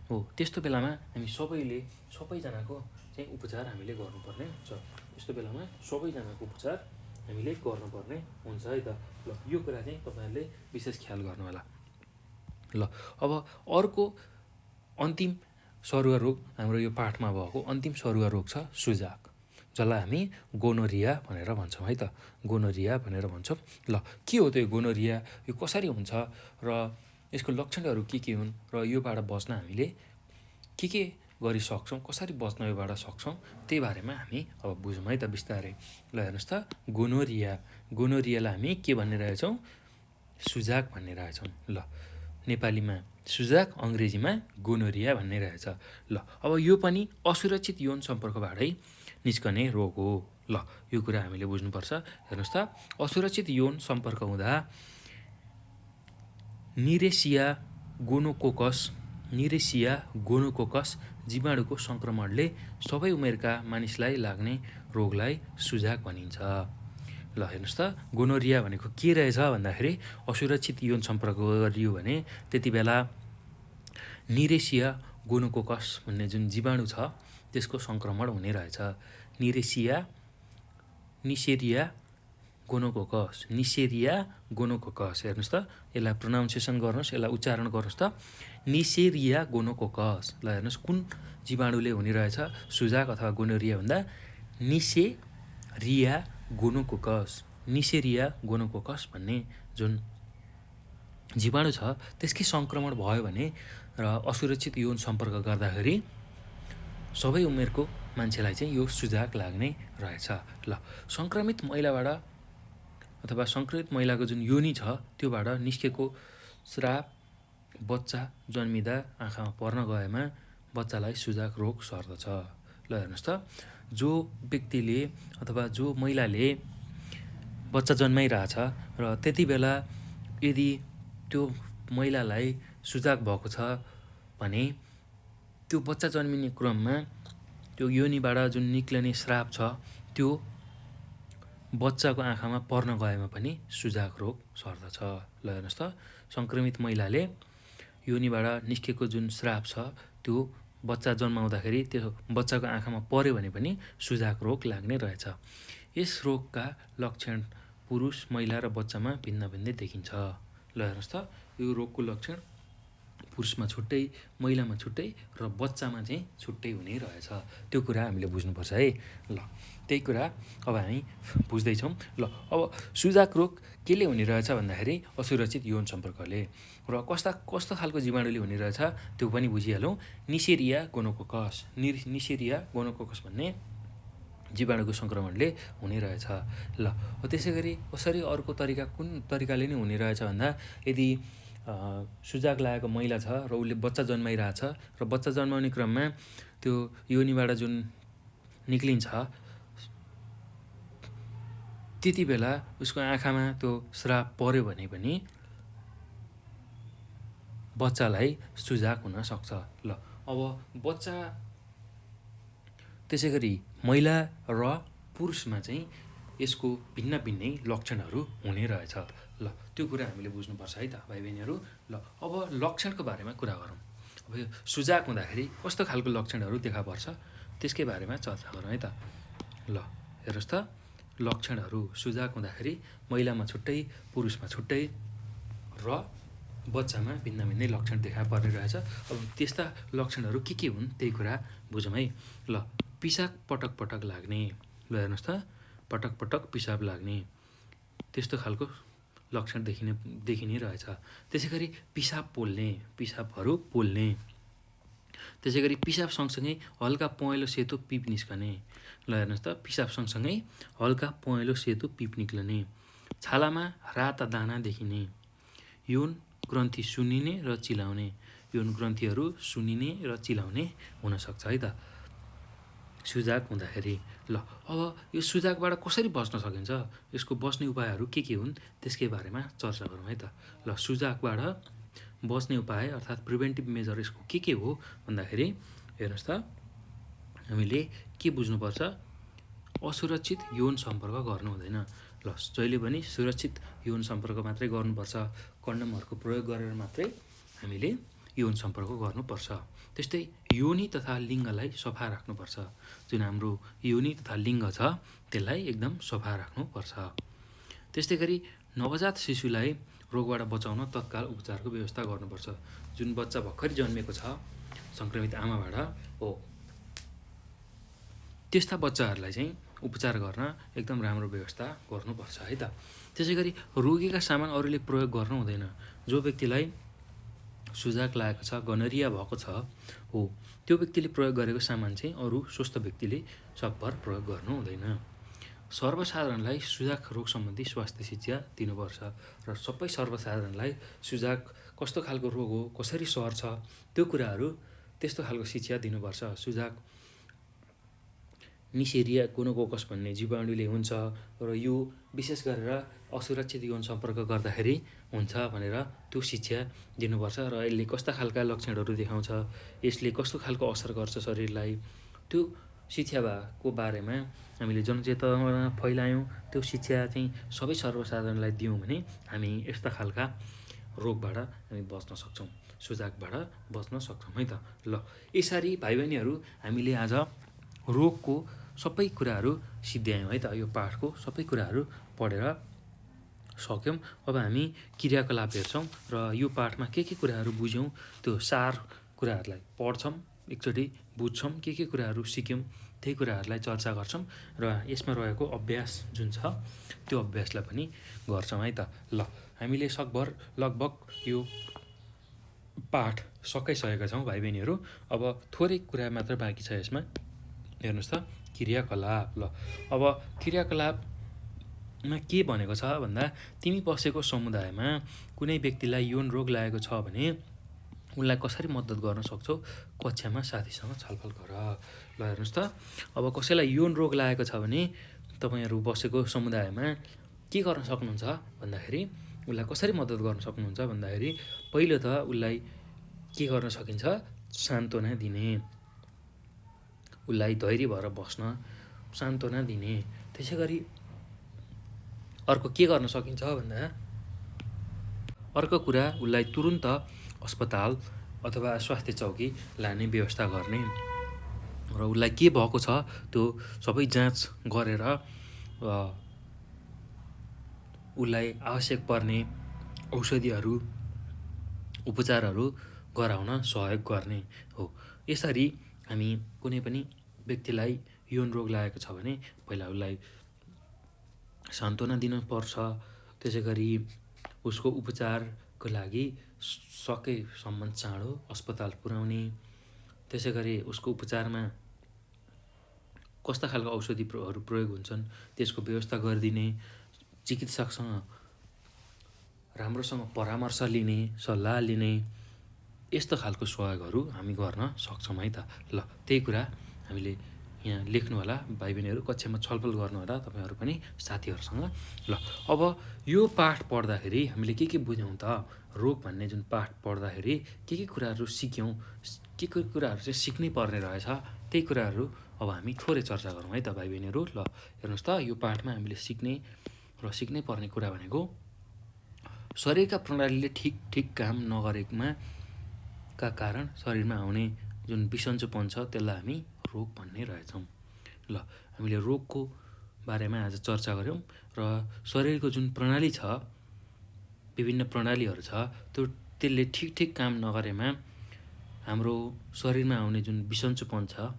हो, त्यस्तो बेलामा हामी सबैजनाको चाहिँ उपचार हामीले गर्नुपर्ने हुन्छ। त्यस्तो बेलामा सबैजनाको उपचार हामीले गर्नुपर्ने हुन्छ है त। ल, यो कुरा चाहिँ तपाईँहरूले विशेष ख्याल गर्नु होला। ल, अब अर्को अन्तिम सरुवा रोग हाम्रो यो पाठमा भएको अन्तिम सरुवा रोग छ सुजाक, जसलाई हामी गोनोरिया भनेर भन्छौँ है त। गोनोरिया भनेर भन्छौँ। ल, के हो त यो गोनोरिया, यो कसरी हुन्छ र यसको लक्षणहरू के हुन् र योबाट बच्न हामीले के गरी सक्छौँ, कसरी बच्न योबाट सक्छौँ, त्यही बारेमा हामी अब बुझौँ है त बिस्तारै। ल, हेर्नुहोस् त, गोनोरियालाई हामी के भन्ने रहेछौँ, सुजाक भन्ने रहेछौँ। ल, नेपालीमा सुजाक, अङ्ग्रेजीमा गोनोरिया भन्ने रहेछ। ल, अब यो पनि असुरक्षित यौन सम्पर्कबाटै निस्कने रोग हो। ल, यो कुरा हामीले बुझ्नुपर्छ। हेर्नुहोस् त, असुरक्षित यौन सम्पर्क हुँदा निरेसिया गोनोकोकस जीवाणुको सङ्क्रमणले सबै उमेरका मानिसलाई लाग्ने रोगलाई सुजाक भनिन्छ। ल, हेर्नुहोस् त, गोनोरिया भनेको के रहेछ भन्दाखेरि असुरक्षित यौन सम्पर्क गरियो भने त्यति बेला निरेसिया गोनोकोकस भन्ने जुन जीवाणु छ त्यसको सङ्क्रमण हुने रहेछ। Neisseria gonococcus. हेर्नुहोस् त, यसलाई प्रोनाउन्सिएसन गर्नुहोस्, यसलाई उच्चारण गर्नुहोस् त, निसेरिया गोनोकोकस। ल, हेर्नुहोस् कुन जीवाणुले हुने रहेछ सुजाक अथवा गोनोरिया भन्दा निसेरिया गोनोकोकस भन्ने जुन जीवाणु छ त्यसकै सङ्क्रमण भयो भने र असुरक्षित यौन सम्पर्क गर्दाखेरि सबै उमेरको मान्छेलाई चाहिँ यो सुजाक लाग्ने रहेछ। ल, सङ्क्रमित महिलाको जुन योनि छ त्योबाट निस्केको स्राव बच्चा जन्मिँदा आँखामा पर्न गएमा बच्चालाई सुजाक रोग सर्दछ। ल, हेर्नुहोस् त, जो व्यक्तिले अथवा जो महिलाले बच्चा जन्माइरहेछ र त्यति बेला यदि त्यो महिलालाई सुजाक भएको छ भने त्यो बच्चा जन्मिने क्रममा त्यो योनिबाट जुन निक्लने स्राव छ त्यो बच्चाको आँखामा पर्न गएमा पनि सुजाक रोग सर्दछ। ल, हेर्नुहोस् त, सङ्क्रमित महिलाले योनिबाट निस्केको जुन स्राव छ त्यो बच्चा जन्माउँदाखेरि त्यो बच्चाको आँखामा पर्यो भने पनि सुजाक रोग लाग्ने रहेछ। यस रोगका लक्षण पुरुष, महिला र बच्चामा भिन्न भिन्दै देखिन्छ। ल, हेर्नुहोस् त, यो रोगको लक्षण पुरुषमा छुट्टै, महिलामा छुट्टै र बच्चामा चाहिँ छुट्टै हुने रहेछ। त्यो कुरा हामीले बुझ्नुपर्छ है। ल, त्यही कुरा अब हामी बुझ्दैछौँ। ल, अब सुजाक रोग केले हुने रहेछ भन्दाखेरि असुरक्षित यौन सम्पर्कले र कस्तो खालको जीवाणुले हुने रहेछ त्यो पनि बुझिहालौँ। निसेरिया गोनोकोकस भन्ने जीवाणुको सङ्क्रमणले हुने रहेछ। ल, त्यसै गरी अर्को कुन तरिकाले नै हुने रहेछ भन्दा यदि सुजाक लागेको महिला छ र उसले बच्चा जन्माइरहेछ र बच्चा जन्माउने क्रममा त्यो योनिबाट जुन निक्लिन्छ त्यति बेला उसको आँखामा त्यो स्राव पर्यो भने पनि बच्चालाई सुजाक हुन सक्छ। ल, अब बच्चा त्यसै गरी महिला र पुरुषमा चाहिँ यसको भिन्नै लक्षणहरू हुने रहेछ। ल, त्यो कुरा हामीले बुझ्नुपर्छ है त भाइ बहिनीहरू। ल, अब लक्षणको बारेमा कुरा गरौँ। अब यो सुजाक हुँदाखेरि कस्तो खालको लक्षणहरू देखा पर्छ त्यसकै बारेमा चर्चा गरौँ है त। ल, हेर्नुहोस् त, लक्षणहरू सुजाक हुँदाखेरि महिलामा छुट्टै, पुरुषमा छुट्टै र बच्चामा भिन्नै लक्षण देखा पर्ने रहेछ। अब त्यस्ता लक्षणहरू के हुन् त्यही कुरा बुझौँ है। ल, पिसाब पटक लाग्ने। ल, हेर्नुहोस् त, पटक पिसाब लाग्ने त्यस्तो खालको लक्षण देखिने रहेछ। त्यसै गरी पिसाबहरू पोल्ने। त्यसै गरी पिसाब सँगसँगै हल्का पहेँलो सेतो पिप निस्कने। ल, हेर्नुहोस् त, पिसाब सँगसँगै हल्का पहेँलो सेतो पिप निक्लने। छालामा राता दाना देखिने। यौन ग्रन्थि सुन्निने र चिलाउने। यौन ग्रन्थिहरू सुन्निने र चिलाउने हुनसक्छ है त। सुजाक हुँदाखेरि ल अब यो सुजाकबाट कसरी बच्न सकिन्छ, यसको बच्ने उपायहरू के हुन् त्यसकै बारेमा चर्चा गरौँ है त। ल सुजाकबाट बच्ने उपाय अर्थात् प्रिभेन्टिभ मेजर यसको के हो भन्दाखेरि हेर्नुहोस् त, हामीले के बुझ्नुपर्छ, असुरक्षित यौन सम्पर्क गर्नु हुँदैन। ल जहिले पनि सुरक्षित यौन सम्पर्क मात्रै गर्नुपर्छ, कन्डमहरूको प्रयोग गरेर मात्रै हामीले यौन सम्पर्क गर्नुपर्छ। त्यस्तै योनि तथा लिङ्गलाई सफा राख्नुपर्छ। जुन हाम्रो योनि तथा लिङ्ग छ त्यसलाई एकदम सफा राख्नुपर्छ। त्यस्तै गरी नवजात शिशुलाई रोगबाट बचाउन तत्काल उपचारको व्यवस्था गर्नुपर्छ। जुन बच्चा भर्खरै जन्मेको छ सङ्क्रमित आमाबाट हो, त्यस्ता बच्चाहरूलाई चाहिँ उपचार गर्न एकदम राम्रो व्यवस्था गर्नुपर्छ है त। त्यसै गरी रोगीका सामान अरूले प्रयोग गर्नु हुँदैन। जो व्यक्तिलाई सुजाक लागेको छ, गनरिया भएको छ हो, त्यो व्यक्तिले प्रयोग गरेको सामान चाहिँ अरू स्वस्थ व्यक्तिले सकभर प्रयोग गर्नु हुँदैन। सर्वसाधारणलाई सुजाक रोग सम्बन्धी स्वास्थ्य शिक्षा दिनुपर्छ र सबै सर्वसाधारणलाई सुजाक कस्तो खालको रोग हो, कसरी सर्छ, त्यो कुराहरू त्यस्तो खालको शिक्षा दिनुपर्छ। सुजाक निसेरिया गोनोकोकस भन्ने जीवाणुले हुन्छ र यो विशेष गरेर असुरक्षित यौन सम्पर्क गर्दाखेरि हुन्छ भनेर त्यो शिक्षा दिनुपर्छ र यसले कस्ता खालका लक्षणहरू देखाउँछ, यसले कस्तो खालको असर गर्छ शरीरलाई, त्यो शिक्षाको बारेमा हामीले जनचेतना फैलायौँ। त्यो शिक्षा चाहिँ सबै सर्वसाधारणलाई दियौँ भने हामी यस्ता खालका रोगबाट हामी बच्न सक्छौँ, सुजाकबाट बच्न सक्छौँ है त। ल यसरी भाइ बहिनीहरू हामीले आज रोगको सबै कुराहरू सिद्ध्यायौँ है त। यो पाठको सबै कुराहरू पढेर सक्यौँ। अब हामी क्रियाकलाप हेर्छौँ र यो पाठमा के कुराहरू बुझ्यौँ त्यो सार कुराहरूलाई पढ्छौँ, एकचोटि बुझ्छौँ, के कुराहरू सिक्यौँ त्यही कुराहरूलाई चर्चा गर्छौँ र यसमा रहेको अभ्यास जुन छ त्यो अभ्यासलाई पनि गर्छौँ है त। ल हामीले लगभग यो पाठ सकाइसकेका छौँ भाइ बहिनीहरू। अब थोरै कुरा मात्र बाँकी छ यसमा। हेर्नुहोस् त, क्रियाकलाप। ल अब क्रियाकलापमा के भनेको छ भन्दा, तिमी बसेको समुदायमा कुनै व्यक्तिलाई यौन रोग लागेको छ भने उनलाई कसरी मद्दत गर्न सक्छौ, कक्षामा साथीसँग छलफल गर। ल हेर्नुहोस् त, अब कसैलाई यौन रोग लागेको छ भने तपाईँहरू बसेको समुदायमा के गर्न सक्नुहुन्छ भन्दाखेरि, उसलाई कसरी मद्दत गर्न सक्नुहुन्छ भन्दाखेरि, पहिलो त उसलाई के गर्न सकिन्छ, सान्त्वना दिने, उसलाई धैर्य भएर बस्न सान्त्वना दिने। त्यसै गरी अर्को के गर्न सकिन्छ भन्दा, अर्को कुरा उसलाई तुरुन्त अस्पताल अथवा स्वास्थ्य चौकी लाने व्यवस्था गर्ने र उसलाई के भएको छ त्यो सबै जाँच गरेर उसलाई आवश्यक पर्ने औषधिहरू उपचारहरू गराउन सहयोग गर्ने हो। यसरी हामी कुनै पनि व्यक्तिलाई यौन रोग लागेको छ भने पहिला उसलाई सान्त्वना दिनुपर्छ। त्यसै गरी उसको उपचारको लागि सकेसम्म चाँडो अस्पताल पुर्याउने, त्यसै गरी उसको उपचारमा कस्ता खालको औषधिहरू प्रयोग हुन्छन् त्यसको व्यवस्था गरिदिने, चिकित्सकसँग राम्रोसँग परामर्श लिने, सल्लाह लिने, यस्तो खालको सहयोगहरू हामी गर्न सक्छौँ है त। ल त्यही कुरा हामीले यहाँ लेख्नु होला भाइ बहिनीहरू, कक्षामा छलफल गर्नु होला तपाईँहरू पनि साथीहरूसँग। ल अब यो पाठ पढ्दाखेरि हामीले के बुझ्यौँ त, रोग भन्ने जुन पाठ पढ्दाखेरि के कुराहरू सिक्यौँ, के कुराहरू चाहिँ सिक्नै पर्ने रहेछ, त्यही कुराहरू अब हामी थोरै चर्चा गरौँ है त भाइ बहिनीहरू। ल हेर्नुहोस् त, यो पाठमा हामीले सिक्नै पर्ने कुरा भनेको, शरीरका प्रणालीले ठिक काम नगरेकोमा का कारण शरीरमा आउने जुन बिसन्चोपन छ त्यसलाई हामी रोग भन्ने रहेछौँ। ल हामीले रोगको बारेमा आज चर्चा गऱ्यौँ र शरीरको जुन प्रणाली छ, विभिन्न प्रणालीहरू छ, त्यसले ठिक काम नगरेमा हाम्रो शरीरमा आउने जुन बिसन्चोपन छ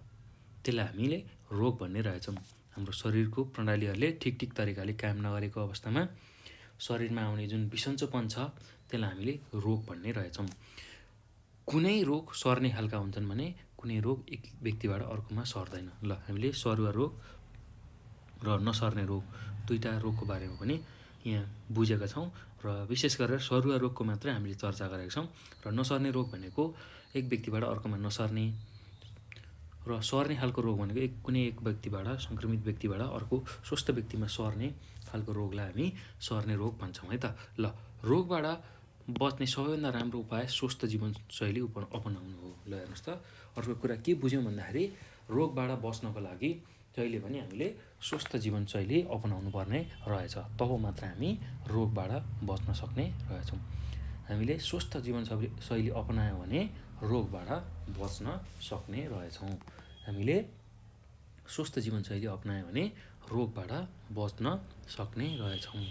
त्यसलाई हामीले रोग भन्ने रहेछौँ। हाम्रो शरीरको प्रणालीहरूले ठिक तरिकाले काम नगरेको अवस्थामा शरीरमा आउने जुन बिसन्चोपन छ त्यसलाई हामीले रोग भन्ने रहेछौँ। कुनै रोग सर्ने खालका हुन्छन् भने कुनै रोग एक व्यक्तिबाट अर्कोमा सर्दैन। ल हामीले सरुवा रोग र नसर्ने रोग दुईवटा रोगको बारेमा पनि यहाँ बुझेका छौँ र विशेष गरेर सरुवा रोगको मात्रै हामीले चर्चा गरेका छौँ। र नसर्ने रोग भनेको एक व्यक्तिबाट अर्कोमा नसर्ने र सर्ने खालको रोग भनेको कुनै एक व्यक्तिबाट सङ्क्रमित व्यक्तिबाट अर्को स्वस्थ व्यक्तिमा सर्ने खालको रोगलाई हामी सर्ने रोग भन्छौँ है त। ल रोगबाट बच्ने सबैभन्दा राम्रो उपाय स्वस्थ जीवनशैली अपनाउनु हो। ल हेर्नुहोस् त अर्को कुरा के बुझ्यौँ भन्दाखेरि रोगबाट बच्नको लागि जहिले पनि हामीले स्वस्थ जीवनशैली अपनाउनु पर्ने रहेछ, तब मात्र हामी रोगबाट बच्न सक्ने रहेछौँ। हामीले स्वस्थ जीवनशैली अपनायौँ भने रोगबाट बच्न सक्ने रहेछौँ। हामीले स्वस्थ जीवनशैली अपनायौँ भने रोगबाट बच्न सक्ने रहेछौँ।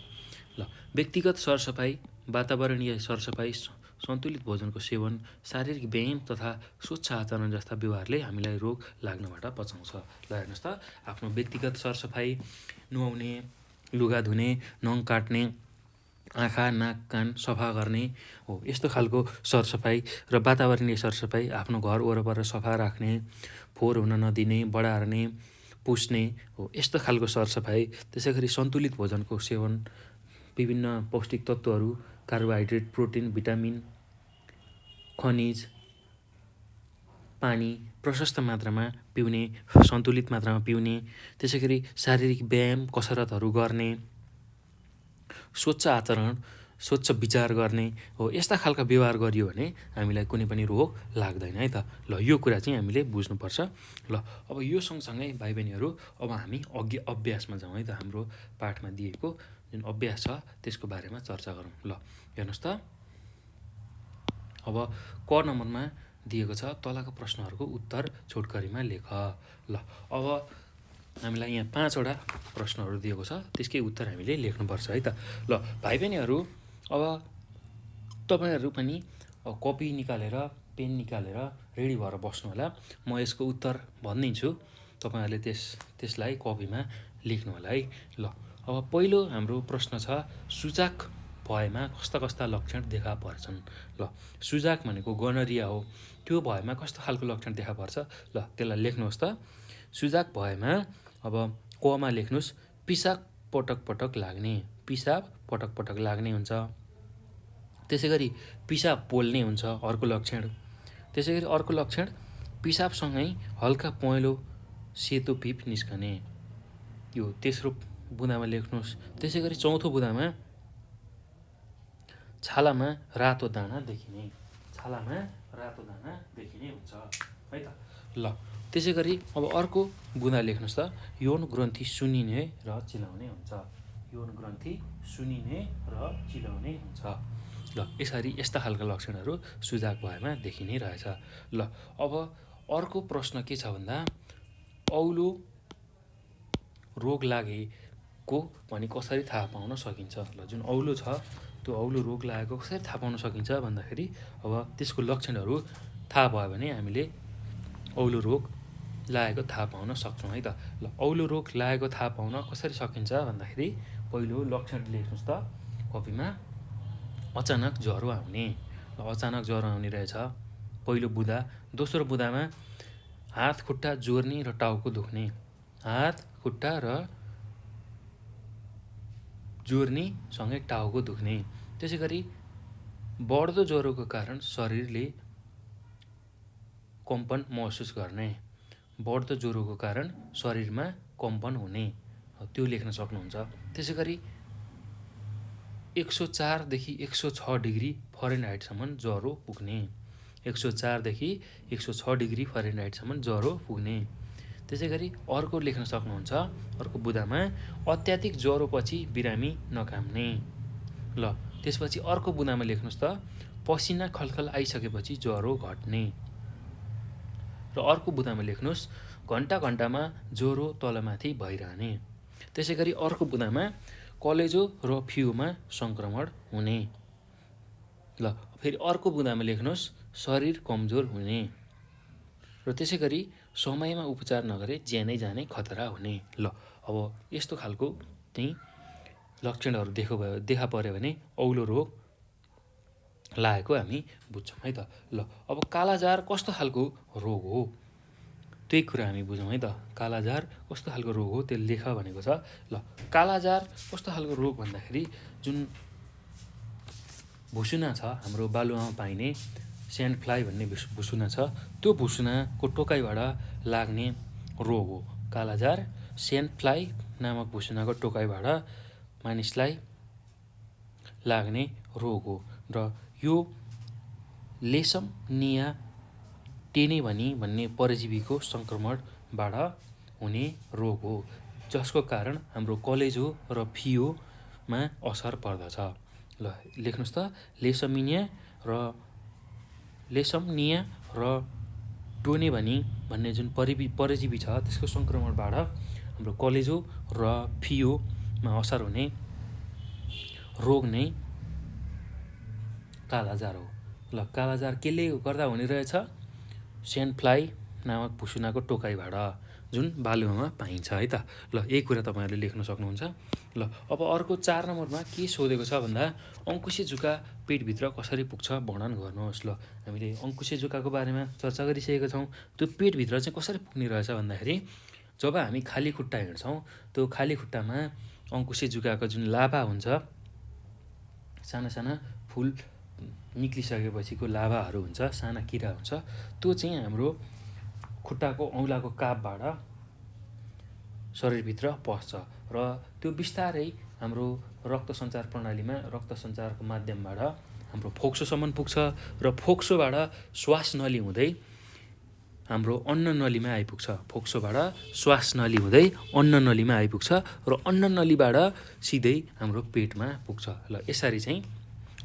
ल व्यक्तिगत सरसफाइ, वातावरणीय सरसफाइ, सन्तुलित भोजनको सेवन, शारीरिक व्यायाम तथा स्वच्छ आचरण जस्ता व्यवहारले हामीलाई रोग लाग्नबाट बचाउँछ। ल हेर्नुहोस् त आफ्नो व्यक्तिगत सरसफाइ, नुहाउने, लुगा धुने, नङ काट्ने, आँखा नाक कान सफा गर्ने हो, यस्तो खालको सरसफाइ र वातावरणीय सरसफाइ, आफ्नो घर वरपर सफा राख्ने, फोहोर हुन नदिने, बढार्ने, पुस्ने हो, यस्तो खालको सरसफाइ। त्यसै गरी सन्तुलित भोजनको सेवन, विभिन्न पौष्टिक तत्त्वहरू, कार्बोहाइड्रेट, प्रोटिन, भिटामिन, खनिज, पानी प्रशस्त मात्रामा पिउने, सन्तुलित मात्रामा पिउने, त्यसै गरी शारीरिक व्यायाम कसरतहरू गर्ने, स्वच्छ आचरण, स्वच्छ विचार गर्ने हो, यस्ता खालका व्यवहार गरियो भने हामीलाई कुनै पनि रोग लाग्दैन है त। ल यो कुरा चाहिँ हामीले बुझ्नुपर्छ। ल अब यो सँगसँगै भाइ बहिनीहरू अब हामी अघि अभ्यासमा जाउँ है त। हाम्रो पाठमा दिएको जुन अभ्यास छ त्यसको बारेमा चर्चा गरौँ। ल हेर्नुहोस् त अब क नम्बरमा दिएको छ तलका प्रश्नहरूको उत्तर छोटकरीमा लेख। ल अब हामीलाई यहाँ 5वटा प्रश्नहरू दिएको छ, त्यसकै उत्तर हामीले लेख्नुपर्छ है त। ल भाइ बहिनीहरू अब तपाईँहरू पनि कपी निकालेर पेन निकालेर रेडी भएर बस्नु होला। म यसको उत्तर भनिदिन्छु, तपाईँहरूले त्यसलाई कपीमा लेख्नु होला है। ल अब पहिलो हाम्रो प्रश्न छ सुजाक भएमा कस्ता कस्ता लक्षण देखा पर्छन्। ल सुजाक भनेको गोनरिया हो, त्यो भएमा कस्तो खालको लक्षण देखा पर्छ। ल त्यसलाई लेख्नुहोस् त। सुजाक भएमा अब कमा लेख्नुहोस्, पिसाब पटक पटक लाग्ने, पिसाब पटक पटक लाग्ने हुन्छ। त्यसै गरी पिसाब पोल्ने हुन्छ अर्को लक्षण। त्यसै गरी अर्को लक्षण पिसाबसँगै हल्का पहेँलो सेतो पिप निस्कने, यो तेस्रो बुँदामा लेख्नुहोस्। त्यसै गरी चौथो बुँदामा छालामा रातो दाना देखिने, छालामा रातो दाना देखिने हुन्छ है त। ल त्यसै गरी अब अर्को बुँदा लेख्नुहोस् त, यौन ग्रन्थि सुन्निने र चिलाउने हुन्छ, यौन ग्रन्थि सुन्निने र चिलाउने हुन्छ। ल यस्ता खालका लक्षणहरू सुजाक भएमा देखिने रहेछ। ल अब अर्को प्रश्न के छ भन्दा औलो रोग लागेको भने कसरी थाहा पाउन सकिन्छ। ल जुन औलो छ त्यो औलो रोग लागेको कसरी थाहा पाउन सकिन्छ भन्दाखेरि अब त्यसको लक्षणहरू थाहा भयो भने हामीले औलो रोग लागेको थाहा पाउन सक्छौँ है त। ल औलो रोग लागेको थाहा पाउन कसरी सकिन्छ भन्दाखेरि पहिलो लक्षण लेख्नुहोस् त कपीमा, अचानक ज्वरो आउने। ल अचानक ज्वरो आउने रहेछ पहिलो बुँदा। दोस्रो बुँदामा हात खुट्टा जोर्नी र टाउको दुख्ने, हात खुट्टा र जोर्नी सँगै टाउको दुख्ने। त्यसै गरी बढ्दो ज्वरोको कारण शरीरले कम्पन महसुस गर्ने, बढ्दो ज्वरोको कारण शरीरमा कम्पन हुने, त्यो लेख्न सक्नुहुन्छ। त्यसै गरी 104 देखि 106 डिग्री फरेनहाइटसम्म ज्वरो पुग्ने, 104 देखि 106 डिग्री फरेनहाइटसम्म ज्वरो पुग्ने। त्यसै गरी अर्को लेख्न सक्नुहुन्छ अर्को बुँदामा अत्याधिक ज्वरोपछि बिरामी नकाम्ने। ल त्यसपछि अर्को बुँदामा लेख्नुहोस् त पसिना खलखल आइसकेपछि ज्वरो घट्ने। र अर्को बुँदामा लेख्नुहोस् घन्टा घन्टामा ज्वरो तलमाथि भइरहने। त्यसै गरी अर्को बुँदामा कलेजो र फियोमा सङ्क्रमण हुने। ल फेरि अर्को बुँदामा लेख्नुहोस् शरीर कमजोर हुने। र त्यसै गरी समयमा उपचार नगरे ज्यानै जाने खतरा हुने। ल अब यस्तो खालको चाहिँ लक्षणहरू देखा पर्यो भने औलो रोग लागेको हामी बुझ्छौँ है त। ल अब कालाजार कस्तो खालको रोग हो त्यही कुरा हामी बुझौँ है त। कालाजार कस्तो खालको रोग हो त्यो लेख भनेको छ। ल कालाजार कस्तो खालको रोग भन्दाखेरि जुन भुसुना छ हाम्रो बालुवामा पाइने स्यान्ड फ्लाई भन्ने भुसुना छ, त्यो भुसुनाको टोकाइबाट लाग्ने रोग हो कालाजार। स्यान्ड फ्लाई नामक भुसुनाको टोकाइबाट मानिसलाई लाग्ने रोग हो र यो लेसमनिया टेनेभनी भन्ने परजीवीको सङ्क्रमणबाट हुने रोग हो, जसको कारण हाम्रो कलेजो र फियोमा असर पर्दछ। ल लेख्नुहोस् त, लेसमनिया र टोनेभनी भन्ने जुन परजीवी छ त्यसको सङ्क्रमणबाट हाम्रो कलेजो र फियोमा असर हुने रोग नै कालाजार हो। ल कालाजार केले गर्दा हुने रहेछ? स्यान्ड फ्लाई नामक भुसुनाको टोकाइबाट, जुन बालुवामा पाइन्छ है त। ल यही कुरा तपाईँहरूले लेख्न सक्नुहुन्छ। ल अब अर्को 4 नम्बरमा के सोधेको छ भन्दा अङ्कुशे जुका पेटभित्र कसरी पुग्छ वर्णन गर्नुहोस्। ल हामीले अङ्कुशे जुकाको बारेमा चर्चा गरिसकेका छौँ। त्यो पेटभित्र चाहिँ कसरी पुग्ने रहेछ भन्दाखेरि जब हामी खाली खुट्टा हिँड्छौँ, त्यो खाली खुट्टामा अङ्कुशे जुकाको जुन लाभा हुन्छ, साना साना फुल निक्लिसकेपछिको लाभाहरू हुन्छ, साना किरा हुन्छ, त्यो चाहिँ हाम्रो खुट्टाको औँलाको कापबाट शरीरभित्र पस्छ र त्यो बिस्तारै हाम्रो रक्त सञ्चार प्रणालीमा रक्त सञ्चारको माध्यमबाट हाम्रो फोक्सोसम्म पुग्छ र फोक्सोबाट श्वास नली हुँदै हाम्रो अन्न नलीमा आइपुग्छ। फोक्सोबाट श्वास नली हुँदै अन्न नलीमा आइपुग्छ र अन्न नलीबाट सिधै हाम्रो पेटमा पुग्छ। ल यसरी चाहिँ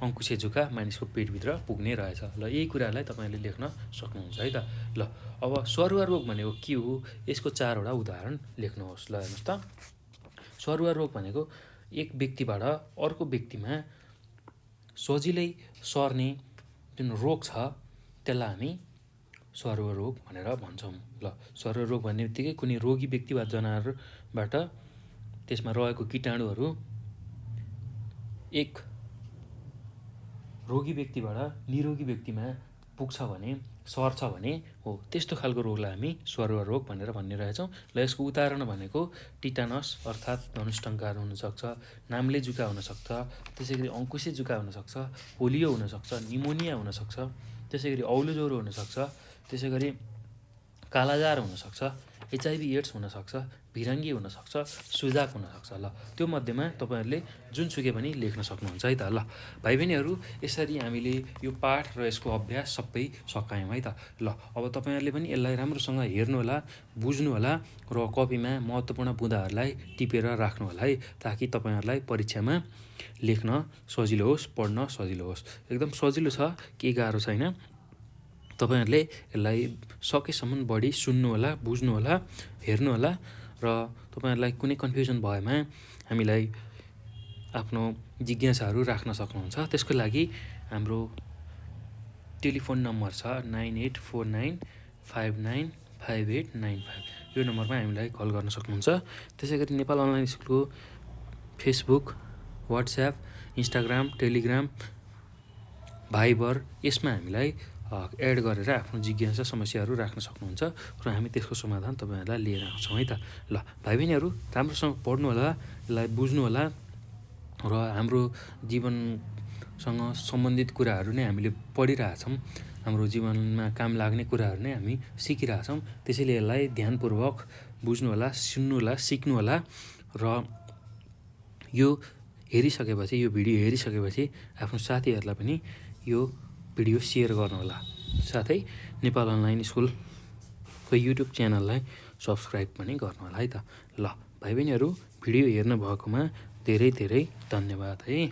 अङ्कुशे जुका मानिसको पेटभित्र पुग्ने रहेछ। ल यही कुरालाई तपाईँले लेख्न सक्नुहुन्छ है त। ल अब सरुवा रोग भनेको के हो, यसको 4वटा उदाहरण लेख्नुहोस्। ल हेर्नुहोस् त, सरुवा रोग भनेको एक व्यक्तिबाट अर्को व्यक्तिमा सजिलै सर्ने जुन रोग छ त्यसलाई हामी सरुवा रोग भनेर भन्छौँ। ल सरुवा रोग भन्ने बित्तिकै कुनै रोगी व्यक्ति वा जनावरबाट त्यसमा रहेको कीटाणुहरू एक रोगी व्यक्तिबाट निरोगी व्यक्तिमा पुग्छ भने, सर्छ भने हो, त्यस्तो खालको रोगलाई हामी सरुवा रोग भनेर भन्ने रहेछौँ। ल यसको उदाहरण भनेको टिटानस अर्थात् धनुष्टङ्कार हुनसक्छ, नाम्ले जुका हुनसक्छ, त्यसै गरी अङ्कुशे जुका हुनसक्छ, पोलियो हुनसक्छ, निमोनिया हुनसक्छ, त्यसै गरी औलो ज्वरो हुनसक्छ, त्यसै गरी कालाजार हुनसक्छ, HIV एड्स हुनसक्छ, भिरङ्गी हुनसक्छ, सुजाक हुनसक्छ। ल त्यो मध्येमा तपाईँहरूले जुनसुकै पनि लेख्न सक्नुहुन्छ है त। ल भाइ बहिनीहरू, यसरी हामीले यो पाठ र यसको अभ्यास सबै सकायौँ है त। ल अब तपाईँहरूले पनि यसलाई राम्रोसँग हेर्नुहोला, बुझ्नुहोला र कपीमा महत्त्वपूर्ण बुँदाहरूलाई टिपेर राख्नुहोला है, ताकि तपाईँहरूलाई परीक्षामा लेख्न सजिलो होस्, पढ्न सजिलो होस्। एकदम सजिलो छ, केही गाह्रो छैन। तपाईँहरूले यसलाई सकेसम्म बढी सुन्नुहोला, बुझ्नुहोला, हेर्नुहोला र तपाईँहरूलाई कुनै कन्फ्युजन भएमा हामीलाई आफ्नो जिज्ञासाहरू राख्न सक्नुहुन्छ। त्यसको लागि हाम्रो टेलिफोन नम्बर छ 9849595895। यो नम्बरमा हामीलाई कल गर्न सक्नुहुन्छ। त्यसै गरी नेपाल अनलाइन स्कुलको Facebook, WhatsApp, Instagram, Telegram, Viber, यसमा हामीलाई एड गरेर आफ्नो जिज्ञासा समस्याहरू राख्न सक्नुहुन्छ र हामी त्यसको समाधान तपाईँहरूलाई लिएर आउँछौँ है त। ल भाइ बहिनीहरू, राम्रोसँग पढ्नुहोला, यसलाई बुझ्नुहोला र हाम्रो जीवनसँग सम्बन्धित कुराहरू नै हामीले पढिरहेछौँ, हाम्रो जीवनमा काम लाग्ने कुराहरू नै हामी सिकिरहेछौँ। त्यसैले यसलाई ध्यानपूर्वक बुझ्नुहोला, सुन्नुहोला, सिक्नुहोला र यो हेरिसकेपछि, यो भिडियो हेरिसकेपछि आफ्नो साथीहरूलाई पनि यो भिडियो सेयर गर्नुहोला। साथै नेपाल अनलाइन स्कुलको युट्युब च्यानललाई सब्सक्राइब पनि गर्नुहोला है त। ल भाइ बहिनीहरू, भिडियो हेर्नु भएकोमा धेरै धेरै धन्यवाद है।